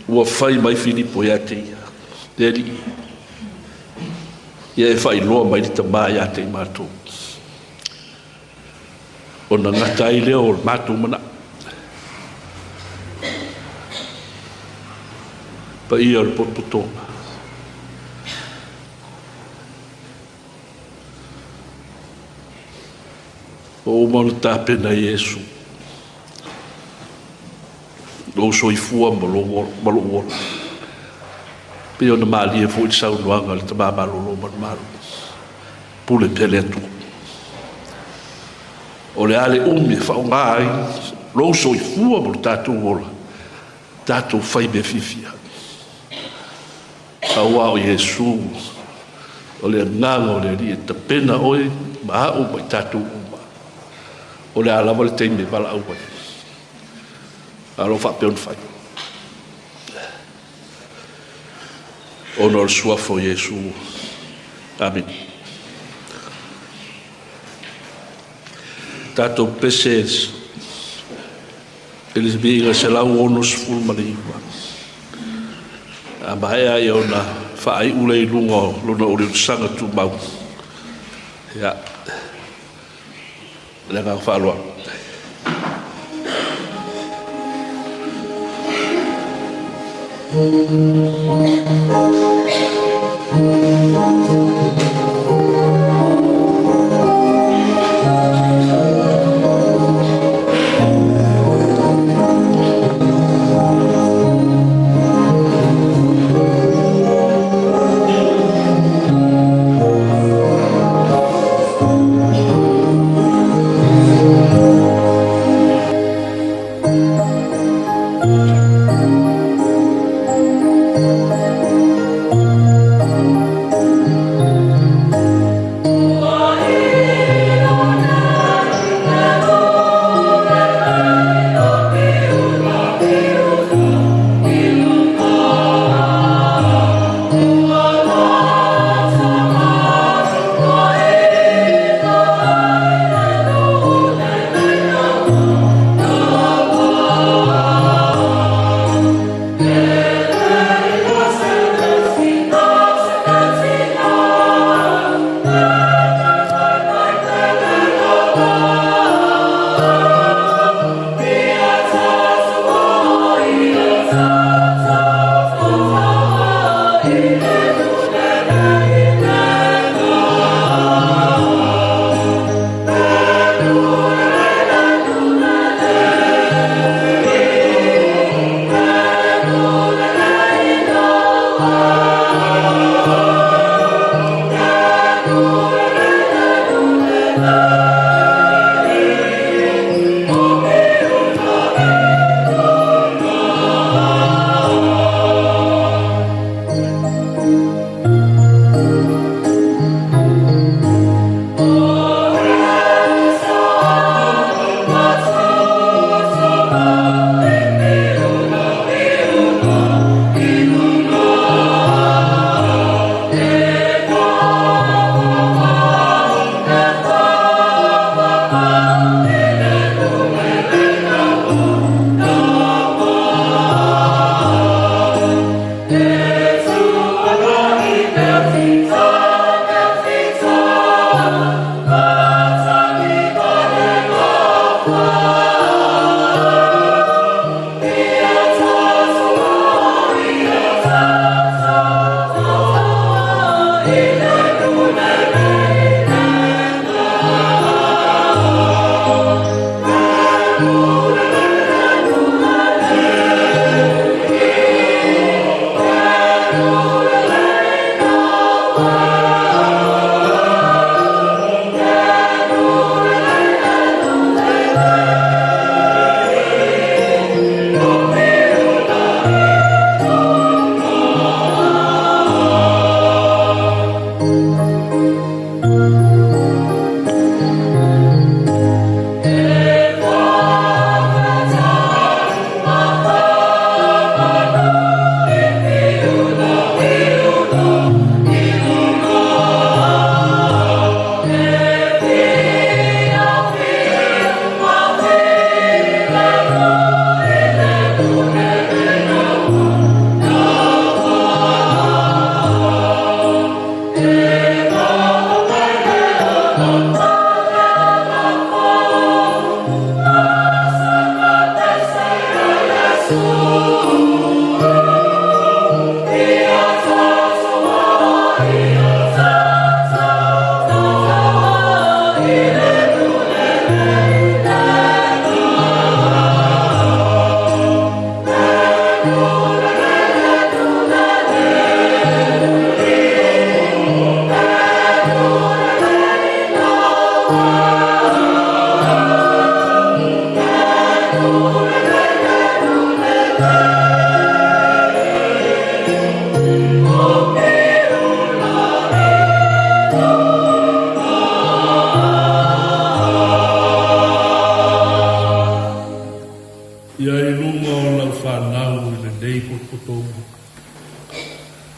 Ua whai mai Filipo ia te ia. Te li. Ia e whai loa mai te mā ia te mātou. O na ngata i leo o mātou mana. Pa ia o le potpotoma. O mana tāpena Iesu. Lo soifua malo wola. Pe ona mali e foi sau luanga le tama malo malo. Pule pele tu. O le ale umi fa ngai lo soifua malo tatu wola. Tatu fai be fifia. Awa o Yesu. O le nganga o le ri te pena oi ma o mai tatu uma. O le ala vale te me bala au. Alo fa pe on fai. Honor sua fo Yesu. Amen. Tato peses. Eles biga se la onos ful maliwa. Abaya yona fa ai ule lungo lona ule sanga tu mau. Ya. Lega fa lo.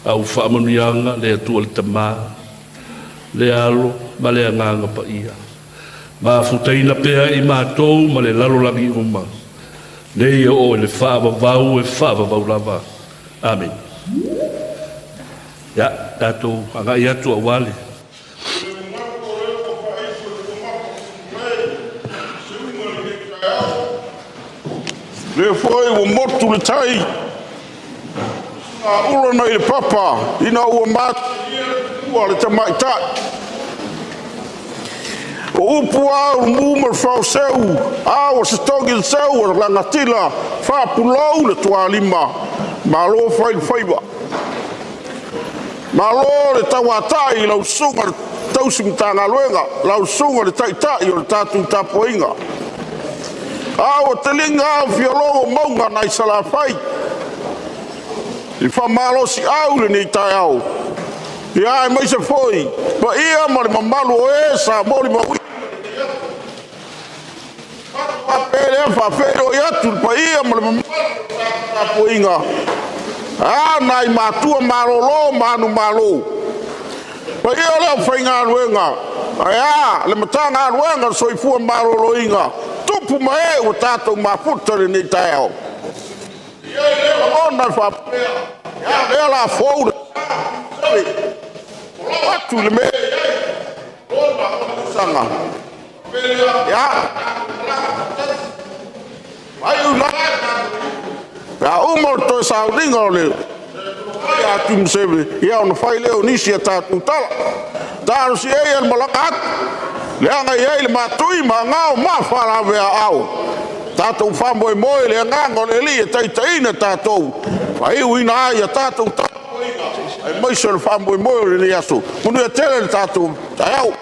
au whaamanuianga le atua le tamā, le alo ma le anganga pa ia. Ma futaina pea I mātou ma le lalolangi uma. Le ia o le whaavavau e whaavavau lava. Amen. Ya, tātou anga I atu a wale. Le foi o motu le tai. A ula nei le papa, ina ua mat, ua le tamaita. O upu a o muma le fau seu, a o se tongi le seu, o la ngatila, fa pulau le tua lima, ma lo fai le faiba. Ma lo le tawatai, lau sunga le tausimtanga luenga, lau sunga le taitai o le tatu tapoinga. A o te linga au fialogo maunga nai salafai. I whamalo si au le ni Taeao. Ia e mai se foi. Pa ia ma le mamalu o e sa mori ma ui. Pa pere e whapere o iatu. Pa ia ma le mamalu o tapo inga. A nai matua marolo manu malo. Pa ia leo whainga aluenga. Ia le matanga aluenga soifua marolo inga. Tupu ma e o tātou maputa le ni Taeao. Ona whapea. Ia la fōura. Watu le me. Sanga. Ia. Ai una. Ia umor to sauringa o le. Ia Tuimaseve. Ia ona whai leo nisi a tātou tala. Tāru si e al malakat. Leanga i le matui ma ngao ma wharawea au. Tātou whamoe moe le ngango le li e taitaina tātou. Whai uina ai a tātou tātou inga. Ai maise le whamoe moe le ni aso. Munu e tele le tātou Taeao.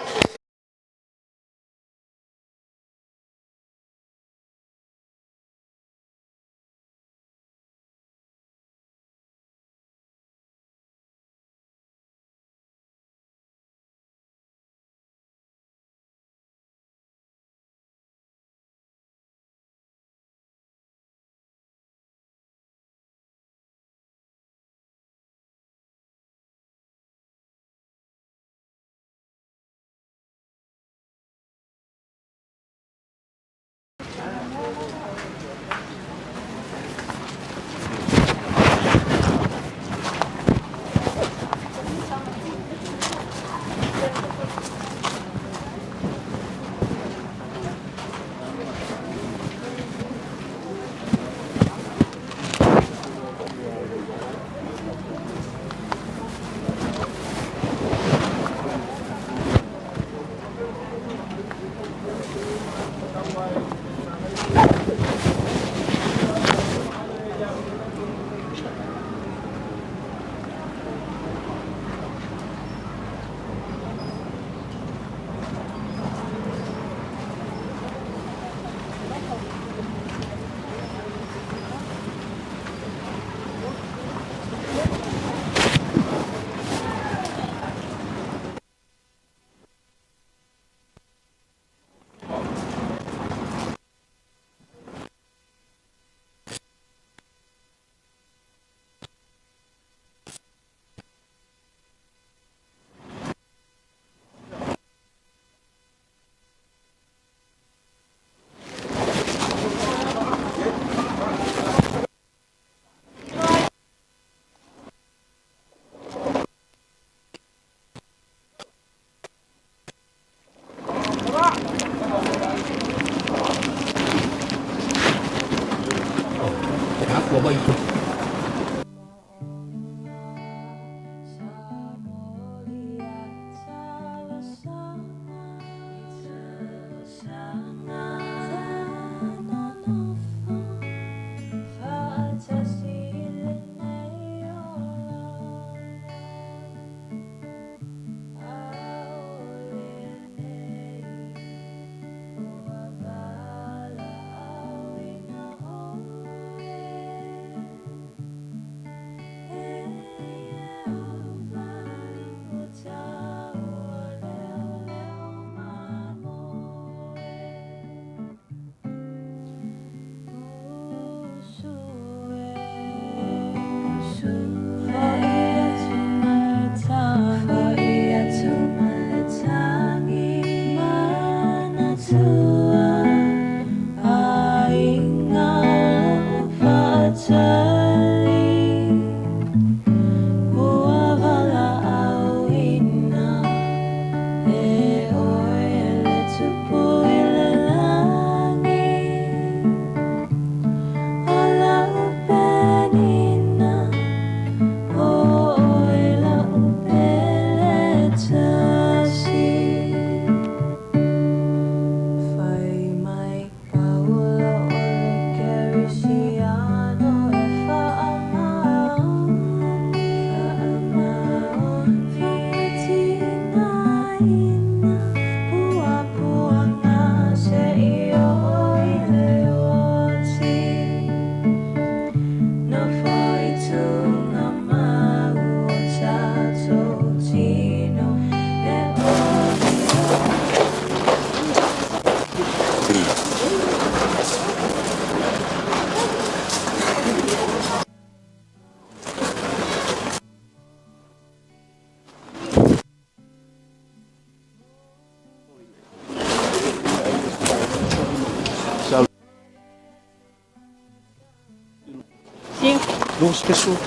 Dos pesos.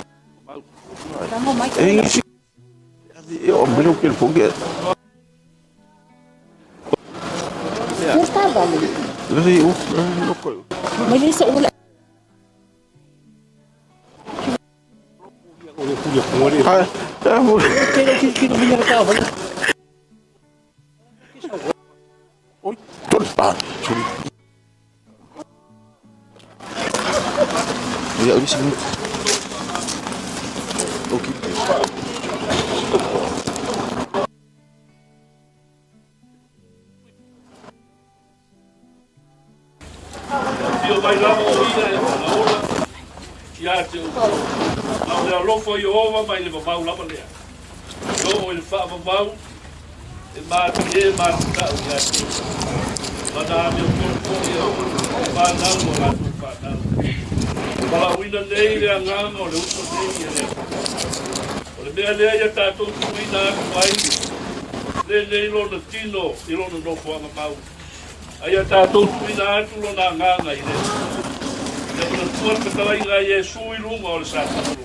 Eu abri o que ele foguete. Não estava ali. Mas isso é Io vai lá na hora. Ya te o lo foi ova mai le mau la malea. Yo el fa mau e ma ta ya. Mana me o yo va na mo la fa na. Para wina nei le nga mo le uso nei le. O le mea le ya ta to wina vai. Le lo no tino, i lo no fo mau. Ai ta to wina tu lo na nga i le. Le Sophia Fetalaiga Yesu i lunga o le sātaro.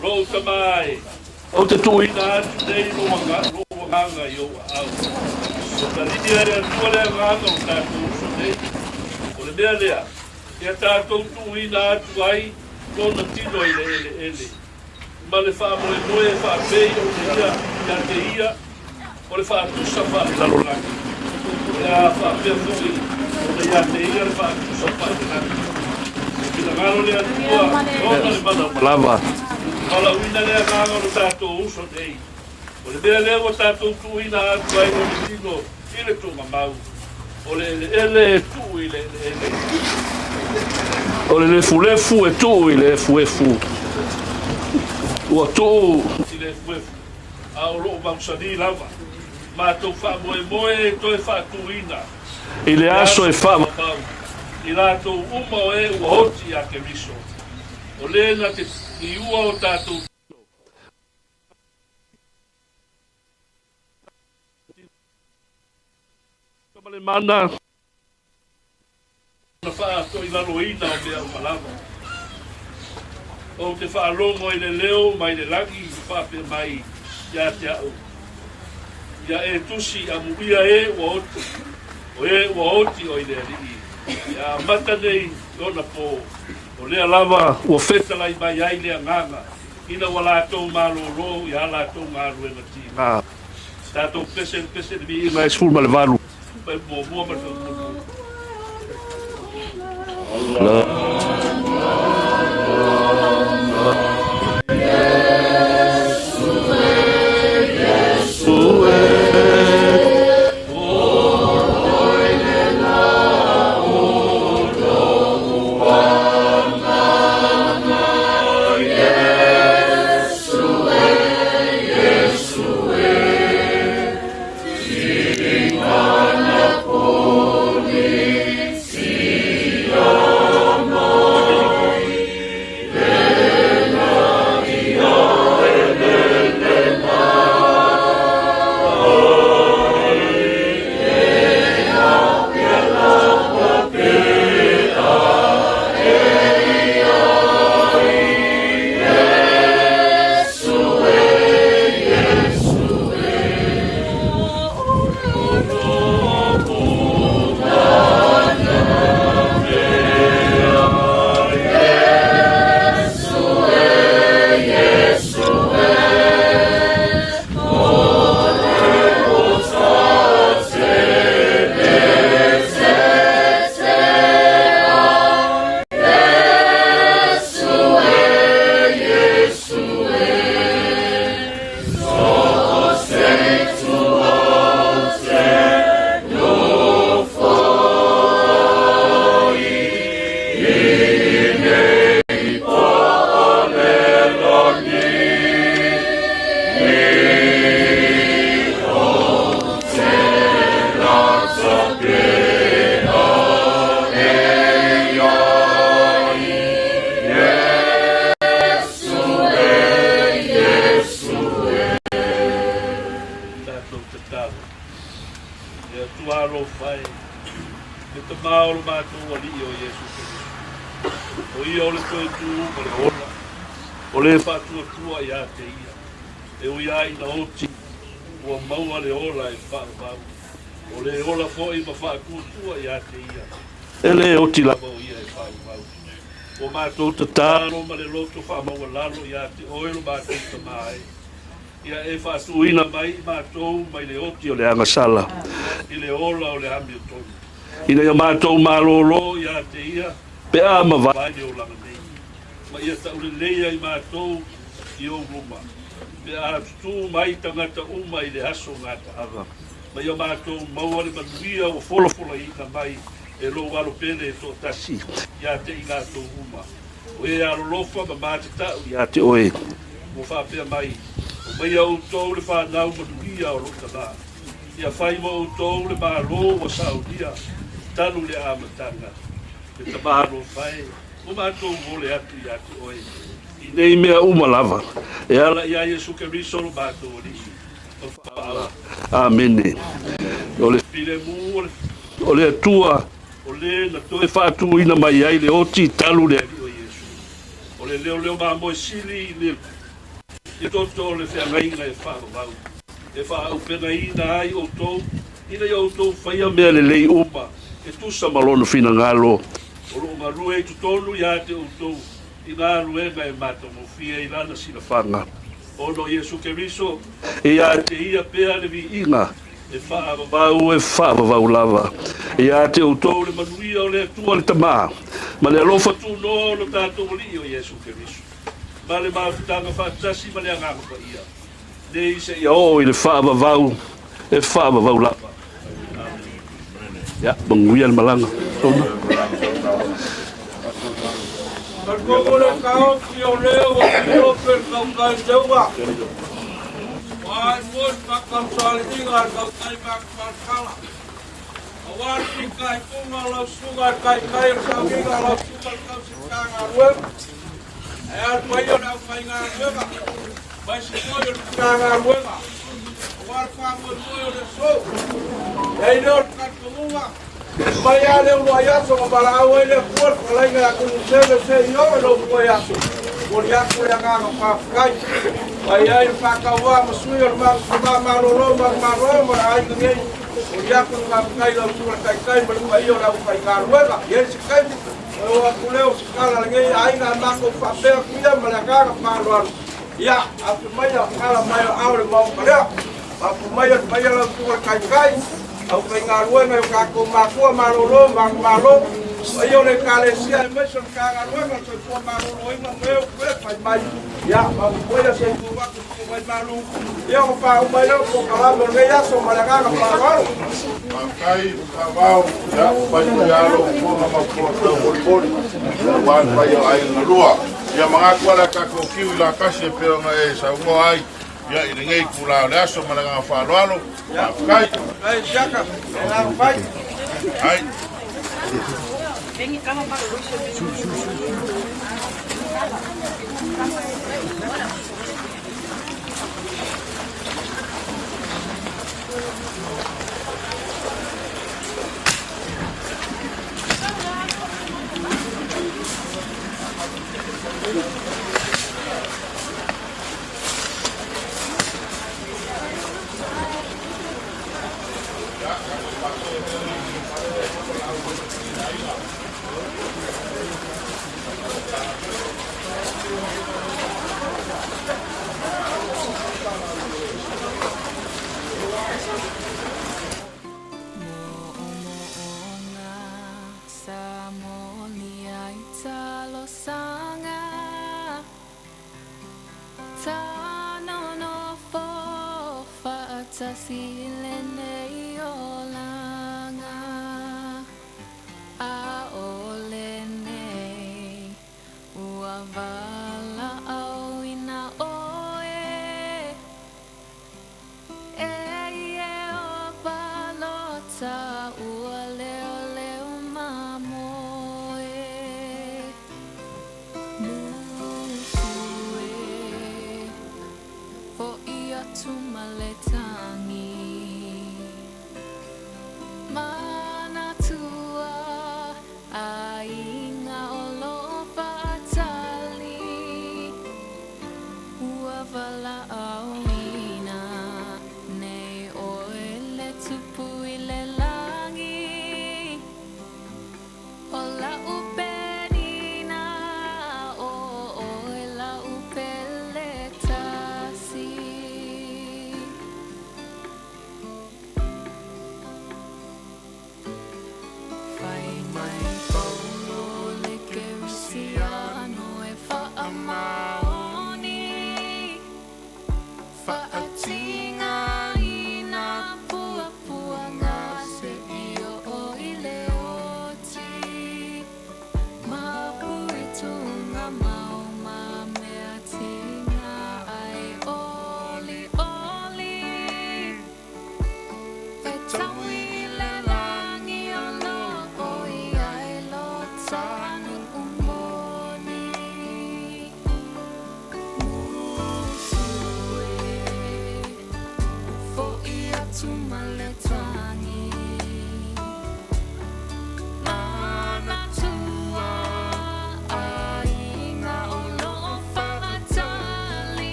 Rou tamai. O te tuina atu nei luanga i o au. O tarini are atua le nganga o tātou uso nei. O le mea lea. Ia tātou tuina atu ai, lona tino i le ele. Ma le whaamoe whaapei o le ia te ia. O le whaatusa whae lalolaki. Ia whaapea fui. O le ia te ia le whaatusa whae lalolaki. Ngalo le atua, ona le mana lava. Ala uina le ngalo le tātou uso nei. O le mea lea o tātou tuina atu ai o le tino, i le tunga mau. O le ele tu i le ele. O le fulefu e tu i le fuefu. Ua tu i le fuefu. A o loo mausani lava. Ma tau wha moe toi wha tuina. I le aso e wha mau. I rātou uma o e ua hoti a ke miso. O lena te i ua o tātou. Kamale mana. Na wha to i laloina o mea umalama. O te wha longo i le leo mai le langi i wha pe mai ia te au. Ia e tusi a muia e ua hoti. O e ua hoti o i le rii. Ya mata nei ona po o le lava o fetalai mai ai le nganga ina wala to malolo ya la to malu e mati na sta to pese bi mai sul mal valu pe mo ma o ia o le koe tu o le ola O le whātua ia te ia. E ui ai na oti. Ua maua le ola e whaavau. O le ola fo i ma whātua ia te ia. E le oti lava o ia e whaavau. O mātou ta tāro ma le loto whaamaua lalo ia te oilo mātou ta mai. Ia e whātuina mai mātou mai le oti o le angasala. I le ola o le hami o tonu. Ina ia mātou mālolo ia te ia. Pe a ma vai o langa nei. Ma ia ta ule leia I mātou I o ruma. Pe a tu mai tangata uma I le aso ngata ava. Ma ia mātou maua le manuia o folofola ina mai e lo alo pele e tō tasi. Ia te I ngātou uma. O e alo lofa ma mātata ia te oe. Mo whapea mai. O mai au tō le whanau manuia o rota la. Ia whai mo au tō le mālo o saudia. Tanu le amatanga. E tamaro whai. O mātou mole atu I atu oe. I nei mea umalava. E ala ia Jesu Keriso lo mātou o nisi. Amene. O le pile mu, o le atua, o le na toe whātu ina mai ai le oti talu le ali o Jesu. O le leo māmoe sili I le I toto le whiangainga e whāwau. E whāu pengaina ai o tōu. Ina I o tōu whaia mea le lei uma. E tusa malono whina ngalo. O lo marue I tutonu ia te utou I ngā ruenga e mata mo fia I lana sina whanga. O no Jesu Keriso e ia te ia pea le vi inga e whaavavau lava. E ia te utou le manuia o le atua le tamā. Ma le alofa tu no lo tātou li o Jesu Keriso. Ma le mawhitanga whaatasi ma le anganga pa ia. Nei se ia o I le whaavavau e whaavavau lava. Ya, manguia le malanga. Como le cao ki o leo o ki o per kaukai teua. Wai mos makam sali inga kaukai makala. Awar ki kai kunga lau sugar kai sa inga lau sugar kau si kanga ruem. Ayal payo na kai nga ruema. Bai si payo na kanga ruema. Awar pango moyo le so. Ei no kat kumunga. Maya le uayaso para ele por falar com o senhor no uayaso por já por a para ficar aí para acabar mas o senhor mas aí ninguém por já por ficar lá por cai mas aí ora vai ficar luego e esse cai eu acolheu se cala ninguém aí na marca papel cuida mas a cara para lá já a primeira cara maior abre mão para a primeira vai lá por cai au kai ngā ruenga o kako makua maroro, malo ai o le kalesia e meso ka ngā ruenga so kua maroro inga meo kue pai mai ia, mau kuea se kua ku mai malu ia o pa umai leo ko kalamo le aso malaganga pa wau Makai, Kawau, ya, pai kuialo, kua makua tau moribori wan pai o ai na rua ia mga kuala kako kiwi la kasi e peo nga e sa ungo ai ia I ngei kula le aso malaganga whaaloalo Makai ai jaka na pai ai Vengi kama pa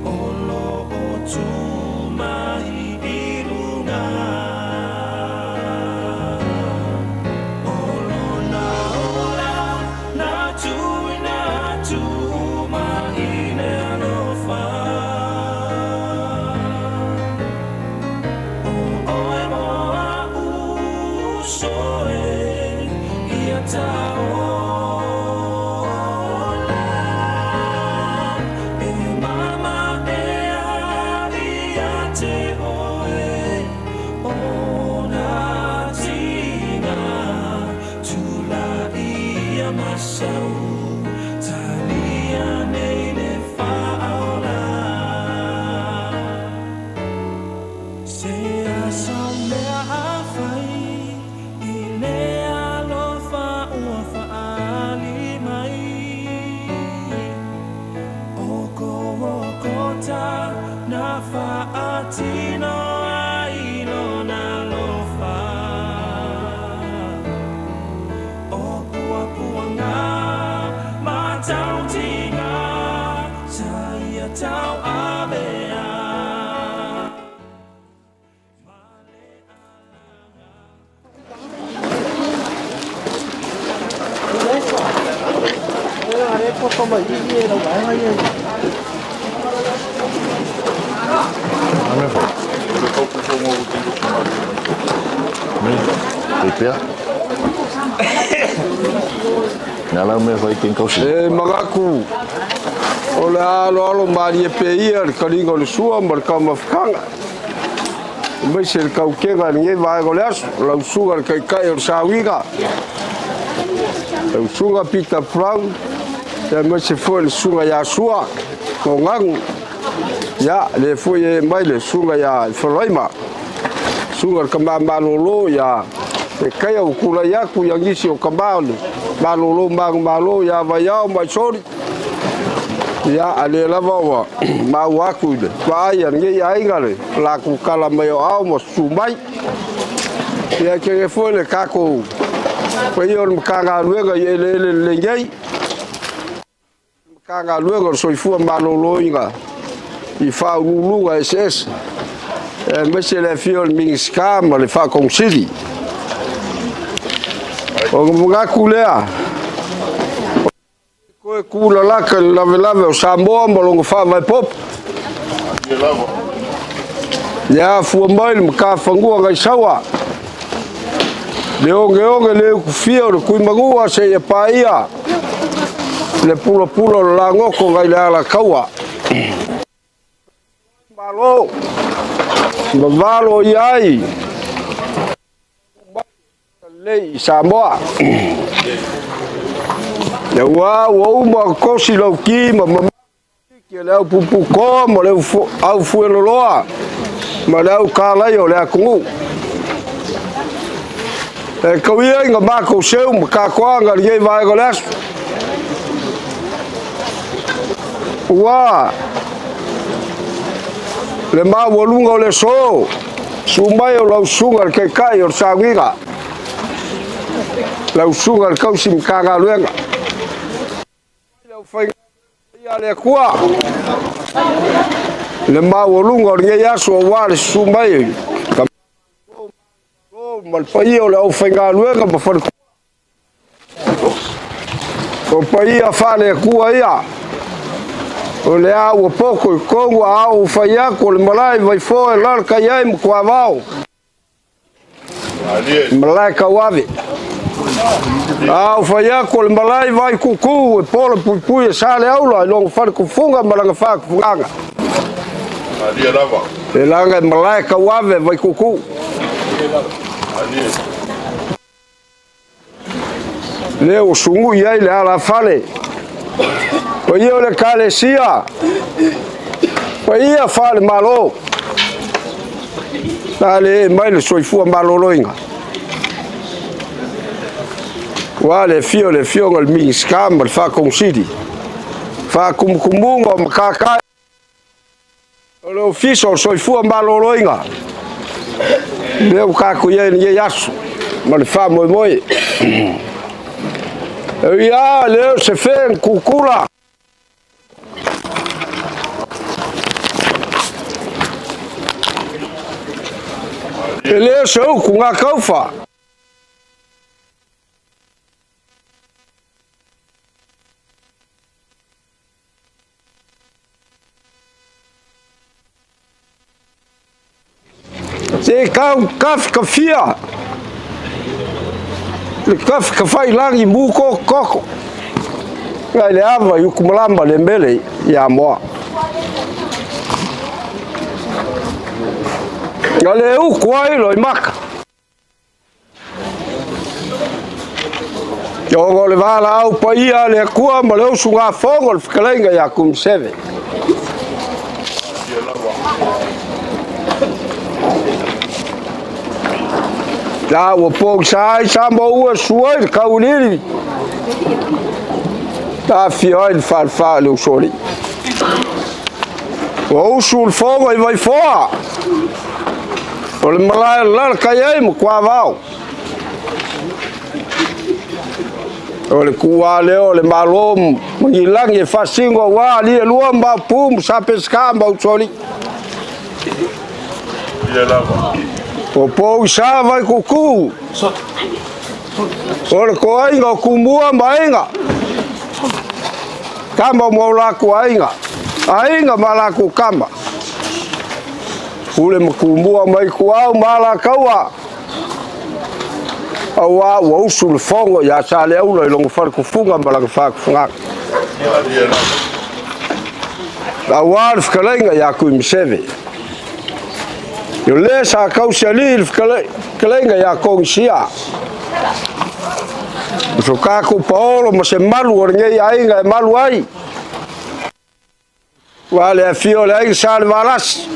Olo o tu mai irunga Magaku o le alo mari e peia le karinga le sua ma le kamafkanga mai se le kaukenga nge vai go le aso la usuga le kai o sawiga le usuga Peter Brown e mai se foi le sunga ya sua ko ngang ya le foi mai le sunga ya Falaima sunga kama lolo ya e kai o kula ya ku ya ngisi o kabalo malolo malo ya vayao mai sori ya ale lava wa ma waku de vai nge ya ingale la ku kala mai o mo sumai ya ke foi le kako foi o mkanga luega le ngei mkanga luega so fu malolo inga I fa lulu SS monsieur le fiol minska ma le fa con sili o mga kulea ko kula la ka lave o sambo mo fa vai pop ya fu mai ka fangu ga sawa le onge le fiol ku magua se e paia le pulo la ngoko ga la kawa malo valo yai lei Samoa ya wa ma kosi lo ki ma ke le pupu ko mo le au fu lo loa ma le ka la yo le ku e ko ia nga ma ko se ma ka ko nga ye vai go las wa le ma volunga le so sumai o la sunga ke kai o sawiga la usunga al kausi mkaga luenga la ufai ya le kwa le ma volunga nge ya so wale sumai o mal pai o la ufai luenga ba far o pai a fale kwa ya o le au poko kongo au faia ko le malai vai fo e lar ka ia mo kwa vao malai ka wave au faia ko le malai vai kuku e polo pui e sale au la long far ku funga malanga fa ku funga ali lava e langa malai ka wave vai kuku le o sungu ia le ala fale o io le calesia o ia fale malo dale mai le soifua maloloinga wale fio ngol mi scam fa con city fa kumkumunga makaka o le ofiso soifua maloloinga le o kako ye yasu mal fa moi ia le se fe kukula ele se o kunga kaufa se kaf kafia le kaf kafai langi muko koko ngai le ava yu kumlamba le mbele ya moa ale u kwai lo maka yo le vala au paia le kua ma le sunga fongo le fkalenga ya Tuimaseve La o po sai sambo o suai kaulili. Ta fioi fa lo soli. O sul fogo e vai fora. O le malai la kai mo kwa vao. O le kua leo le malom ngilang e fasingo wa li lua ba pum sa pesca ba soli. O po sa vai kuku. O le ko ai ngo kumua mainga. Kamba mo la ko ainga. Ainga mala ku kamba. Ule mkumbua mai kuau mala kaua. Awa wa usul fongo ya sale ulo long far ku funga mala fa funga. Awa fkalenga ya ku miseve. Yo le sa kausiali fkalenga ya kongsia. So kaku paolo mo se malu ornge ainga malu ai. Wale fiole ai sal valas.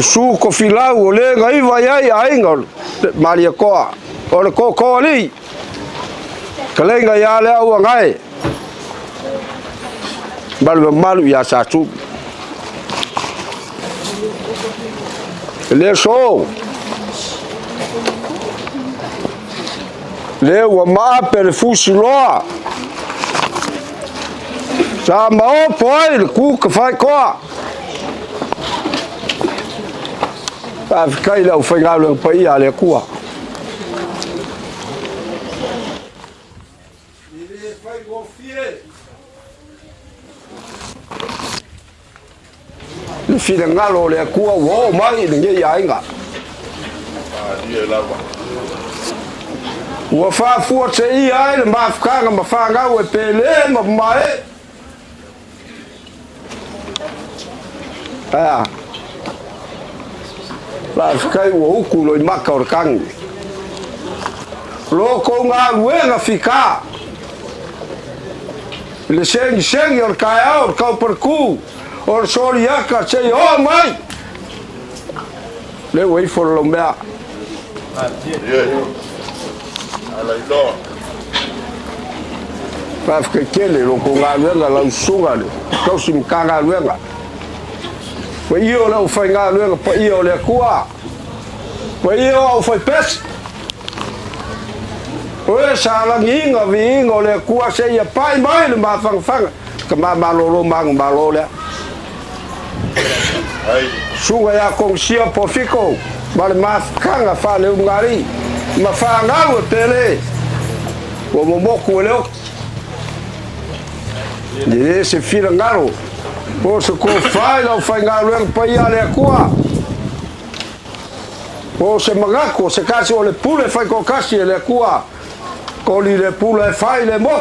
Su ko filau le ngai vai ai ainga malia koa. O le ko ali. Kalenga ya le au ngai. Malu ya sa tu. Le so. Le wa ma per fusiloa. Sa ma o poi ku ka fai koa. Pa kai la fai ngalo pa ia le kua. Ile fai go fie. Le file ngalo le kua wo mai le ia inga. Dia lava. Wa fa fu te ia le ma fkanga ma fa ngau e pele ma mai. Ah. La fkai wo uku lo maka o kangi. Lo ko nga luenga fika. Le sengi or kai or kau perku. Or sori yaka che oh mai. Le wait for lo mea. Ala ilo. Pa fkai kele lo ko nga luenga la usunga le. Kau sim kanga luenga. Pa io la fai nga luenga pa io le kua. Pa io au fai pes. Oe sa la nginga vingo le kua se ia pai mai le ma fang. Ka ma malolo mang malole. Ai sunga ya kongsia Pofitu. Male ma kanga fa le ngari. Ma fa ngau tele. O momoku le ok. Ni se fila ngaro. O se ko fai la fai ngalo pa ia le kua. O se magako se kasi o le pule fai ko kasi le kua. Ko li le pule fai le mo.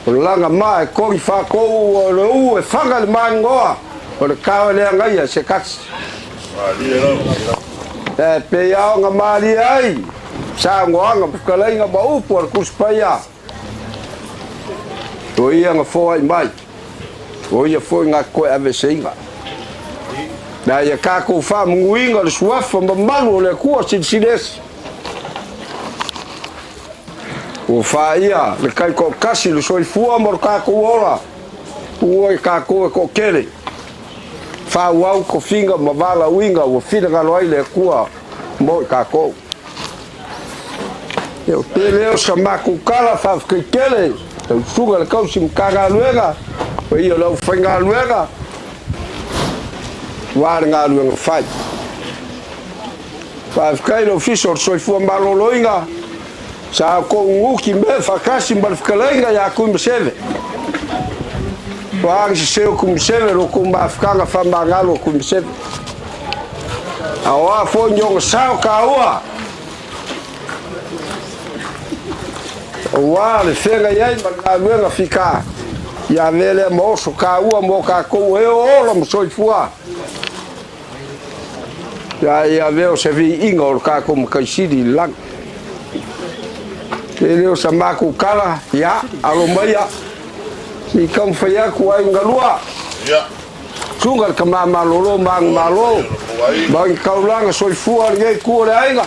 O langa mai ko i fa ko o le u e fanga le mangoa. O le kawe le ngai se kasi. Pe ia nga mali ai. Sa ngoanga pkalenga ba u por kuspaya. O ia nga foi mai. O ia foi nga ko ave singa. Na ia ka ko fa munguinga le suafa malu le kua silsiles. O fa ia le kai ko kasi le soi fua mor ka ko ora. O ka ko kele. Fa wau ko finga mavala winga o fina ga loi le kua mo ka ko. Eu peleo sa maku kala fa kele. Eu suga le kau sim kaga luega. O ia lo fanga luega. War nga luega fai. Fa kai lo fisor soi fu maloloinga. Sa ko nguki me fa kasi mbal fkalenga ya Tuimaseve. Wa se Tuimaseve lo ko ma fkanga fa mangalo Tuimaseve. Awa fo nyong sao ka wa. Wa le fenga yai ma luega fika. Ya vele mo so ka ua mo ka ko e o lo so fua. Ya veo se vi ingo ka ko ka sidi lang. Ele sa maku kala ya alo maya. Ni kam fa ya ku ai ngalua. Ya. sunga ka malolo mang malo bang kaulanga soifua ngai ku le ainga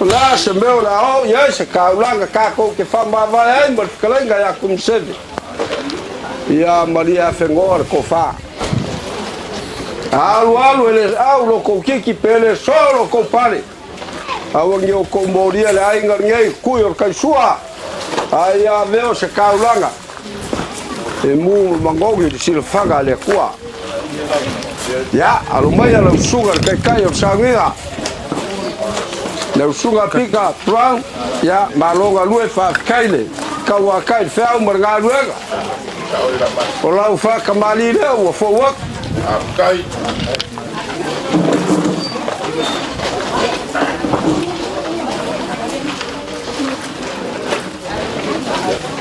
la se meu la o ya se kaulanga ka ko ke famba vai ai mo kalenga ya Tuimaseve ya Maria fengor ko fa alu ele aulo ko kiki pele solo ko pale awangi o ko moria le ainga ngai ku yo kai sua ai a veo se kaulanga e mu mangogi si le fanga le kwa ya alumaya la sugar kai o sangia le sugar pika brown ya malonga lue fa kaile kawa kai fa marga luega ola fa kamali le o fo wak kai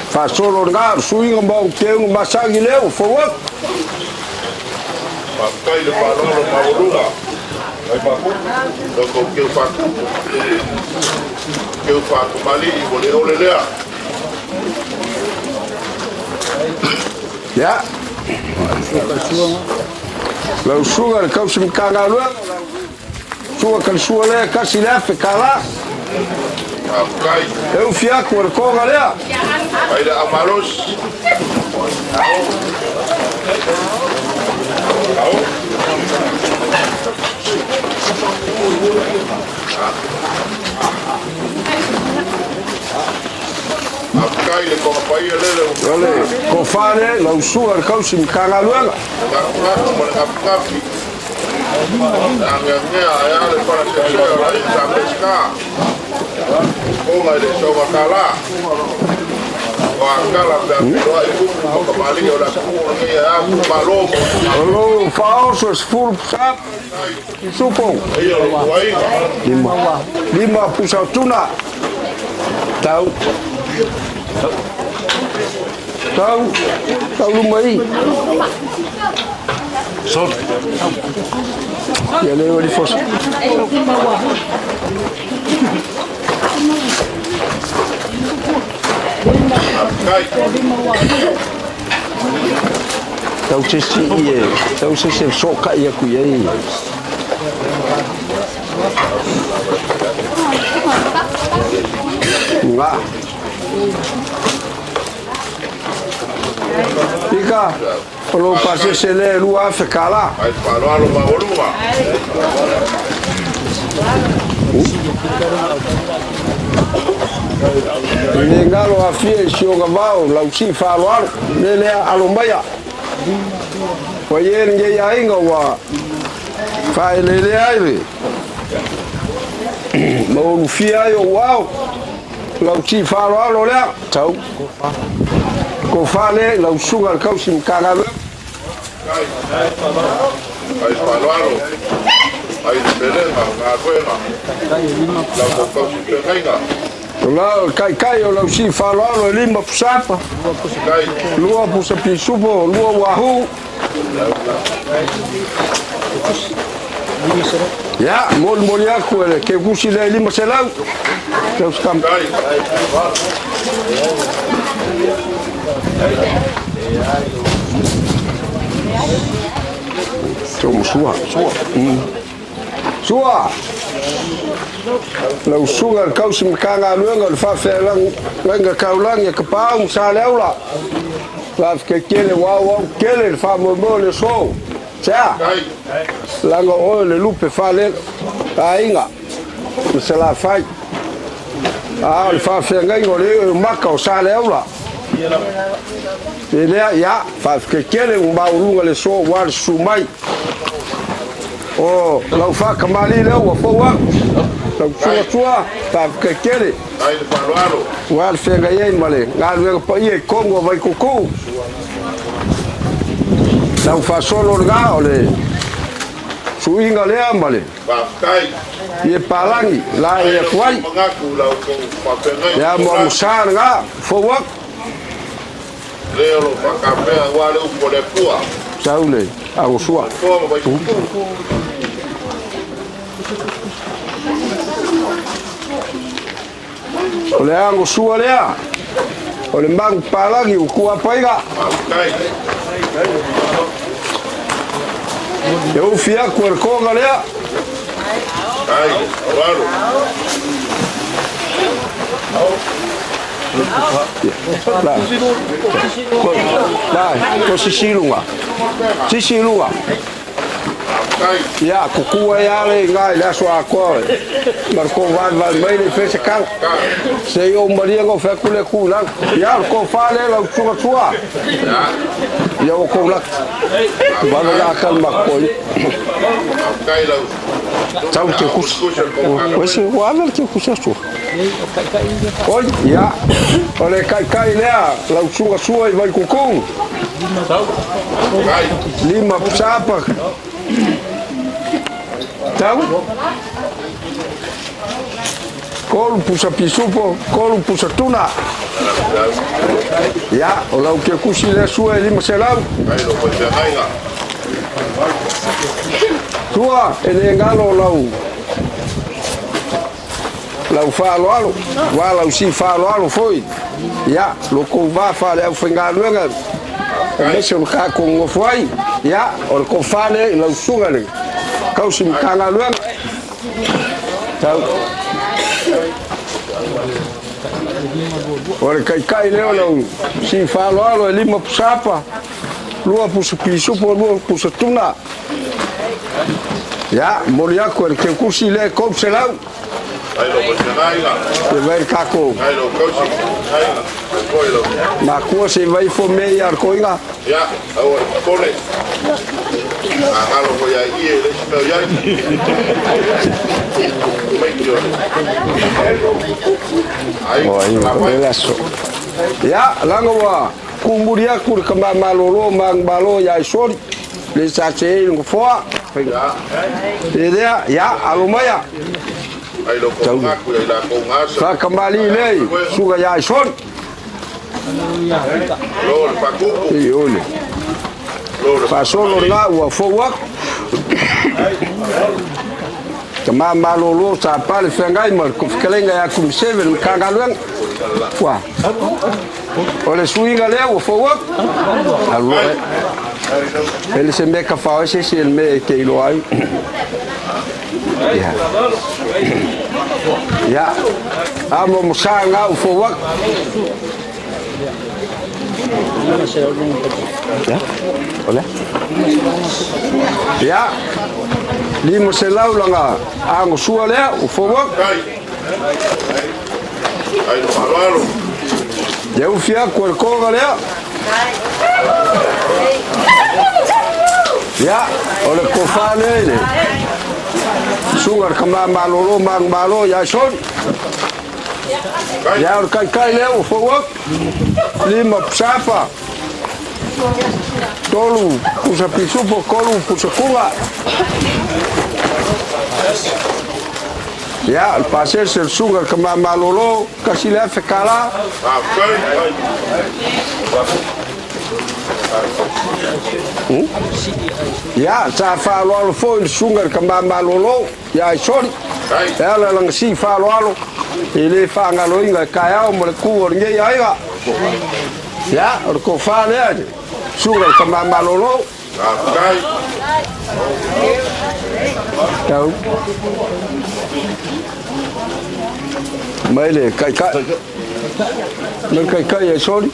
fa solo nga suinga mo ke un masangi le o fo wak kai le palolo maurunga ai papu do ko ke fa mali I vole ole lea ya lo sugar ka sim kanga lo sugar kan suole ka silafe kala kai eu fiaco ko galea ai da amaros Akai le ko pai le ole ko fale lo sugar ka sim kanga lo mo ka kafi ya le para se so la isa pesca o ma le so kala o akala da lo ai ku ko mali o la ku ya ku malo lo falso full sap supo lima pusa tuna tau lumai so ya le wali fos tau se soka ia ku ia nga Pika, kalau pasir sele luar fekala. ai palolo maurunga Ini ngalo afie sio gavao la usi faluar nele alumaya. Wayen nge ya inga wa faile ai. Mau fia yo wow. La usi faluar lo le tau. Ko fale la usuga ka usim kagawe. ai palolo ai belenga na kuena la ko si penga La kai o la usi faluar lima pusapa. Lua pusa pisupo, lua wahu. Ya, mol yaku ele ke kusi le lima selau. Terus kam. Toma sua. Sua. Lau sugar kau sim kanga luenga fa felang lenga kaulang ya kepau sa leula. Fa ke kele wow kele fa mo le so. Sa. Langa o le lupe fa le ainga. Se la fai. Ah, le fa fe ngai ngole maka sa leula. Ele ya fa ke kele un baurunga le so war sumai. Oh, lau fa kamali le wa fo wa. Tua, tá querer. ai palolo O ar fega aí, male. Galera, pai, Congo vai cucu. Não faz só lugar, olha. Suinga le male. ba kai E palangi, lá é quai. mangaku la ko pa penga Ya mo musar nga, fo wa. leo pa kafe wa le ko le pua Saule, a o sua. ko ba Ole ango sua lea. Ole mang palangi o kua paiga. kai Eu fia ko ko galea. Ai, claro. Ko sisilunga. Sisilunga. Ya, kukua yale ngai la swa ko. Mar ko van mai le fese kan. Se yo maria go fa kule kula. Ya ko fa le la tua. Ya ko la. Ba la kan ma ko. Kai la. Tau te kus. Wese wala te kusasu. Oi, ya. Ole kai lea la sua vai kuku. Lima sapa. Tahu? Kolu pusa pisupo, kolu pusa tuna. Ya, olau ke kusile sua lima selau. Tua, ele ngalo lau falo alo, wala si falo alo foi. Ya, lo ko va fale au fingaluenga. Mese o ka ko ngofai. Ya, o ko fale lau sungale. Kau sim kanga luang. Tahu. Ora kai leo lau si falo alo lima pusapa. Lua pusu pisu po lua pusu tuna. Ya, molia ko ke kursi le ko selau. Ai lo Fetalaiga. E vai kako. Ai lo coach. Ai lo. Ma ko se vai fo me ar koinga. Ya, ahora pone. Agalo voy a ir, pero ya. Ya, langowa kumburia kur kama malolo mang balo ya sori. Le sache ngfoa. Ya, ya alumaya. Ai lo konga ku la konga. Fa kambali le suga ya sori. Lor pakuku. Iole. Pasolo la wa fowa. Kama malolo sa pale fengai mar ku kelenga ya Tuimaseve kangaluang. Wa. Ole suinga le wa fowa. Allo. Ele se me ka fa se me ke ilo ai. Ya. Ya. Amo musanga wa fowa. Ya, oleh. Ya, lima selau langa, ang suale, ufowak. Ai lo malalo. Ya ufia kuerko galea. Ya, oleh kofane ini. Sungar kama malolo mang malo ya son. Ya kai le ufowak. Lima sapa. Tolu pusa pisupo, kolu pusa kunga. Ya, el pasel se sunga kama malolo kasi le fekala. Ya, sa falo foi sunga kama malolo ya sorry. Ya la lang si falo ele fanga loinga kaya mo le ku nge ya. Ya, ko fale sunga kama malolo. Tahu. Mele kai. Nang kai ya sorry.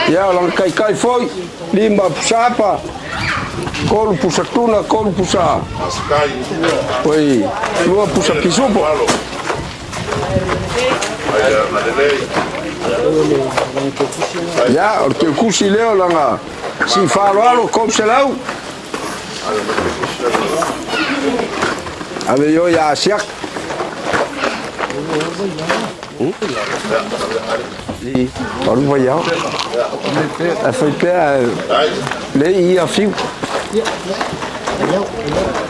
Ya lang kai foi lima sapa. Kol pusa tuna, kol pusa. Askai. Oi, lua pusa pisupo. Ya, o te kusi leo langa. Si falo alo kom selau. Ave yo ya siak. Olu vai ao. A foi pé. Le ia fiu.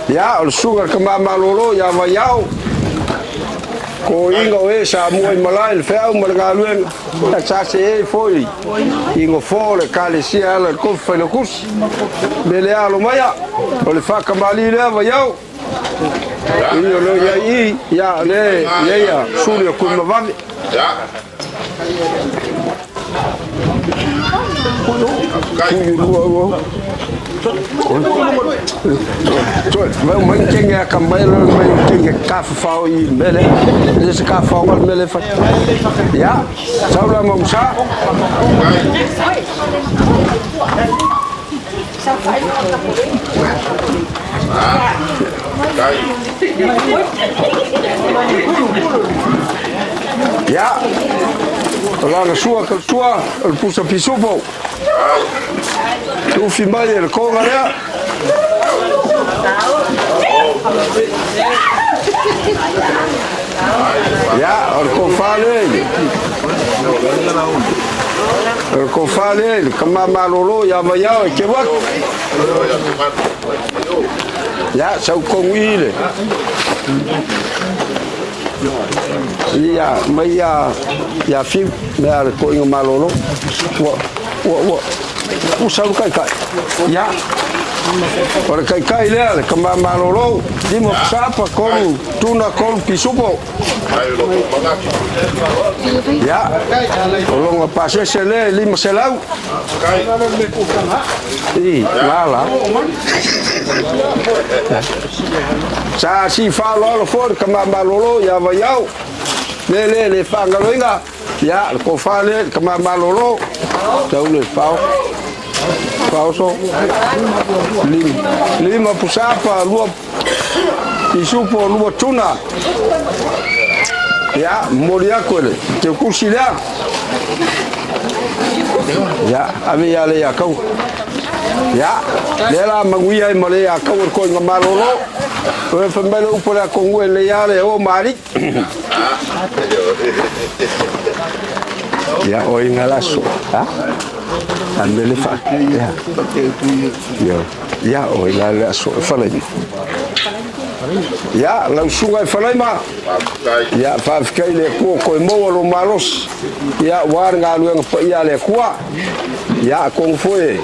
Ya, o sugar kama malolo ya vai ao. Ko ingo e sa moi malai feo margaluen. Ta sa se foi. Ingo fole kale sia ala ko fa no kurs. Bele alo maya. O le fa kamali le vai ao. Io lo ya le ya suri ko mavave. Ya. Mai kenga kambailo mai kenga kafao I mele. Ese kafao al mele fa. Ya, saula mamsa. Ya. Lá sua cultura, o puxa pisupo. Tu filmar ele com a Ya, o kofale, kama malolo ya maya ke wak. Ya, sau kongile. Ya, maya ya film ya ko ingo malolo. Wo usau kai. Ya. Ora kai le kama malolo dimo sapa kon tuna kon pisupo. Ya. Olong pase sele lima selau. Lala. Sa si fa lo for kama malolo ya vayau. Le fangaloinga. Ya ko fa le kama malolo. Tau le fa. Pauso lima pusapa lua isupo lua tuna ya moria kole te kusila ya ami ya le ya kau ya lela manguia male ya kau ko ngamalolo o fembele upora ko ngwe ya le o mari ya o ingalaso ha andele fa ya o la so falai ya la sunga falai ma ya fa fikai le ko mo lo malos ya war nga lu pa ya le kwa ya kong foi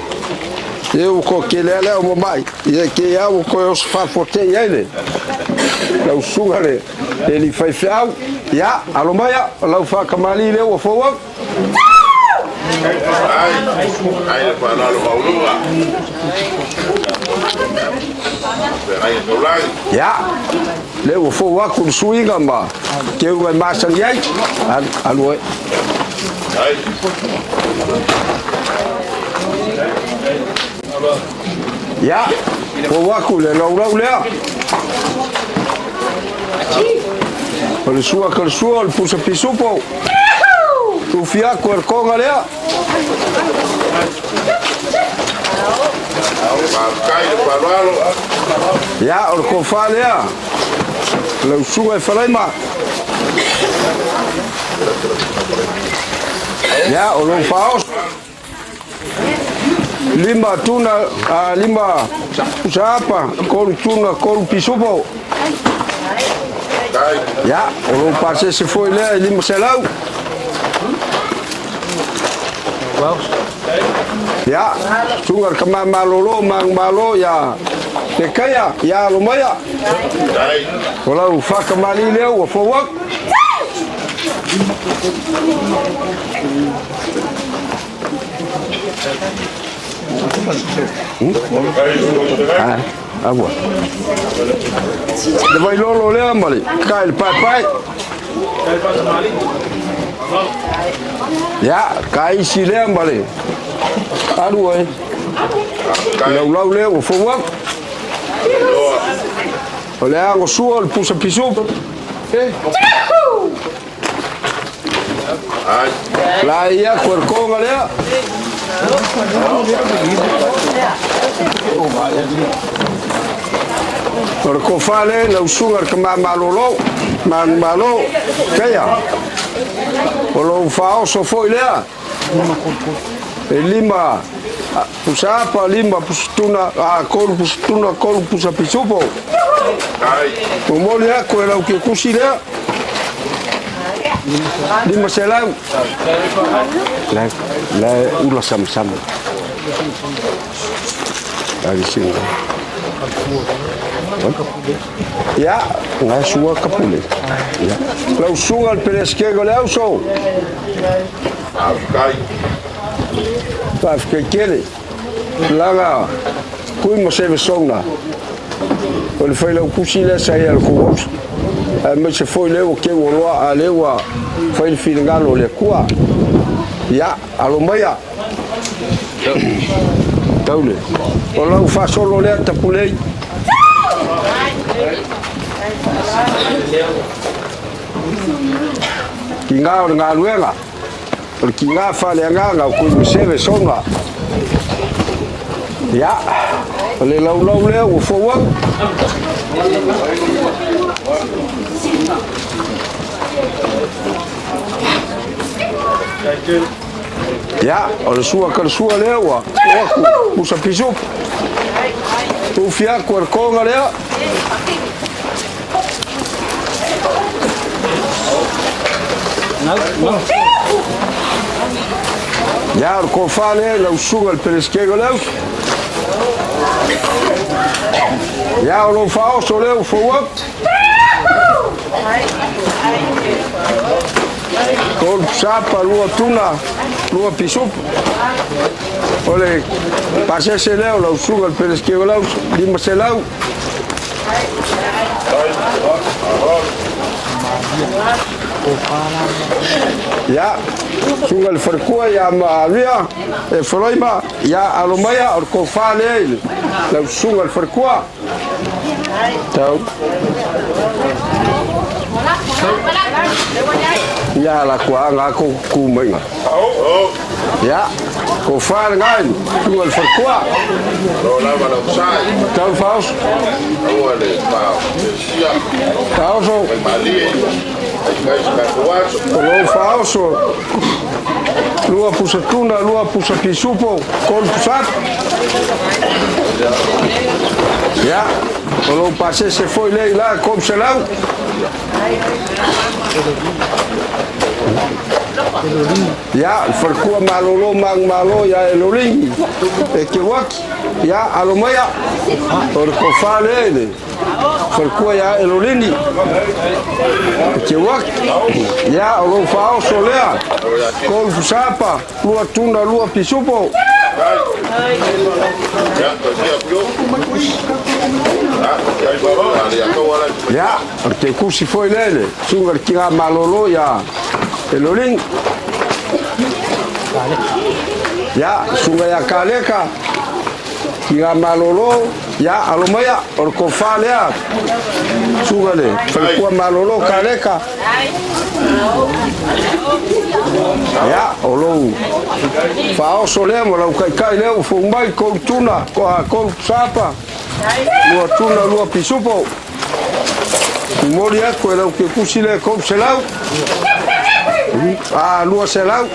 eu ko kelele o mai ye ke ya o ko os fa forte ele la sunga le ele fa fiau ya alomaya la fa kamali le o fo Ai para lo maulua. Ya, le fo wa kun suinga ma. Ke wa masa yai. Aloi. Ya, fo wa ku le lo le. Por sua con suo il puso pisupo. Tu fiaco il conga lea. Ya, il confa lea. Lo suga e falaima. Ya, o lo faos. Lima tuna, lima usapa, con tuna, con pisupo. Ya, o lo passe se foi lea, lima selau. Ya, sungar kama malolo mang malo ya. Tekaya ya lumaya. Kalau fa kamali leo fo wak. Agua. De vai lolo le amali. Kai pai. Ya, kai si le amali. Aduh eh. Lau le o fo wak. Olha a sua, ele puxa piso. Lá ia corcão ali. Corcão fale, não sungar que malolo, malo, kaya. Olo fao só foi lá. Lima pusapa lima pustuna kol pusa pisupo. O mole ako era o que kusira. Lima selang. La ulah sam-sam. Dari sini. Ya, ngai sua kapule. Ya. Lau sungal peleskego leu so. Whawhikekele. Langa Tuimaseve Zonna. O le whailau kusi le sa ia le kua. Me se foi leo ke o loa a lewa whaile whingalo le kua. Ia, alo maia. Taule. O lau whasolo lea tapulei. Ki ngā o ngā luenga. O ki ngā whale ngā o Tuimaseve Zonna. Ia, o le lau leo o whauau. Ja, o le sua ka le sua lea ua pusa piso tu fia ko le konga lea ja o ko fa le la usunga le peleskego leu ja o lo fa o so leu fo up Kol sapa lua tuna, lua pisup. Ole pase se leo la usuga el peleskego lau, lima se lau. Ya, sunga el farkua ya maavia, e froima ya alomaya or kofale la usuga el farkua. Tau. Ya la kuanga ko kumenga. Ya, ko far ngai, tu al farqua. No la va a usar. Tau faus. Ole, pau. Sia. Tauso. Mali. Ai ka kuaso. Lo fauso. Lua pusatuna, lua pusapisupo, kon pusat. Ya. Kalau pasé se foi lei lá, como se lau. Ya, farkua malolo mang malo ya elolingi. E ke wak, ya alomaya. Or ko fale. Farkua ya elolini. E ke wak. Ya, olo fao solea. Kol fusapa, lua tuna, lua pisupo. Ya, te kusi foi lele. Sunga kinga malolo ya eloling. Ya, sunga ya kaleka. Kinga malolo ya alomaya or kofale ya. Sunga le, falkua malolo kaleka. Ya, olo. Fao solemo la kai leo fumbai kol tuna, kol sapa. Lua tuna, lua pisupo. Mori ako e lau ke kusi le kop se lau. Lua se lau.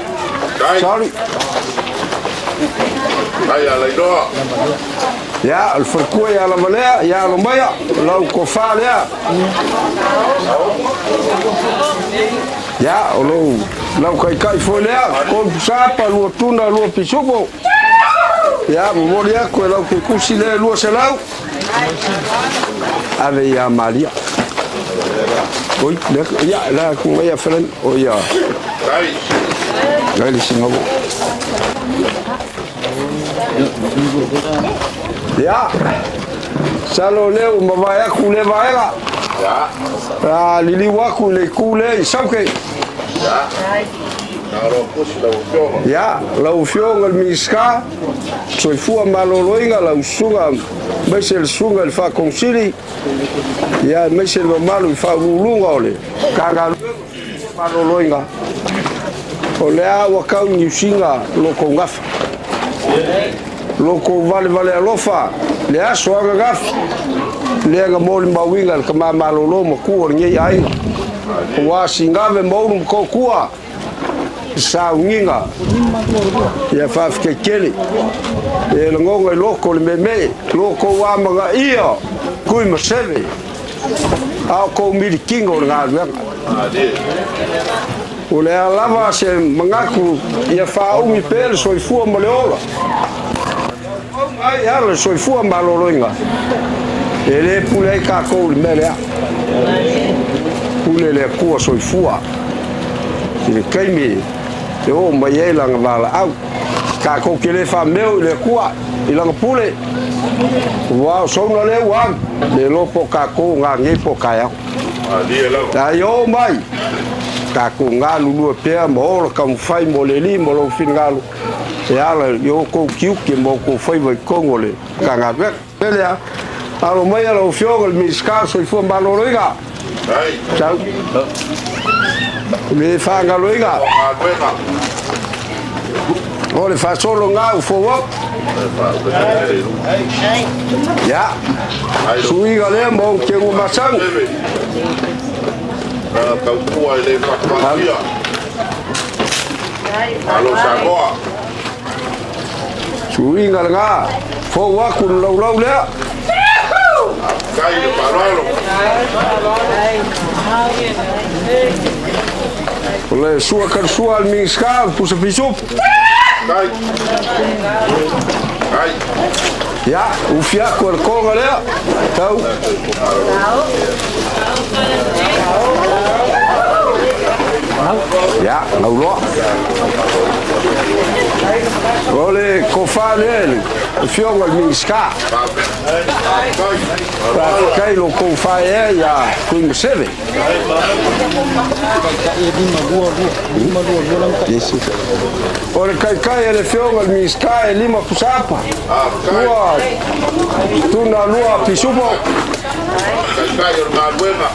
Sorry. Ai ala iroa. Ya, al farkua ya la malea, ya lo maya, lau kofa lea. Ya, olo lau kai foi lea, kop sapa, lua tuna, lua pisupo. Ya, mori ako e lau ke kusi le lua se lau. Ave ya Maria. Oi, ya, la kuma ya friend, o ya. Gai singabo. Ya. Salo leo mavaya kule vaega. Ya. Lili waku le kule sauke. Ya. Ya, la ufionga el miska. Soy fua maloloinga la usunga. Mese el sunga el fa konsili. Ya mese el malu fa ulunga ole. Kanga maloloinga. Ole awa kau nyusinga loko ngafa. Loko vale alofa. Le aso aga ngafa. Le aga moli mawinga kama malolo maku ornye ai. Wa singave maulu ko kua. Sa unginga ya whawhikekele e langonga loko le meme loko wamanga ia Tuimaseve au ko mirikinga o ngā ruenga o le alava se mangaku ia whaungi pēle soifua ma le ola ai ala soifua ma loloinga e le pule ai kākou le melea pule le kua soifua i le kaimi te o mai e langa wala au ka ko kele fa meu le kua ilang pule wa so na le wa le lo po ka ko nga nge po ka ya ta yo mai ka ko nga lu pe mo ka fai mo le li mo lo fin nga lu ya la yo ko kiu ke mo ko fai vai ko ngole ka nga ve pele a alo mai alo fio el miska so fu ma lo riga ciao me fa nga lo riga o le fa solo nga u fo wa ya sui ga le mo ke u masang kau tua le fakwasia alo sakoa sui nga fo wa kun lo lo le kai le paralo le sua kan sua al miska pusa pisup kai ya u fia ko ko le tau ya laulo ole ko fa le fio al miska kai lo ko fa ya Tuimaseve ore kai le fio al miska e lima pusapa lua tuna lua pisupo kai na buena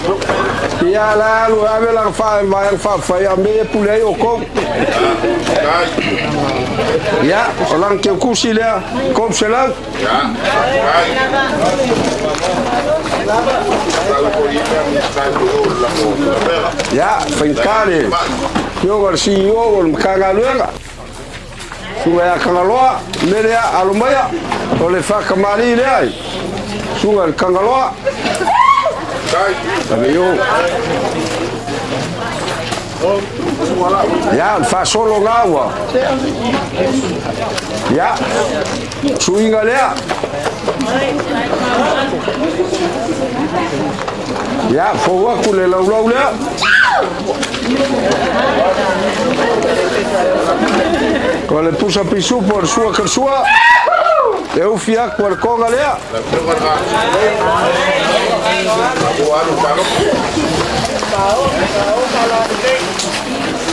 ya la lu ave la fa ya me pule o ko ya olan ke kusile kom sela ya finkare yo garsi yo mkanga luenga sunga ya kangaloa merea alumaya ole fa kamali le ai sunga kangaloa yo ya fa solo ngawa ya suinga lea ya fowa kule laulau lea kole pusa pisu por sua kersua eu fia por konga lea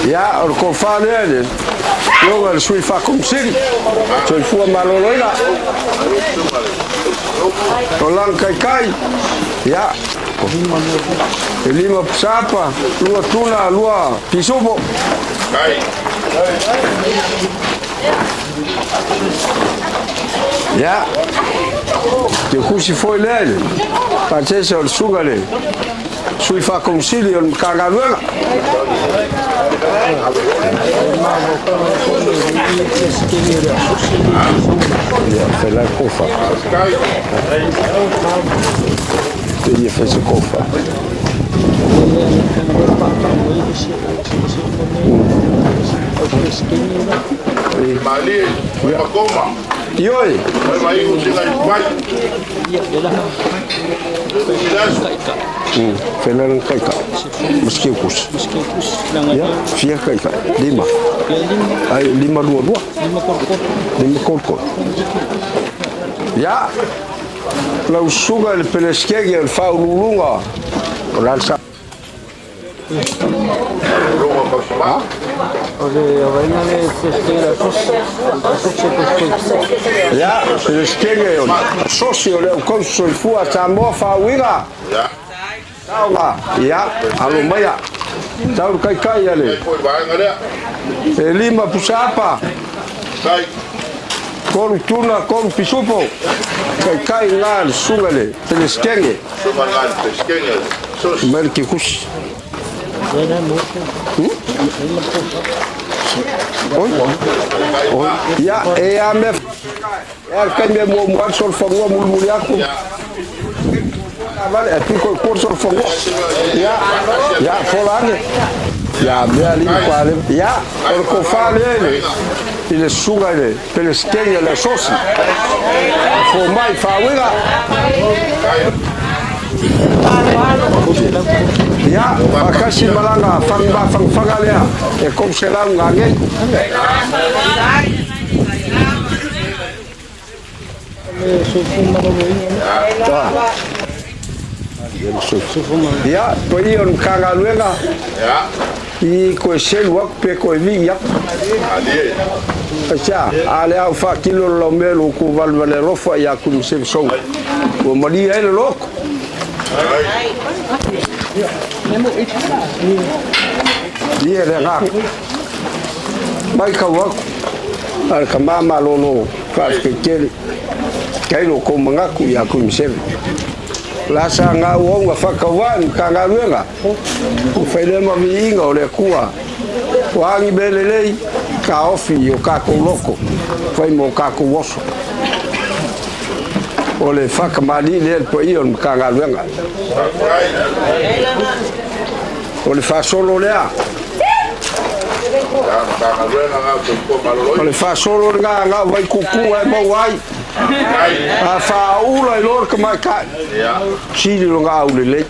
ya or ko fa le yo el sui fa com siri so fu maloloina olan kai ya lima sapa lua tuna lua pisupo ya te kusi foi lele patese or sugale sui fa com siri on kagaluela ya fai la kofa ele fez a kofa mali makoma yoi mai usinga pai Felan kaika meski kus ya fia kaika lima ai lima dua lima korkor ya lau suga el peleskege el faululunga ransa ya peleskege socio le konsul fua tambo fauira ya alumaya tau kai ale lima pusapa con tuna con pisupo kai ngal sungale peleskenge merki kus ya e ame kan me mo sol fongo mulmul yakku vale tu ko sol fongo ya folane ya me ali quale ya ko fale il sugale peleskenge la sosi fo mai fawira ya makasi malanga fanga lea e kom selang ngange Ya, poi on kanga luenga. Ya. I ko selu ak pe ko vi ya. Ali. Acha, ale au fa kilo lo melo ku valvale rofa ya ku se so. O mali ele loko. Dia de rak. Mai ka wak. Al kamama lolo. Fas ke kele. Kailo ko mangaku ya ku se. Lasa nga uong nga whakawan ka ngā ruenga. Whailema mi inga o le kua. Wangi belelei ka ofi o kākou loko. Whai mo kākou oso. O le whakamali le po ion ka ngā ruenga. O le whasolo lea. O le whasolo ngā wai kukua e mawai. A whaula I lor ka mai kai. Siri lo ngā ule lei.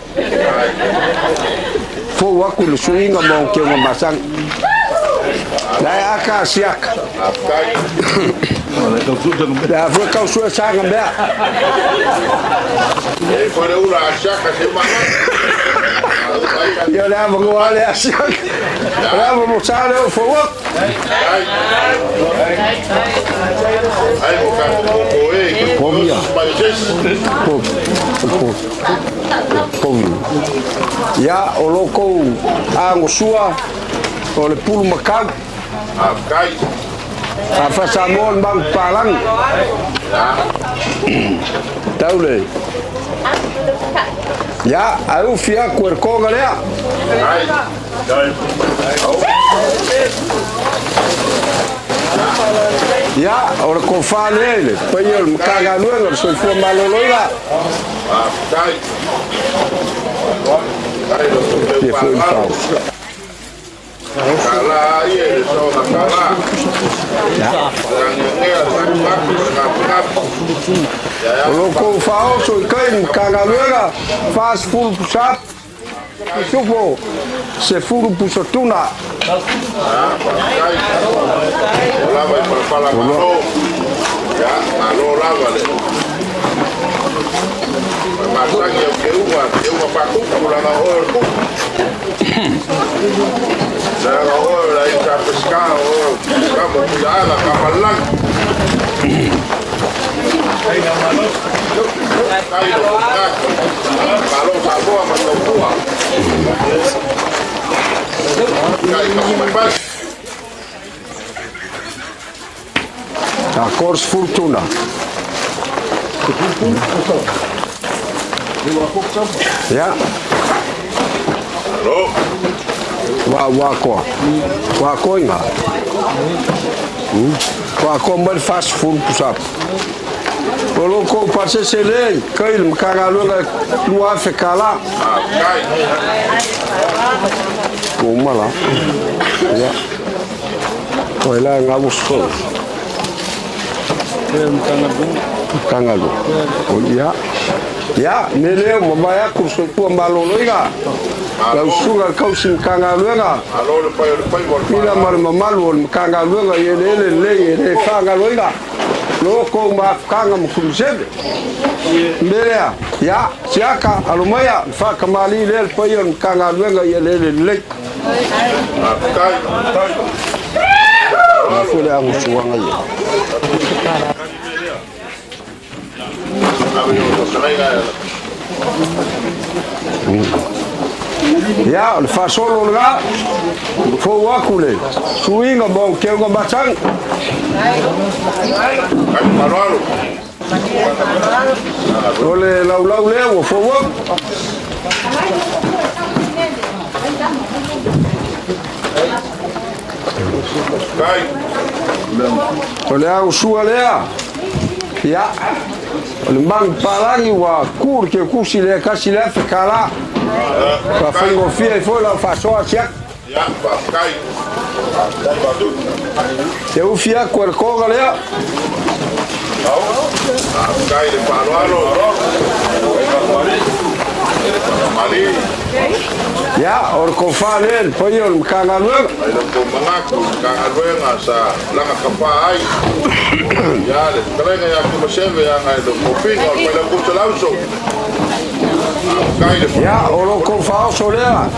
Fo waku le suinga mo ke ngā masang. Lai aka siaka. La fwe kau sua sanga mea. E kore ura a siaka se maha. Yo le ama ngua le a siaka. Le ama mo sare o fo wak. Ai mo ka ko e. Pomia. Pomia. Ya o loko a ngosua o le pulu makau. Kai. A fasamon bang palang. Taule. Ya, au fia kuerkonga lea. Ya, ora ko fa lele, paiol mkaga luenga so fu maloloira. Kai. Ye fu fa. Kala ye so na kala. Ya. Ora ko fa so kai mkaga luenga fast food shop. Supo se furu pusotuna. Lava para falar malo. Ya, malo lava le. Masang yang keuwa paku pula na or. Saya or lai ka pescar or kamu pula kapal lang. Ai na malo. Ai lo ka. Malo sabo ama tua. Ai kamu membas. A cors fortuna. Ya. Hello. Wako inga. Wako mbal fast food pusap. Olo ko passe sele kail mkanga lunga lua fekala. Kai. Kumala. Ya. Wala ngabusko. Kangalu. Oh ya. Ya, nele mabaya kurso ku maloloiga. Lau suga kausim kangaluenga. Alo le pai bol. Pila mar mamalu kangaluenga yele le fangaloiga. Loko ma kanga mkumsebe. Mbelea. Ya, siaka alumaya fa kamali le payon kangaluenga yele le. Kai. Fule angu suanga ye. Ya, le fa solo nga fo wakule suinga bon kengo batang ole lau le fo wak ole au sualea ya le mang palangi wa kur ke kusile kasile fekala fa fango fie fo la fa so asia ya kai te ufia kuerko galea kai le parualo mali ya or ko fa le poyo kanga lu ai lo ko mangaku kanga luenga sa langa kapai Ya, le traga ya Tuimaseve ya ngai lo kopinga o le kutalauso. Ya, o loko whaoso lea.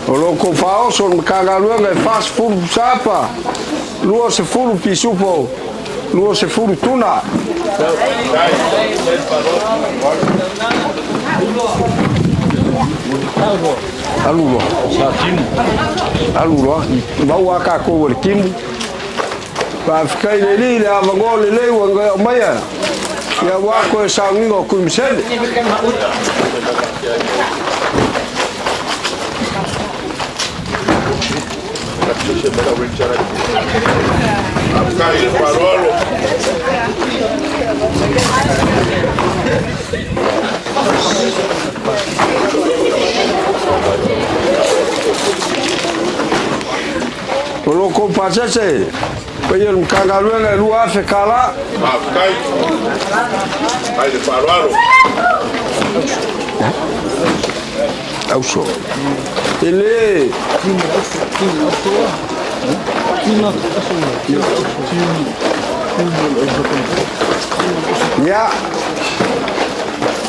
O loko whaoso makagalunga e fast food sapa. Lua se fulu pisupo. Lua se fulu tuna. Alulo. Alulo. Mau aka ko le kimu. Pa fikai le li le avangole le wanga maya. Ya wako e sangingo Tuimaseve. Polo ko pasese. Paya mkagaluenga lua fe kala. Ai le paralo. Auso. Ele. Ya.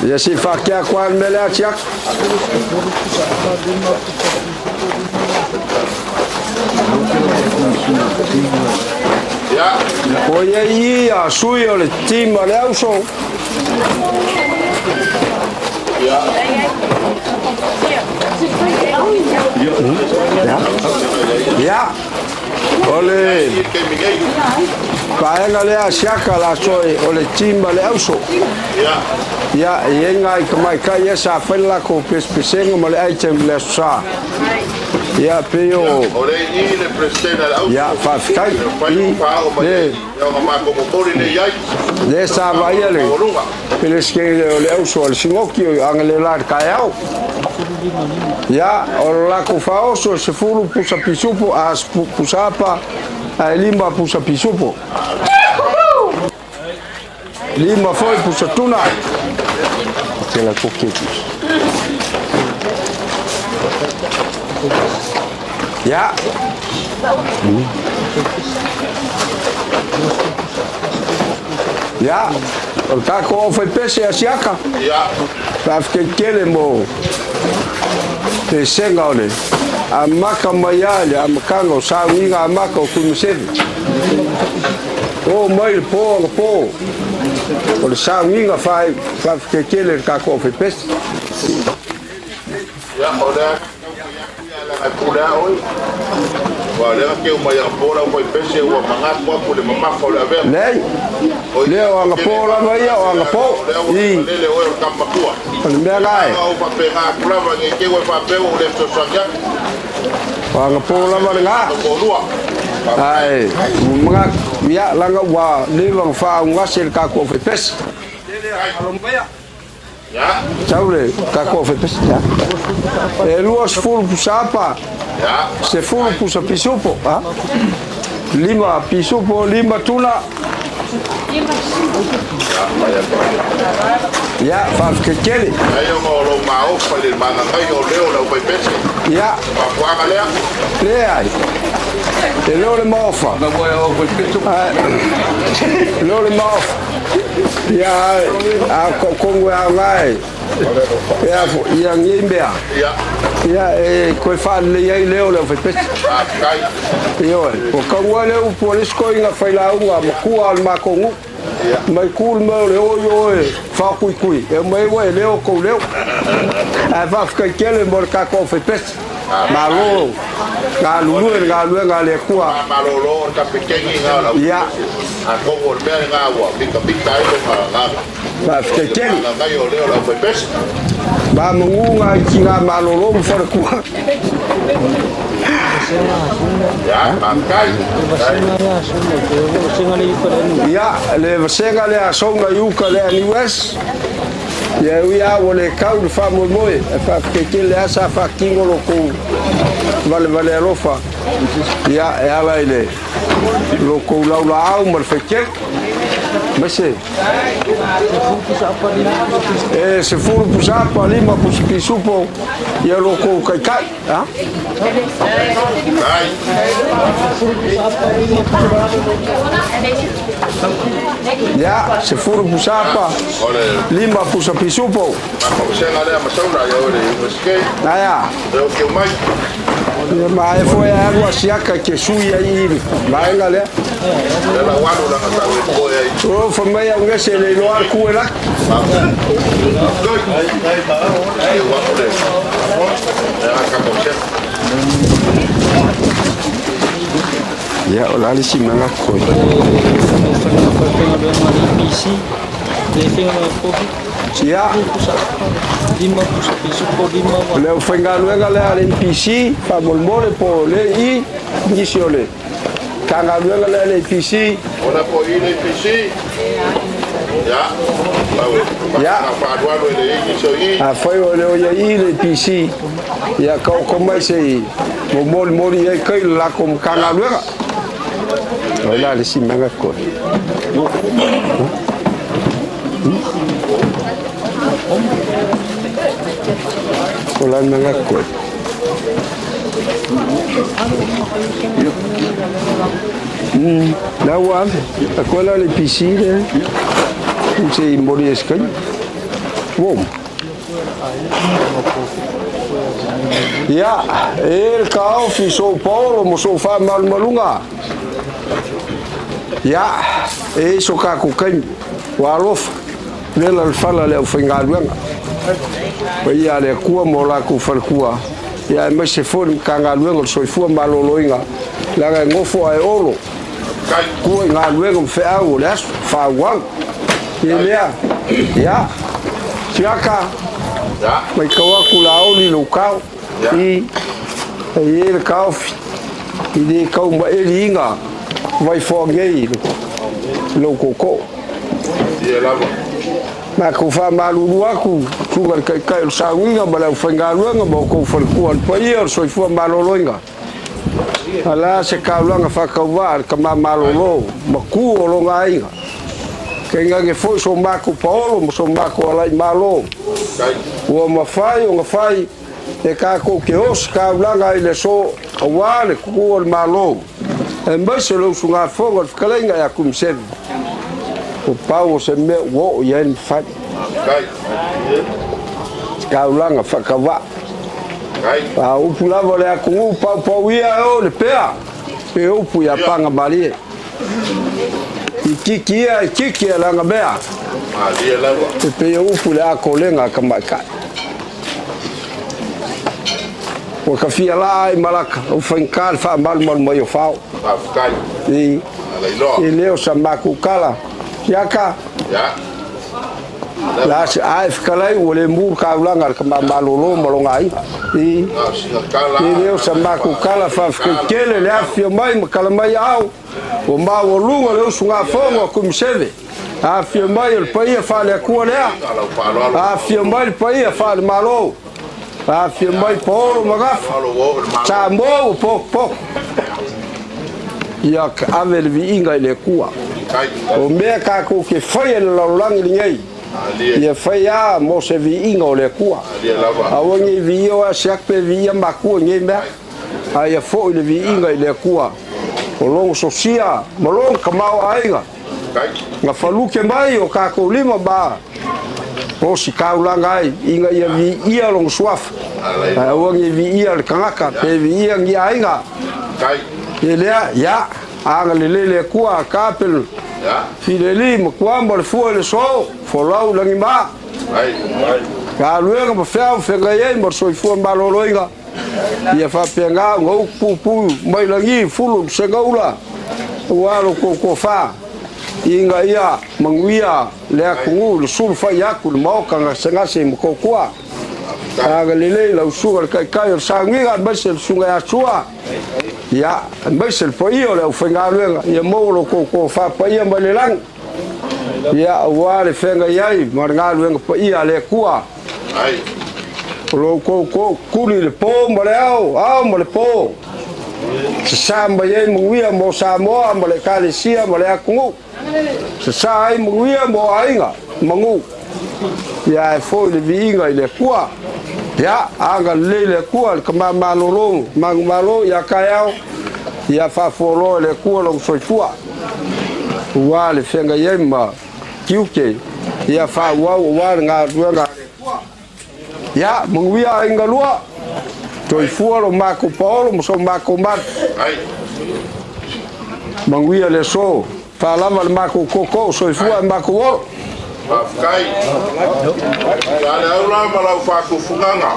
Ya si fakia kwa mele atiak. Ya. Oye ia suyo le tima le auso. Ya. Ya. Ole. Paenga le asiaka la soy ole tima le auso. Ya. Ya, yenga ikamai kai esa fella ko pespesenga male item le sa. Ya peo. Ore ni le presena la. Ya fa kai. Le. Ya ma ko mori le yai. Le sa vai ale. Peles que le auso al singokio angele la Taeao. Ya, ola ko faoso se fulu pusa pisupo as pusapa a lima pusa pisupo. Lima foi pusa tuna. Tela coquetos. Ya. Ya. O taco foi peixe asiaka. Ya. Pra ficar kele mo. Te senga ole. A maka maiale, a makanga o sauinga a maka o Tuimaseve. O mai po. O le sauinga fai ficar kele kako foi peixe. Ya, ora. Ai pula oi. Wa le ke o mai pora o pese o manga ko le mama ko le ave. Nei. Leo anga pora mai o anga po. I le o kamba tua. Le lai. O pa pega kula va ke o pa pe o le so sanga. Anga pora mai nga. Ai, mga ya langa wa le wang fa nga sel ka ko fe pes. Ya. Chaure ka ko fe pes ya. E luas fulu pusapa. Ya. Se fulu pusa pisupo, ha? Lima pisupo, lima tuna. Ya, fa ke kele. Ayo mo lo mau pa le manga kai o leo la o pese. Ya. Pa kwa lea. Le ai. E leo le mofa. Na mo o pese. Leo le mofa. Ya, a kongo a ngai. Ya ngimbea. Ya. Ya ko fa le ia leo le fe pes. Kai. Yo, ko kongo le u polis ko inga fa la u ma ku al ma kongo. Mai kul me le o yo fa kui. E mai we leo ko leo. A fa ka kele mor ka ko fe pes. Ma lo. Ga lu ga le ku a. Ma lo ka pekengi nga la. Ya. A ko o be nga wa pika ai lo nga. Fa ka kele. Nga yo leo la fe pes. Ba munga kinga malolo mfora kwa. Ya, kai. Ya, le vasenga le asonga yuka le US. Ya uya wole kau de famo moe, fa que le asa fa kingo lo ko. Vale rofa. Ya, ala ile. Lo ko la au mal feke. Mese. se fulu pusapa lima pusipisupo ia loko kaikai ha ya se fulu pusapa lima pusipisupo ya mai foi água siaka que suia aí vai galera o família um esse ele no arco lá ya olha ali cima lá coisa ya le fengalo galera NPC fa molmole po le I disiole kanga galera le NPC ona po I le NPC ya a foi o le NPC ya como esse molmole e kai lá como kanga galera olha ali cima lá coisa Olha na coisa. Não há. A coisa é piscina. Não sei morir escuro. Bom. Ya, ele carro fez São Paulo, mas só faz malunga. Ya, isso caco quem, o alof, nela fala le o fengaluanga. Ia le kua mo la ku falkua ia me se fo kanga luengo so fu maloloinga la ngofo ai olo ku nga luengo fe au las fa wang ia ya chiaka ya mai kawa kula oli lo kau I ele kau I de kau ma elinga vai fo ngei lo koko ia lava ma ko fa malulu aku sugar kai o sawinga bala fengaluanga mo ko falkuan pa ia so fu maloloinga ala se kaulanga fa kawa kama malolo maku o longa kenga ke foi so mako paolo mo so mako ala malo o mafai e ka ko ke os kaulanga ile so awale ku o malo e mbese lo sunga fonga kalenga ya kumseve o pau se me wo yen fa kaulanga fakawa a upulava le aku pau ia o le pea e upu ya panga malie ikiki langa bea e pe upu le akolenga kamaka o kafia lá e malaka o fankal fa mal mai o fao e leo samaku kala yaka ya la se ai fikalai o le mur kaulanga ka malolo malongai e leo samaku kala fa fikele le afia mai makala mai au o mau lunga le sunga fongo kumseve afia mai el pai fa le kualea afia mai pai fa le malo afia mai poro magafa chambo pok ya ave le vinga le kua o me ka ko ke foi le lang lingai ia foi a mo se vinga le kua a woni vio a chaque via maku ngai me a ia foi le vinga le kua o long sosia malong kamau ainga nga faluke mai o ka ko lima ba o si kaulanga inga ia long swaf a woni vi ia kangaka pe vi ia ngi ainga ele ya anga lele kua kapel fileli mkwamba fu le so folau langi ma ka luenga ba fea fenga ye mo so fu maloloinga ia fa penga ngo pupu mai langi fulu sengaula walo ko fa inga ia manguia le ku le sulfa yaku le moka nga senga se mo kwa anga lele la usuga kai sangiga basel sunga ya chua ya basel po io le fengaluenga ia molo ko fa pa ia malelang ya wale fenga yai margaluenga pa ia le kua ai lo ko kuli le po maleao male po samba ye muia mo samo male kalisia male aku sasai muia mo ainga mangu ya fo le viinga ile kua ya anga le kua kama malolo malo ya kayao ya fa folo le kua lo soifua wa le fenga yema kiuke ya fa wa nga nga ya mungwia ingalua soifua lo mako paolo mo so mako mat mungwia le so fa lava le mako koko soifua mako wo Afkai. Kale aula malau faku funganga.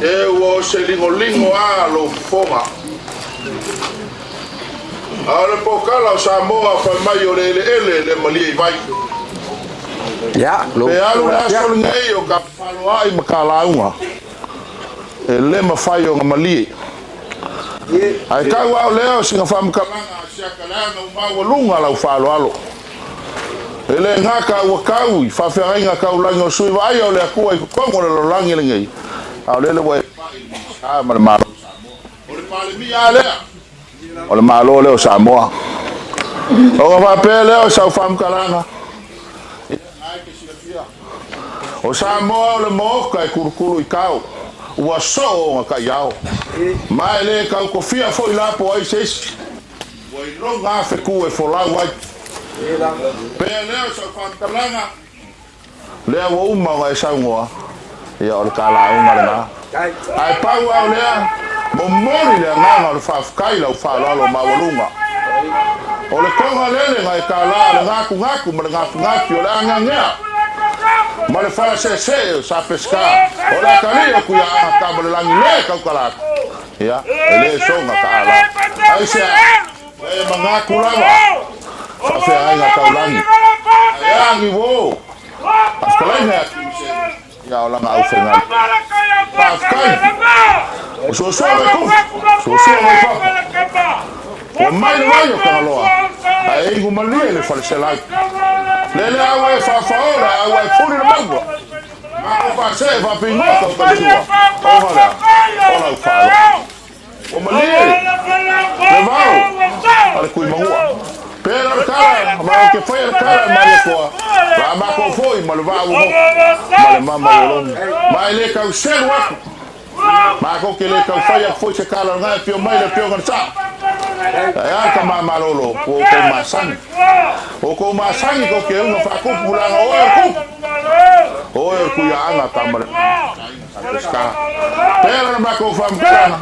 E wo se lingo a lo fonga. Ale pokala o Samoa fa mai o le mali vai. Ya, lo. Pe alu la sol ngai o ka falo ai makala unga. E le mafai o mali. Ai ka wa leo singa fam kalanga sia kalanga o ma lunga la falo alo. Ele ngaka wakau fa feringa ka ulangi o sui vai o le akua i kongo le langi le ngai. Au le wa a ma ma. O le pale mi ale. O le malo le o Samoa. O va pele o sa fam kalanga. O Samoa le moka e kurukuru i kau. Ua so ka yao. Mai le ka ko fia foi la po ai ses. Wa i longa fe ku e fo la wa. Peleo sa fantalanga lea wo uma e sa ngoa ia o kala uma na ai pau au lea mo mori le nganga o fafkai la fa lo ma wolunga o le konga lele ngai kala le ngaku ma ngaku o le anga ma le fala se sa pesca o la kali ku ya ka mo le langi le ka kala ia ele songa kala ai se e mangaku lava Sophia Zonna Taeao Ai wo. Afkalai ya ola ma aufenga. Afkai. So me fa. O mai o kaloa. Ai go mali le falselai. Le awe fa ora, awe furi le mango. Ma ko fa se va pingo ko pa sua. Ola fa. O mali. Le vao. Al kui mangua. Pero cara, ma che fai il cara ma ko. La ma ko foi, ma lo va u. Ma le mamma lo. Ma le ka usel wa. Ma ko ke le ka foi se kala nga pio mai le pio gansa. Ya ka ma lo ko ma sang. O ko ma sang ko ke uno fa ko pula o ku ya anga kamare. Pero ma ko fam kana.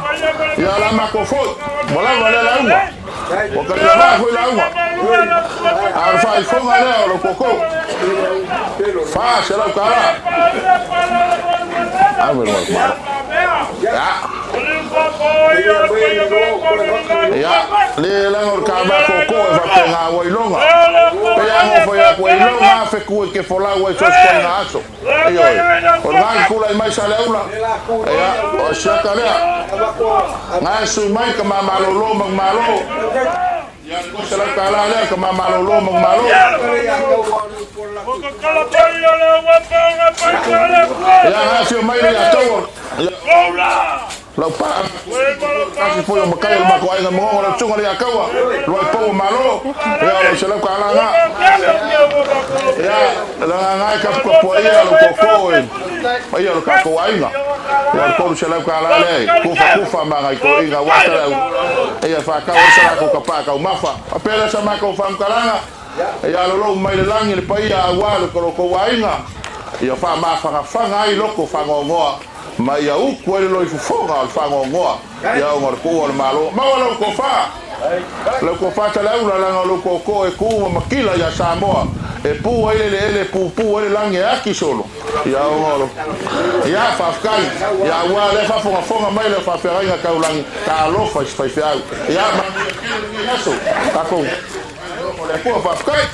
Ya la ma ko foi. Mola vale la uva. O que le va foi la uva. Al fa il fonga le lo coco. Fa se la cara. A ver mal. Ya, le la or ka ba coco e va pena o ilonga. Pe ya mo foi a ko ilonga fe ku ke fola o so ko na aso. E oi. O ga kula mai sale una. Ya, o shaka le. Na su mai ka ma malo malo. Ya ko se la kala le ka ma malo malo. Ya na se mai ya to. Lo pa. Kasi foi o makai o mako ai na mo na tsunga le akawa. Lo po malo. Ya lo se la kala na. Ya la na ka ko po ia lo ko e. Ai lo ka ko ai na. Ya ko se la kala le. Kufa ma ngai ko inga wata. Ia fa ka o se la ko pa ka o mafa. Apela sa mako fam kalanga. Ya lo mai le langi le paia wa lo ko wainga. Ia fa ma fa ai loko fa ngoa. Ma ia u ko le loi fofonga al fa ngoa. Ia o ngor ko malo. Ma lo ko fa. Lo ko fa tala una la lo ko e ku makila ya Samoa. E pu ele pu ele langi aki solo. Ia o ngor. Ia fa kai. Ia wa le fa fonga mai le fa feranga ka ulangi. Ka lo fa fa. Ia ma ia so. Ta ko. Le po fa kai.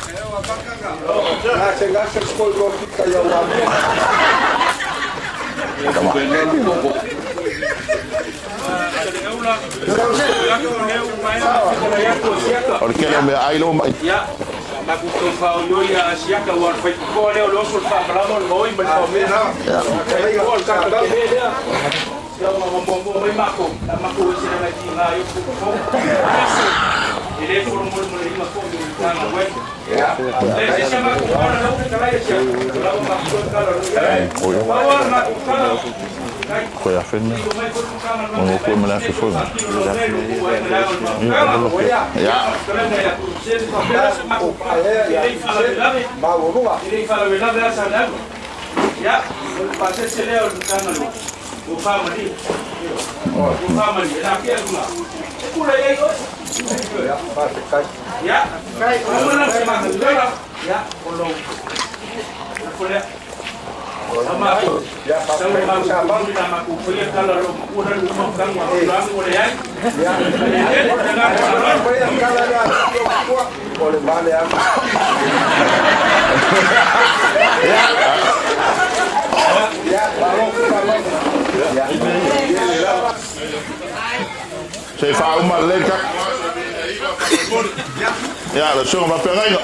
Porque no me hay lo mai. Ya. La custo Paulo ya sia ka war fa ko le lo sul fa bravo mo in bel me. Ya. Ko ka ka be ya. Ya mo mai mako. Mako si na ti na yo ko. Ele for mo le ma ko ni na web. Koe a whena. Mongo koe me la whi whunga. Se fa uma leca. Ja, dat zullen we maar perrengen.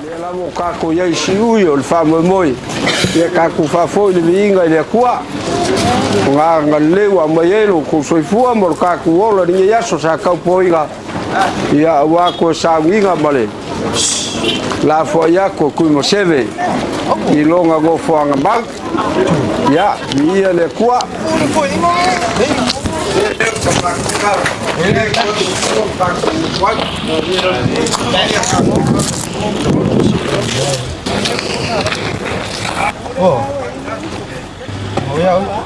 Le mo kako ye siui o le fa moi ye kako fa foi le vinga le kwa nga nga le wa mai lo ko soifua mo kako ola ni ya so sa ka poiga ya wa ko sa winga male la fo ya ko Tuimaseve i longa go fo anga bang ya mi le kwa Oh. Oh ya.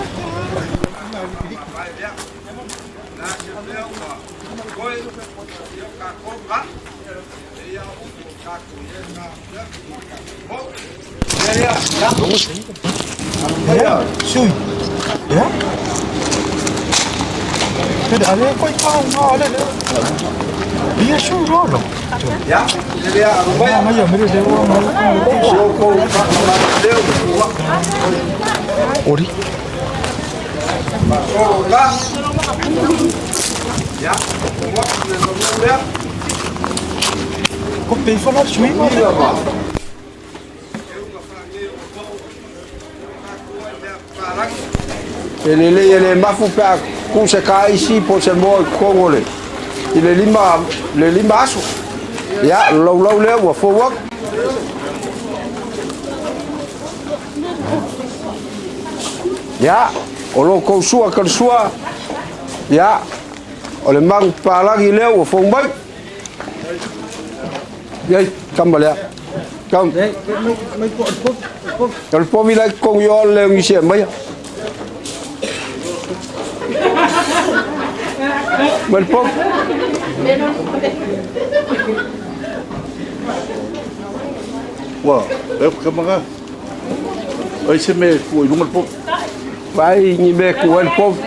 Ya, sui. Ya. Tidak ada kau kau ada. Dia sui rono. Ya, dia apa ya? Maya mere dewa Ori. Ya. Kau pengen nak sui mana? ele mafu pe ku se kai si po se mo kongole ile lima aso ya lo le wa fo wa ya o lo ko sua kan sua ya o le mang pa la gi le wa fo mai ye kambalea kam el po mi la con yo le mi se mai Mal pop. Wah, ke mga? Ay se me ku lungal pop. Vai ni me ku el pop.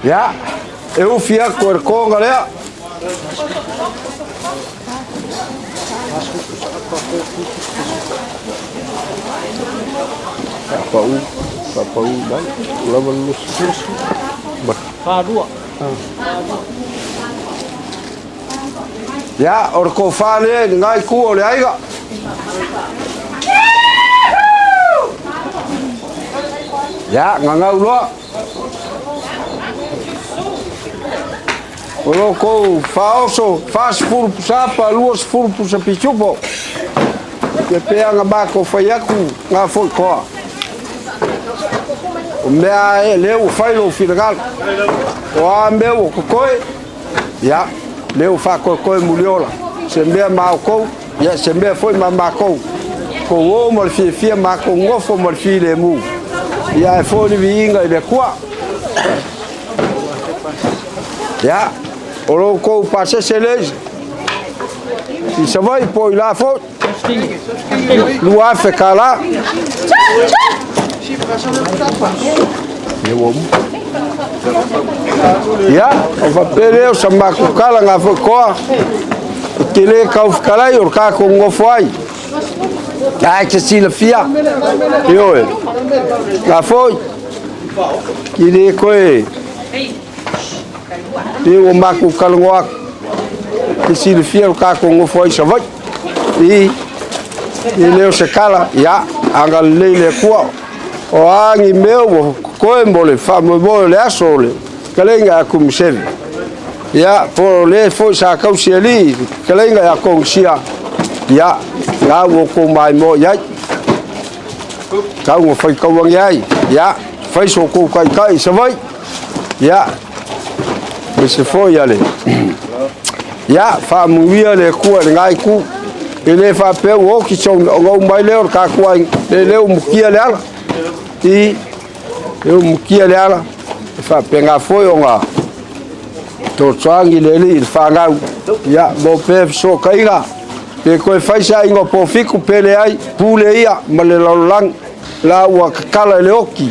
Ya, eu fia com galera. Kapau, baik. Lawan lus. Bah. Dua. Ya, o ko fale ngai ku o le aiga. Ya, nganga ulo. O ko faoso, fast food sapa luos food pusa pichupo. Ke pea nga bako fayaku nga foi ko. O mea e leu failo filegal. O a meu ko koi. Ya, leu fa ko koi muliola. Se mea mau ko, ya se mea foi ma ko. Ko o mo fie ma ko ngofo mo file mu. Ya e foi vi inga ile kwa. Ya, o ko passe selege. Si ça va, il peut la faute. Lua fekala. Ya, o va pere sa makukala nga fokoa. Tele ka fekala o ka ko ngofai. Ai que si la fia. Yo. La foi. Kile ko e. O makukala ngoa. Que si le fia o ka ko ngofai sa vai. I leo se kala ya anga lele kwa o angi meu ko mbole famo mo le asole kalenga kumsel ya por le fo sa kausieli kalenga ya kongsia ya nga wo ko mai mo ya ka wo fai ka wang ya fai so ko kai se vai ya se foi ale ya fa muia le ku ngai ku ele fa pe o ki chong o mai le ka kwai le o mukia le ala i le o mukia le ala fa pe nga foi o nga to tsangi le le fa nga ya bo pe so kainga pe ko fa sa ingo po fiku pe le ai pule ia male lang la wa kala le oki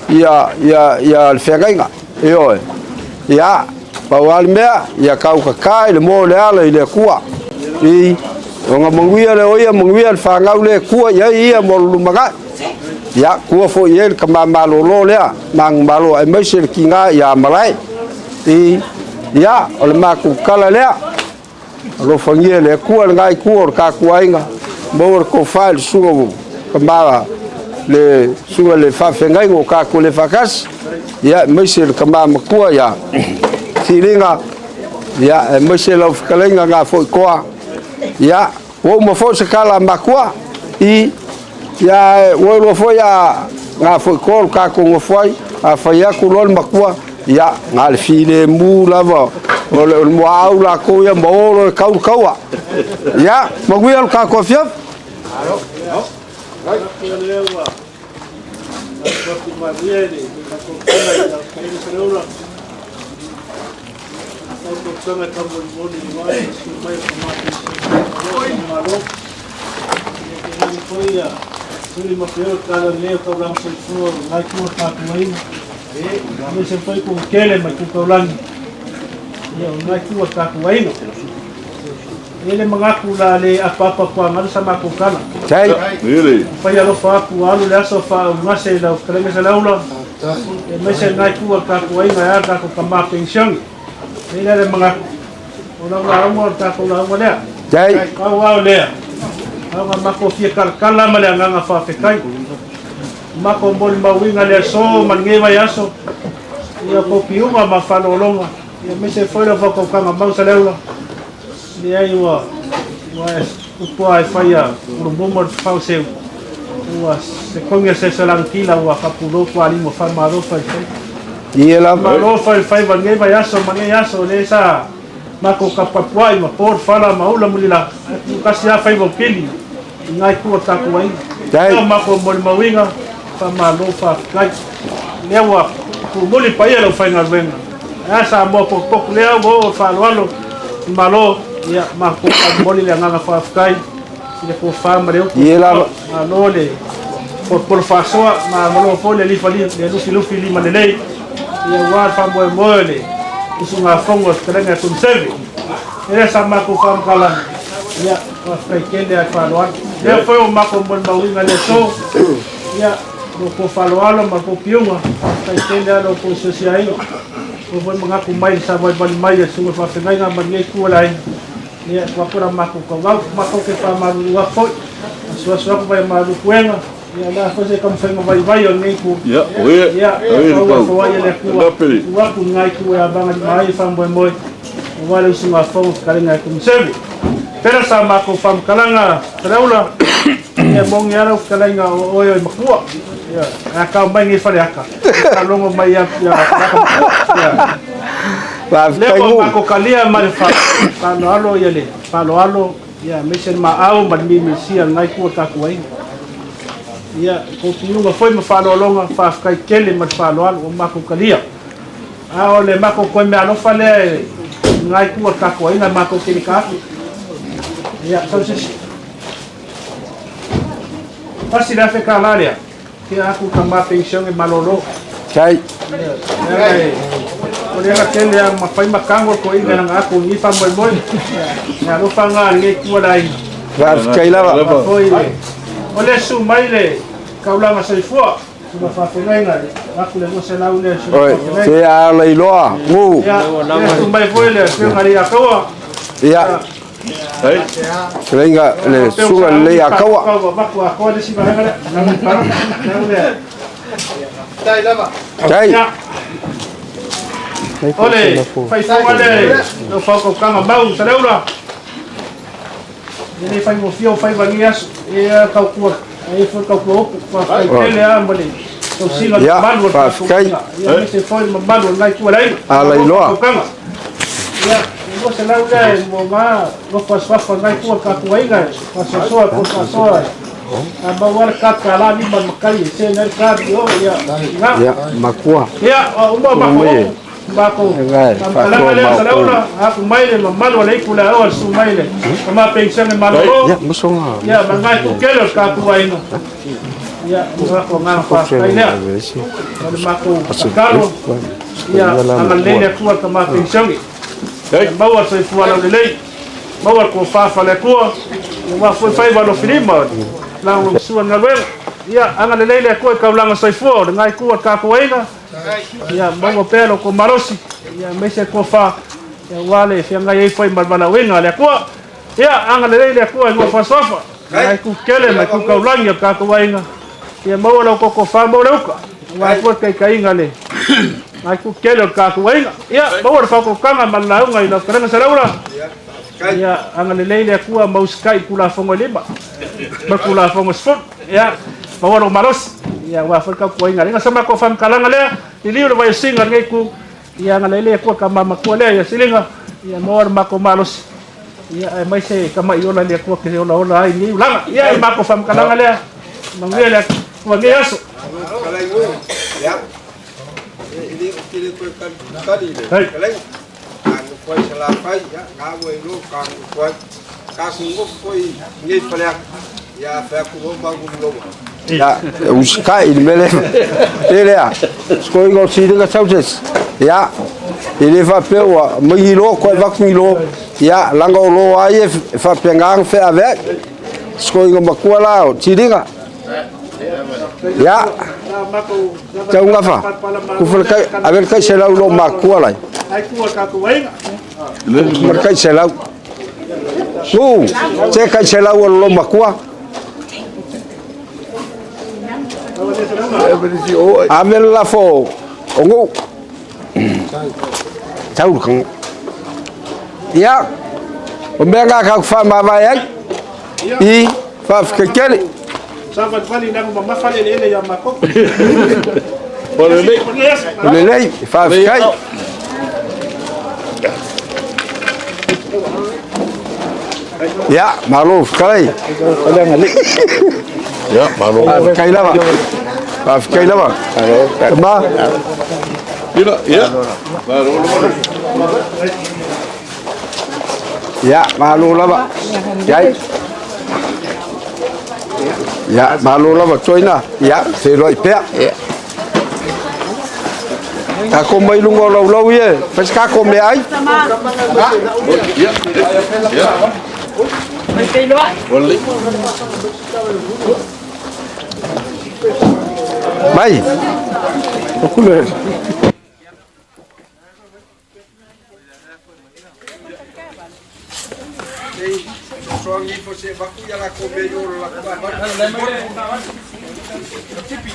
ya le fa nga yo ya pa wal mea ya kau ka le mo le ala ile kuwa i nga manguia le oia manguia le fangau le kua ia mo lumaga ya kua fo ye ka malo lo le mang malo ai mai se kinga ya malai i ya o le maku kala le lo fangie le kua ngai kua ka kuainga mo ko file sugo ka mala le sugo le fa fengai ngo ka ko le fakas ya mai se ka mama kua ya silinga ya mai se lo kalenga nga fo koa ya wo mo fo se kala makua I ya wo lo fo ya nga fo ko ka ko ngo foi a fa ya ku lo makua ya ngal file mu lava o le mo au la ko ya mo lo ka kawa ya mo gui al ka ko fiaf ele mengaku la le apa-apa kuangan sama kukana. Cai. Really? Paya lo fa ku alu le so fa ngase la kreme sa laula. E mese ngai ku ka ku ai ngai ka ku kama pension. Ele le mengaku. Ona la mo ta ku la mo le. Cai. Ka wa le. Anga mako fie kala male anga fa fe kai. Mako mbol mawinga le so mangeva yaso. Ia ko piuma ma fa lo longa. Ia mese foi lo fa ko kama mau sa laula. Dia iwa upua faya rumbo fause was se konge se salantila wa kapulo kwa limo famado fa ia la malo fa vange ba yaso mane yaso le sa mako kapapua ma por fala maula mulila kasi ya fa bo pili ngai ku ta ku ai dai mako mol mawinga fa malo fa kai lewa ku moli pa ia lo fa ngalvenga asa mo ko leo go fa lo malo ya mako moli le nganga fa kai ile ko fa mare ko Yela alole por faso ma malo fo le li fali le lu fili manele ya wa fa mo mole isu nga fongo trenga Tuimaseve ele sa mako fa kala ya fa kende fa lo ya foi o mako mo mawinga le so ya lo ko fa lo alo mako piuma fa kende lo ko social o foi mga kumay sa may balmay sa mga fafengai nga magay kulay niya ko pura mako ko mako ke pa maluwa po suasua ko pa malupuenga ya la fase kam fenga vai on nei ku ya oye ko ya le ku wa ku ngai ku ya banga mai fam boy moy wala sunga fo kalinga ku sebi pero sa mako fam kalanga traula ya mong yaro kalinga oyo makua ya aka mai ni fare aka kalongo mai ya Leo mako kalia marifa palo alo yale palo alo ya mesen maau madmi sia ngai ku ka kuai ya ko tiunga foi ma falo longa fa kai kele ma falo alo mako kalia a ole mako ko me alo fale ngai ku ka kuai na mako kini ka ya entonces pasi la fe kalaria que aku kamba pension e malolo kai Oleh kele yang mapai makango ko ina nga ako ni pa boy boy. Ya no panga ni ku dai. Vas kaila ba. Oleh sumaile kaula masaifu. Sudah fa fenga aku le mo sela une. Oi, se a leiloa. Mu. Ya, sumai foi le ngari akawa. Ya. Hey. Renga le sunga le akawa. Baku akawa de si bahanga. Dai lama. Dai. Ole, fai fawale, no fako kama bau salaura. Ele fai mo fio fai vangias e kau ku. Ai foi kau ku fa fai tele ambali. Kau sila malu fa kai. Ya se foi malu ngai ku lai. Ala iloa. Ya, mo salaura mo ma no fa ngai ku ka ku ai ngai. Fa soa ko soa. Abawar kat kala ni makai se ner kat yo ya. Ya, makua. Ya, umba makua. Bako kalangale salaula aku maile mamalo le kula o su maile kama pension malo ya musonga ya mangai ku kelo ka ku waino ya ko ngana pa kaila wala mako kalo ya amalele ku kama pension bawa sai fuala le bawa ko fa le ku wa foi fai balo filima la su ngabel ya amalele ku ka ulanga sai fu ngai ku ka ku waina ya bongo pelo ko marosi ya mese ko fa ya wale fianga yei foi malbala wenga le ko ya anga le ko ngo fa sofa ai ku kele na ku kaulanga ka ko wenga ya mawala ko fa mo leuka wa ko kai ngale ai ku kele ka ko wenga ya mawala fa ko kanga malaunga ina karanga salaura ya anga le ko mauskai kula fongo lima makula fongo sport ya mawala marosi ya wa fa ko wenga nga sama ko fam kalanga le ilio vai singa ngai ku ya ngalele ko kama makuale ya silinga ya mawar mako malos ya mai se kama iola le ko ke ola ola ai ni ulanga ya mako fam kalanga le mangele ko ngai aso ya ini kile ko kali le kalai ang ko sala pai ya ngawe lo kang ko ka sungo ko ngai pala ya fa ko ba gulo ya uska ilmele ele a skoi go sidinga sauces ya ele fa pewa mahilo ko vakmilo ya langa lo ai fa pengang fe ave skoi go makuala sidinga ya tau ngafa ku fulka avel kai sela lo makuala ai ku ka ku wenga merkai sela se kai sela lo makua Amel la fo ongo tau kan ya o benga ka fa ma vai I fa kekele sabat vali nang mama fale le ya mako le fa kai ya malo kai ada ngali ya malo kai lama kai lama ma ya ya malo lama ya malo lama choina ya se roi pe ta ko mai lungo lo ye fes ka ko me ai ya ya Vai. Okule. Soangi fo se vaku ya la ko be yo la ko ba. Tipi.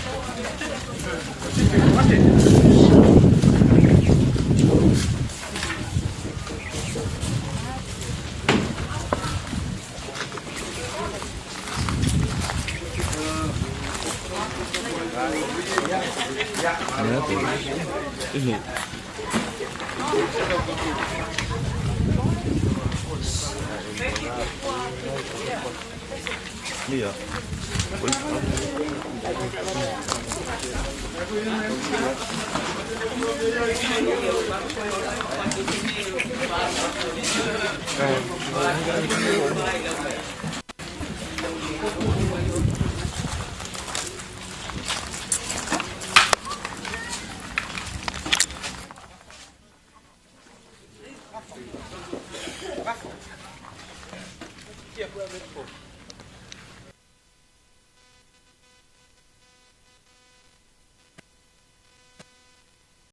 Iya. Yeah,